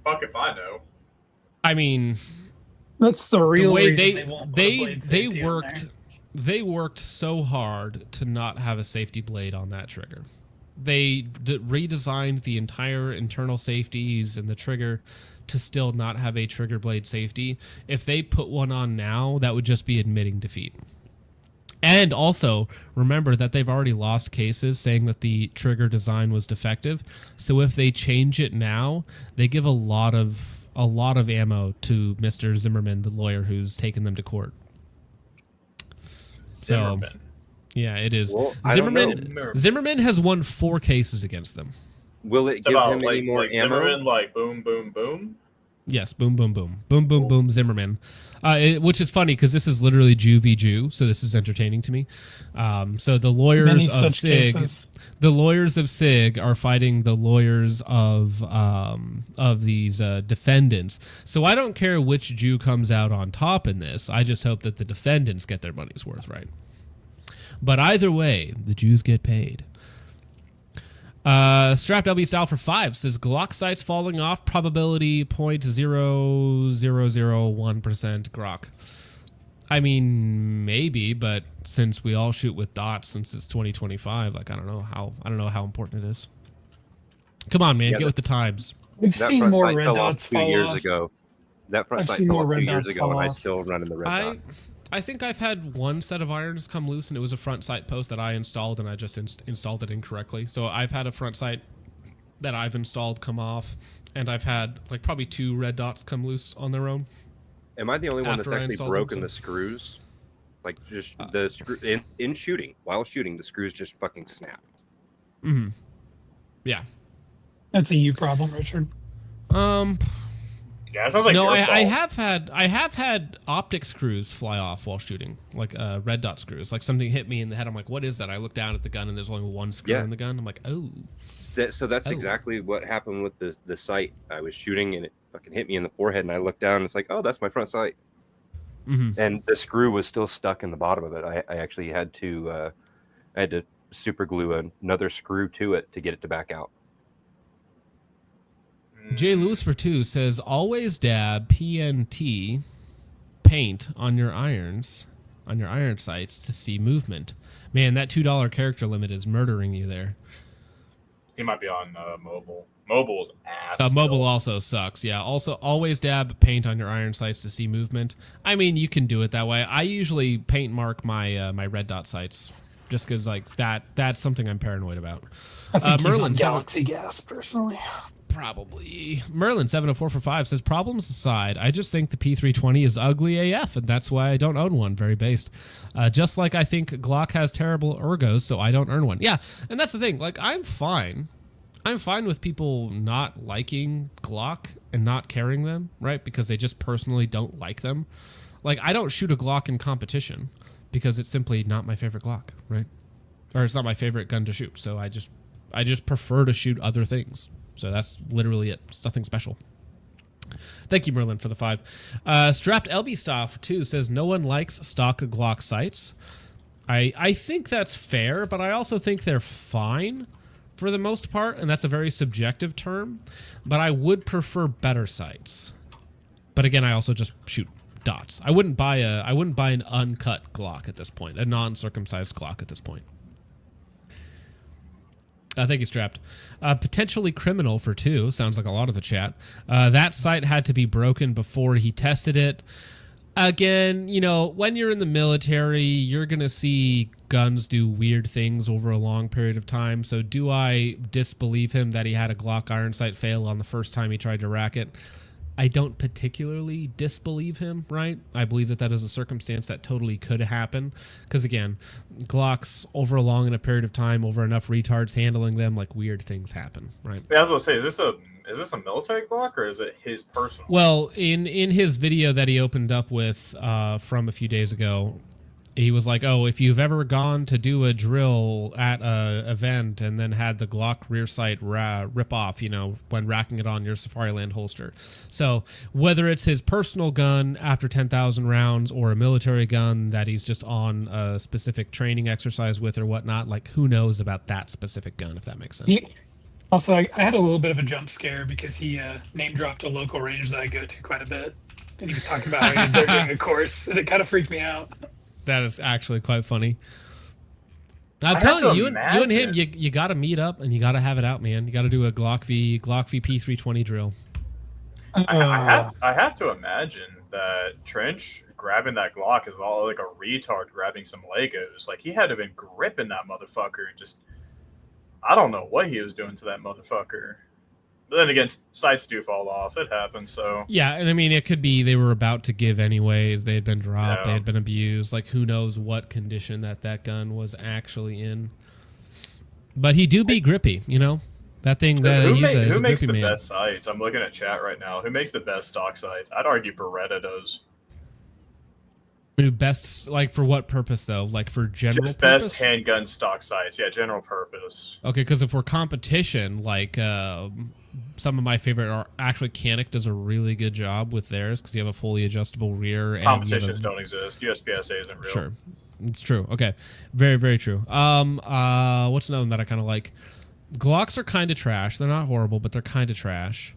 Fuck if I know. I mean, that's the real way reason they worked so hard to not have a safety blade on that trigger. They redesigned the entire internal safeties and the trigger to still not have a trigger blade safety. If they put one on now, that would just be admitting defeat. And also, remember that they've already lost cases saying that the trigger design was defective. So if they change it now, they give a lot of ammo to Mr. Zimmerman, the lawyer who's taken them to court. Zimmerman. So, yeah, it is. Well, Zimmerman has won 4 cases against them. Will it give him any more ammo? Zimmerman, like boom, boom, boom? Yes, boom, boom, boom. Boom, boom, boom, Zimmerman. Which is funny because this is literally Jew v. Jew, so this is entertaining to me. So the lawyers of Sig, The lawyers of Sig are fighting the lawyers of these defendants. So I don't care which Jew comes out on top in this. I just hope that the defendants get their money's worth, right? But either way, the Jews get paid. Strapped LB style for 5 says Glock sights falling off, probability 0.0001% Glock. I mean, maybe, but since we all shoot with dots since it's 2025, like I don't know how important it is. Come on, man, get with the times. We've seen more red dots fall years off. ago. That front sight fell off 2 years ago, and I still run in the red dot. I think I've had one set of irons come loose, and it was a front sight post that I installed, and I just installed it incorrectly. So I've had a front sight that I've installed come off, and I've had like probably 2 red dots come loose on their own. Am I the only one that's actually broken the screws? Like just the screw in shooting, while shooting, the screws just fucking snapped. Mm-hmm. Yeah. That's a you problem, Richard. Yeah, it sounds like no, your fault. I have had optic screws fly off while shooting, like red dot screws. Like something hit me in the head. I'm like, what is that? I look down at the gun and there's only one screw in the gun. I'm like, oh. So that's exactly what happened with the sight. I was shooting and it fucking hit me in the forehead, and I looked down and it's like, oh, that's my front sight. Mm-hmm. And the screw was still stuck in the bottom of it. I actually had to super glue another screw to it to get it to back out. J. Lewis for 2 says, always dab PNT paint on your irons, on your iron sights to see movement. Man, that $2 character limit is murdering you there. He might be on mobile. Mobile's ass. Mobile also sucks. Yeah. Also, always dab paint on your iron sights to see movement. I mean, you can do it that way. I usually paint mark my my red dot sights just because like that's something I'm paranoid about. I think he's Merlin on Galaxy Gas personally. Probably. Merlin 704 for 5 says, problems aside, I just think the P320 is ugly AF, and that's why I don't own one. Very based. Just like I think Glock has terrible ergos, so I don't earn one. Yeah, and that's the thing. Like, I'm fine with people not liking Glock and not carrying them, right? Because they just personally don't like them. Like, I don't shoot a Glock in competition because it's simply not my favorite Glock, right? Or it's not my favorite gun to shoot, so I just prefer to shoot other things. So that's literally it. It's nothing special. Thank you, Merlin, for the 5. Strapped LB style for 2 says, no one likes stock Glock sights. I think that's fair, but I also think they're fine for the most part, and that's a very subjective term. But I would prefer better sights. But again, I also just shoot dots. I wouldn't buy an uncut Glock at this point, a non-circumcised Glock at this point. Thank you, Strapped. Potentially criminal for 2. Sounds like a lot of the chat. That sight had to be broken before he tested it. Again, you know, when you're in the military, you're going to see guns do weird things over a long period of time. So do I disbelieve him that he had a Glock iron sight fail on the first time he tried to rack it? I don't particularly disbelieve him, right? I believe that is a circumstance that totally could happen. Because again, Glocks over a long and a period of time, over enough retards handling them, like weird things happen, right? Yeah, I was going to say, is this a military Glock or is it his personal? Well, in his video that he opened up with from a few days ago, he was like, oh, if you've ever gone to do a drill at a event and then had the Glock rear sight rip off, you know, when racking it on your Safariland holster. So whether it's his personal gun after 10,000 rounds or a military gun that he's just on a specific training exercise with or whatnot, like who knows about that specific gun, if that makes sense. Also, I had a little bit of a jump scare because he name dropped a local range that I go to quite a bit. And he was talking about how he was there doing a course, and it kind of freaked me out. That is actually quite funny. I'm telling you and him, you got to meet up and you got to have it out, man. You got to do a Glock v P320 drill. I have to imagine that Trench grabbing that Glock is all like a retard grabbing some Legos. Like, he had to have been gripping that motherfucker and just, I don't know what he was doing to that motherfucker. But then again, sights do fall off. It happens, so. Yeah, and I mean, it could be they were about to give anyways. They had been dropped. They had been abused. Like, who knows what condition that gun was actually in. But he do be grippy, you know? That thing, who he's makes a grippy the man. best sights? I'm looking at chat right now. Who makes the best stock sights? I'd argue Beretta does. Best, like, for what purpose though? Like for general Just purpose? best handgun stock sights. Yeah, general purpose. Okay, because if we're competition, like some of my favorite are actually Canic does a really good job with theirs because you have a fully adjustable rear. And Competitions don't exist. USPSA isn't real. Sure, it's true. Okay, very, very true. What's another one that I kind of like? Glocks are kind of trash. They're not horrible, but they're kind of trash.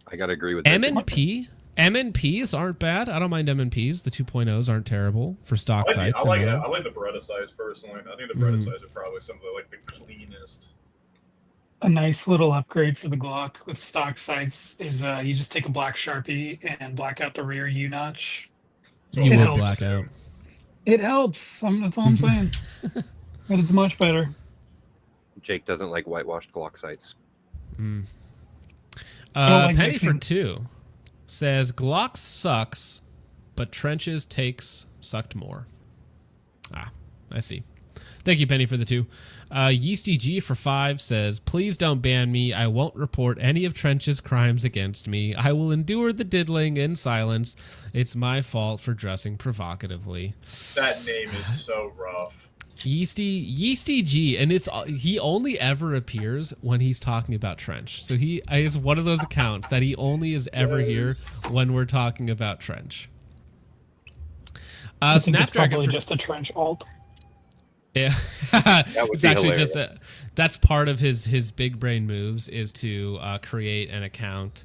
I gotta agree with M&P. M&Ps aren't bad. I don't mind M&Ps. The 2.0s aren't terrible for stock sites. I like the Beretta size personally. I think the Beretta size are probably some of the cleanest. A nice little upgrade for the Glock with stock sights is you just take a black Sharpie and black out the rear U-notch. You will black out. It helps. That's all I'm saying. But it's much better. Jake doesn't like whitewashed Glock sights. Penny for 2 says Glock sucks, but Trenches takes sucked more. I see. Thank you, Penny, for the 2. Yeasty G for 5 says, please don't ban me. I won't report any of Trench's crimes against me. I will endure the diddling in silence. It's my fault for dressing provocatively. That name is so rough. Yeasty G, and he only ever appears when he's talking about Trench. So he is one of those accounts that he only is ever here when we're talking about Trench. I think Snapdragon it's probably just a Trench alt. Yeah, it's actually hilarious. That's part of his big brain moves is to create an account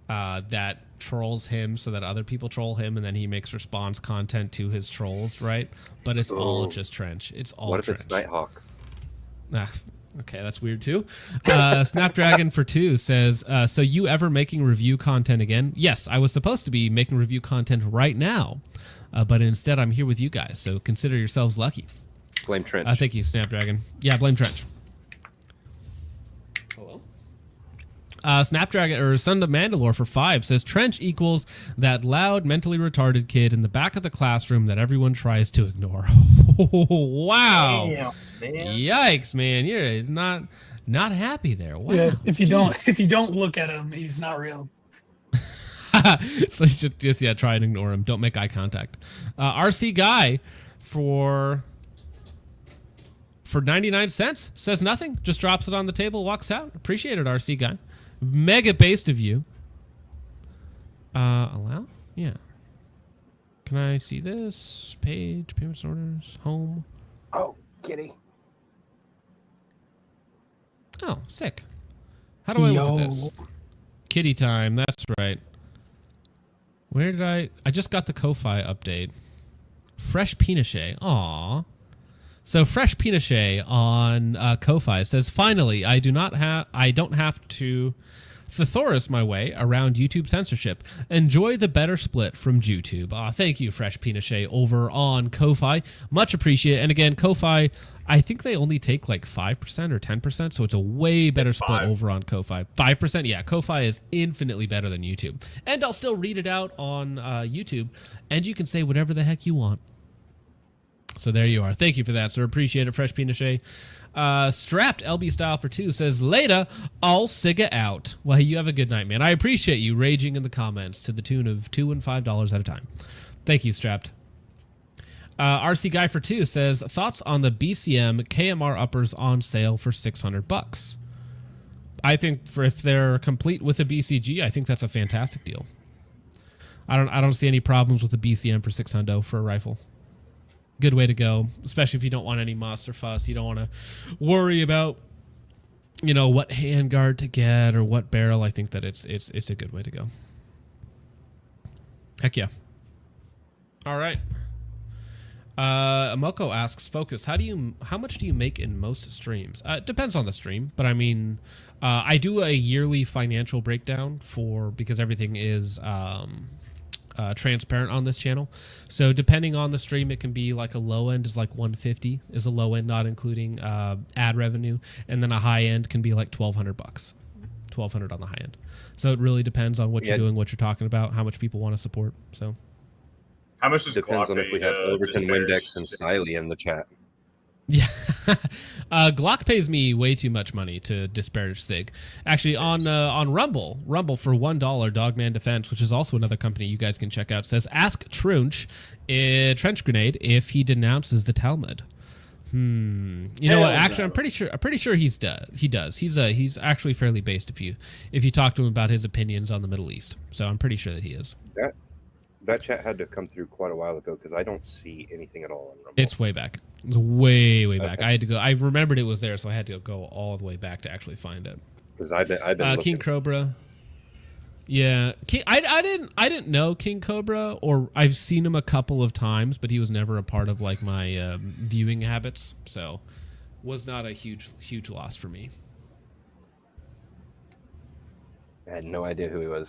that trolls him so that other people troll him, and then he makes response content to his trolls, right? But it's all just Trench. It's all What if Trench. it's Nighthawk? Okay, that's weird too. Snapdragon for 2 says, so you ever making review content again? Yes, I was supposed to be making review content right now, but instead I'm here with you guys, so consider yourselves lucky. Blame Trench. Thank you, Snapdragon. Yeah, blame Trench. Snapdragon or Son of Mandalore for 5 says Trench equals that loud, mentally retarded kid in the back of the classroom that everyone tries to ignore. Wow! Damn, man. Yikes, man! You're not happy there. Wow. Yeah, if you don't look at him, he's not real. So just try and ignore him. Don't make eye contact. RC Guy for 99 cents says nothing. Just drops it on the table, walks out. Appreciate it, RC Guy. Mega based of you. Allow? Yeah. Can I see this? Page, payments orders, home. Oh, kitty. Oh, sick. How do I look at this? Kitty time, that's right. Where did I just got the Kofi update. Fresh Pinochet. Aw. So Fresh Pinochet on Kofi says, finally, I don't have to thesaurus my way around YouTube censorship. Enjoy the better split from YouTube. Thank you, Fresh Pinochet, over on Kofi. Much appreciated. And again, Kofi, I think they only take like 5% or 10%, so it's a way better split over on Kofi. 5%? Yeah, Kofi is infinitely better than YouTube. And I'll still read it out on YouTube, and you can say whatever the heck you want. So there you are. Thank you for that, sir. Appreciate it, Fresh Pinochet. Strapped LB Style for 2 says, later, all Siga out. Well, you have a good night, man. I appreciate you raging in the comments to the tune of $2 and $5 at a time. Thank you, Strapped. RC Guy for 2 says, thoughts on the BCM KMR uppers on sale for $600? I think if they're complete with a BCG, I think that's a fantastic deal. I don't see any problems with the BCM for $600 for a rifle. Good way to go, especially if you don't want any muss or fuss. You don't want to worry about, what handguard to get or what barrel. I think that it's a good way to go. Heck yeah. All right. Amoko asks, Focus, how much do you make in most streams? It depends on the stream, but I mean, I do a yearly financial breakdown because everything is transparent on this channel. So depending on the stream, it can be like a low end is like 150 is a low end, not including ad revenue, and then a high end can be like $1,200, $1,200 on the high end. So it really depends on what you're doing, what you're talking about, how much people want to support. So how much does depends Glock on if we have Overton, Windex, and Siley in the chat. Yeah. Glock pays me way too much money to disparage Sig. Actually, on Rumble for $1, Dogman Defense, which is also another company you guys can check out, says ask Trench Grenade if he denounces the Talmud. You know what? Actually, I'm pretty sure he does. He's actually fairly based if you talk to him about his opinions on the Middle East. So I'm pretty sure that he is. That chat had to come through quite a while ago because I don't see anything at all on Rumble. It's way back. It's way back. I had to go. I remembered it was there, so I had to go all the way back to actually find it. Because I've been King Cobra. Yeah, I didn't know King Cobra, or I've seen him a couple of times, but he was never a part of like my viewing habits, so was not a huge loss for me. I had no idea who he was.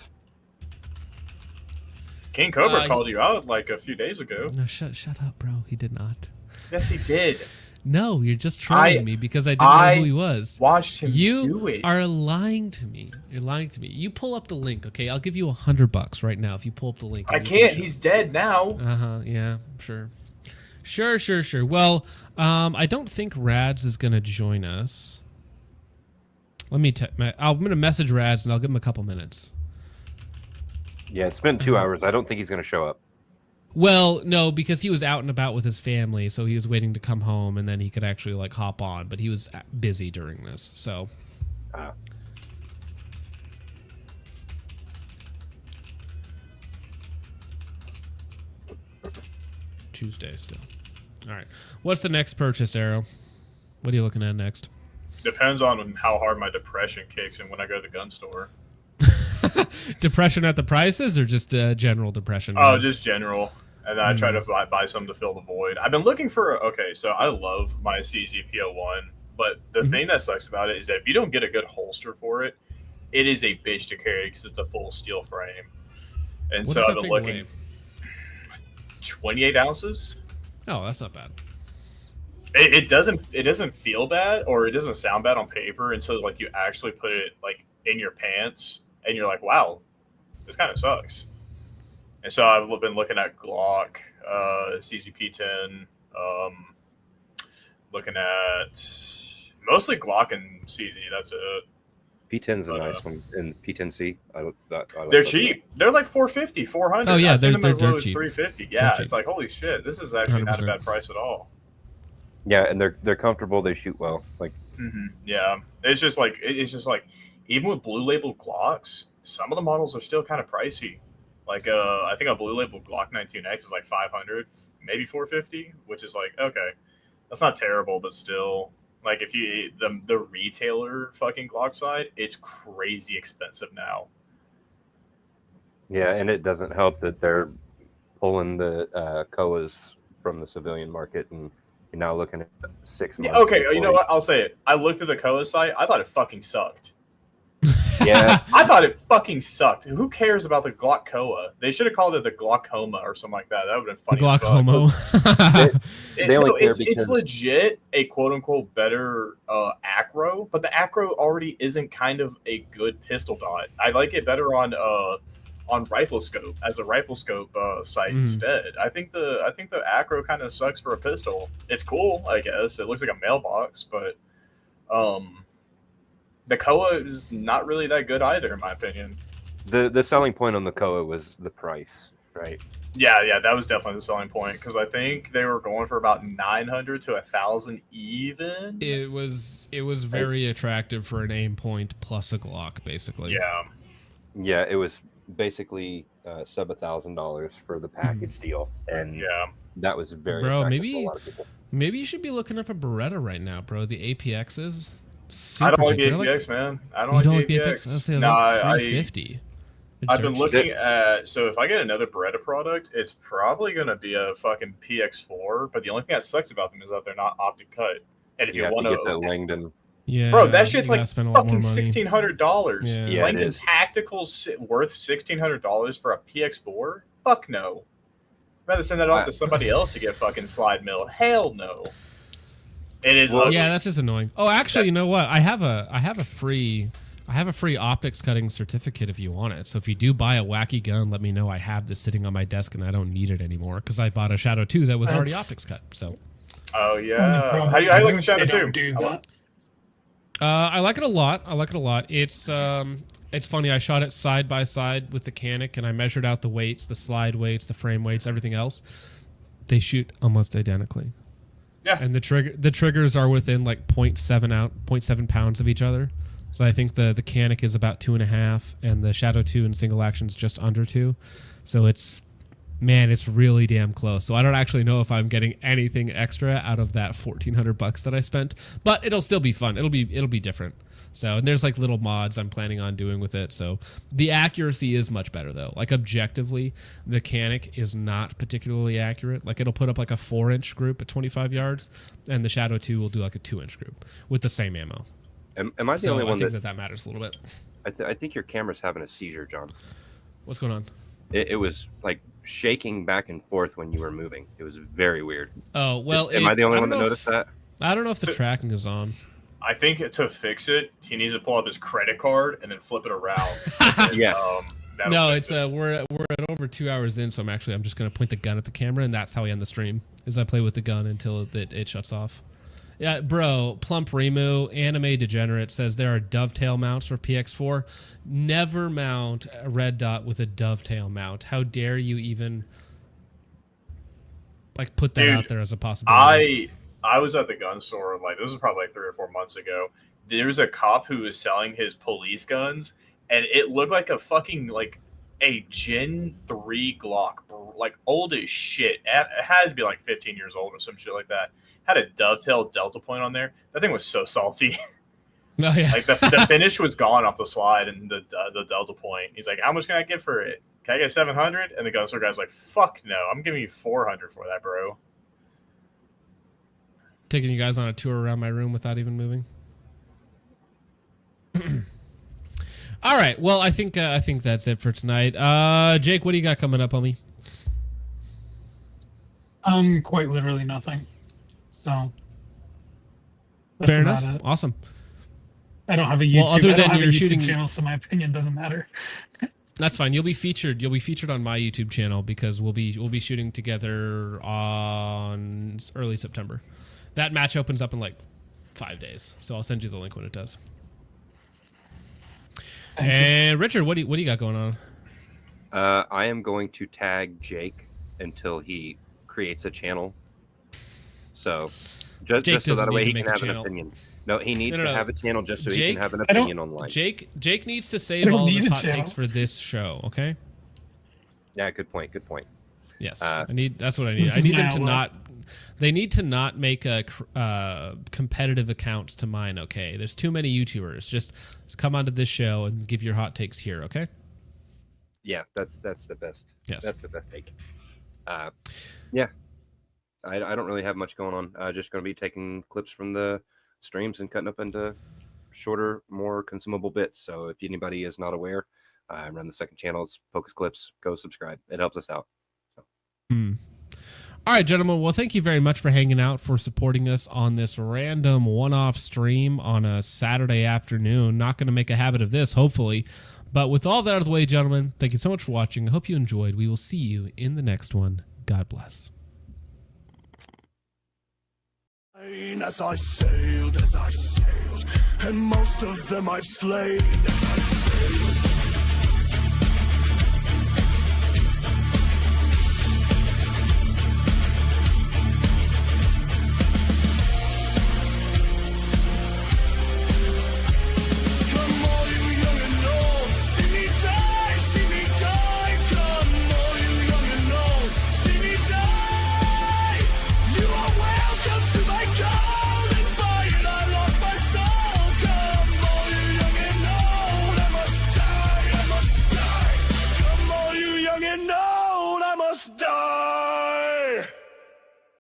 King Cobra called you out like a few days ago. No, shut up, bro. He did not. Yes, he did. No, you're just trolling me because I didn't know who he was. Watched him do it. You are lying to me. You're lying to me. You pull up the link, okay? I'll give you $100 right now if you pull up the link. I can't. He's dead now. Yeah. Sure. Well, I don't think Rads is gonna join us. I'm gonna message Rads and I'll give him a couple minutes. Yeah, it's been 2 hours. I don't think he's going to show up. Well, no, because he was out and about with his family, so he was waiting to come home, and then he could actually like hop on. But he was busy during this, so. Tuesday still. All right. What's the next purchase, Arrow? What are you looking at next? Depends on how hard my depression kicks in when I go to the gun store. Depression at the prices, or just general depression? Oh, just general. And then I try to buy some to fill the void. I've been looking for. Okay, so I love my CZP01, but the thing that sucks about it is that if you don't get a good holster for it, it is a bitch to carry because it's a full steel frame. And so I've been looking. 28 ounces. Oh, that's not bad. It doesn't feel bad, or it doesn't sound bad on paper until like you actually put it like in your pants. And you're like, wow, this kind of sucks. And so I've been looking at Glock, CZP10, looking at mostly Glock and CZ. That's it. P10's a nice one, and P10C. I like they're cheap. They're like $450, $400. Oh yeah, they're cheap. $350. Yeah, it's like holy shit. This is actually 100%. Not a bad price at all. Yeah, and they're comfortable. They shoot well. Like, yeah, it's just like even with blue label Glocks, some of the models are still kind of pricey. Like, I think a blue label Glock 19X is like $500, maybe $450, which is like, okay, that's not terrible, but still, like, if you the retailer fucking Glock side, it's crazy expensive now. Yeah, and it doesn't help that they're pulling the COAs from the civilian market, and you're now looking at 6 months. Yeah, okay, you know what? I'll say it. I looked at the COA site. I thought it fucking sucked. Yeah, I thought it fucking sucked. Who cares about the Glaucoma? They should have called it the glaucoma or something like that. That would have been funny. Glaucoma. It's legit a quote unquote better acro, but the acro already isn't kind of a good pistol dot. I like it better on rifle scope as a rifle scope sight instead. I think the acro kind of sucks for a pistol. It's cool, I guess. It looks like a mailbox, but the COA is not really that good either, in my opinion. The selling point on the COA was the price, right? Yeah, that was definitely the selling point, because I think they were going for about 900 to 1,000 even. It was very attractive for an aim point plus a Glock, basically. Yeah, it was basically sub $1,000 for the package deal, and that was very attractive to a lot of people. Maybe you should be looking up a Beretta right now, bro. The APXs. I don't like the APX, man. I don't like the APX. I'll say like 350. I've been looking at, so if I get another Beretta product, it's probably going to be a fucking PX4, but the only thing that sucks about them is that they're not optic cut. And if you want to get that Langdon, bro, that shit's like fucking $1,600. Yeah, Langdon Tactical's worth $1,600 for a PX4? Fuck no. I'd rather send that off to somebody else to get fucking slide mill. Hell no. It is. Well, yeah, that's just annoying. Oh, actually, you know what? I have a free optics cutting certificate if you want it. So if you do buy a wacky gun, let me know. I have this sitting on my desk and I don't need it anymore because I bought a Shadow 2 that was already optics cut. So Oh yeah. Only problem How do you like the is Shadow they don't 2? do that. I like it a lot. It's funny. I shot it side by side with the Canic, and I measured out the weights, the slide weights, the frame weights, everything else. They shoot almost identically. Yeah. And the triggers are within like 0.7 pounds of each other. So I think the Canic is about 2.5, and the Shadow 2 in single action is just under 2. So it's really damn close. So I don't actually know if I'm getting anything extra out of that $1,400 that I spent, but it'll still be fun. It'll be different. So, and there's like little mods I'm planning on doing with it. So the accuracy is much better though. Like objectively, the Canic is not particularly accurate. Like it'll put up like a 4-inch group at 25 yards, and the Shadow 2 will do like a 2-inch group with the same ammo. Am I the only one I think that matters a little bit. I think your camera's having a seizure, John. What's going on? It was like shaking back and forth when you were moving. It was very weird. Oh, well, am I the only one that noticed that? I don't know if the tracking is on. I think to fix it, he needs to pull up his credit card and then flip it around. Yeah. No, it's we're at over 2 hours in, so I'm just gonna point the gun at the camera, and that's how we end the stream. Is I play with the gun until it shuts off. Yeah, bro, Plump Remu, Anime Degenerate says there are dovetail mounts for PX4. Never mount a red dot with a dovetail mount. How dare you even like put that out there as a possibility? I was at the gun store, like this was probably like 3 or 4 months ago. There was a cop who was selling his police guns, and it looked like a fucking like a Gen 3 Glock, like old as shit. It had to be like 15 years old or some shit like that. Had a dovetail delta point on there. That thing was so salty. Oh, yeah. Like the finish was gone off the slide and the delta point. He's like, "How much can I get for it? Can I get 700?" And the gun store guy's like, "Fuck no, I'm giving you 400 for that, bro." Taking you guys on a tour around my room without even moving. All right. Well, I think that's it for tonight. Jake, what do you got coming up, homie? Quite literally nothing. So fair enough. Awesome. I don't have a YouTube. Well, other than your shooting channel, so my opinion doesn't matter. That's fine. You'll be featured on my YouTube channel because we'll be shooting together on early September. That match opens up in like 5 days, so I'll send you the link when it does. And Richard, what do you got going on? I am going to tag Jake until he creates a channel. So just so that way he can have an opinion. No, he needs to have a channel just so he can have an opinion online. Jake needs to save all of his hot takes for this show, okay? Yeah, good point. Yes, that's what I need. I need them to not. They need to not make competitive accounts to mine. Okay, there's too many YouTubers. Just come onto this show and give your hot takes here. Okay. Yeah, that's the best. Yes, that's the best take. Yeah, I don't really have much going on. Just going to be taking clips from the streams and cutting up into shorter, more consumable bits. So if anybody is not aware, I run the second channel. It's Focus Clips. Go subscribe. It helps us out. So. All right, gentlemen. Well, thank you very much for hanging out, for supporting us on this random one-off stream on a Saturday afternoon. Not going to make a habit of this, hopefully. But with all that out of the way, gentlemen, thank you so much for watching. I hope you enjoyed. We will see you in the next one. God bless. As I sailed, and most of them I've slain as I sailed.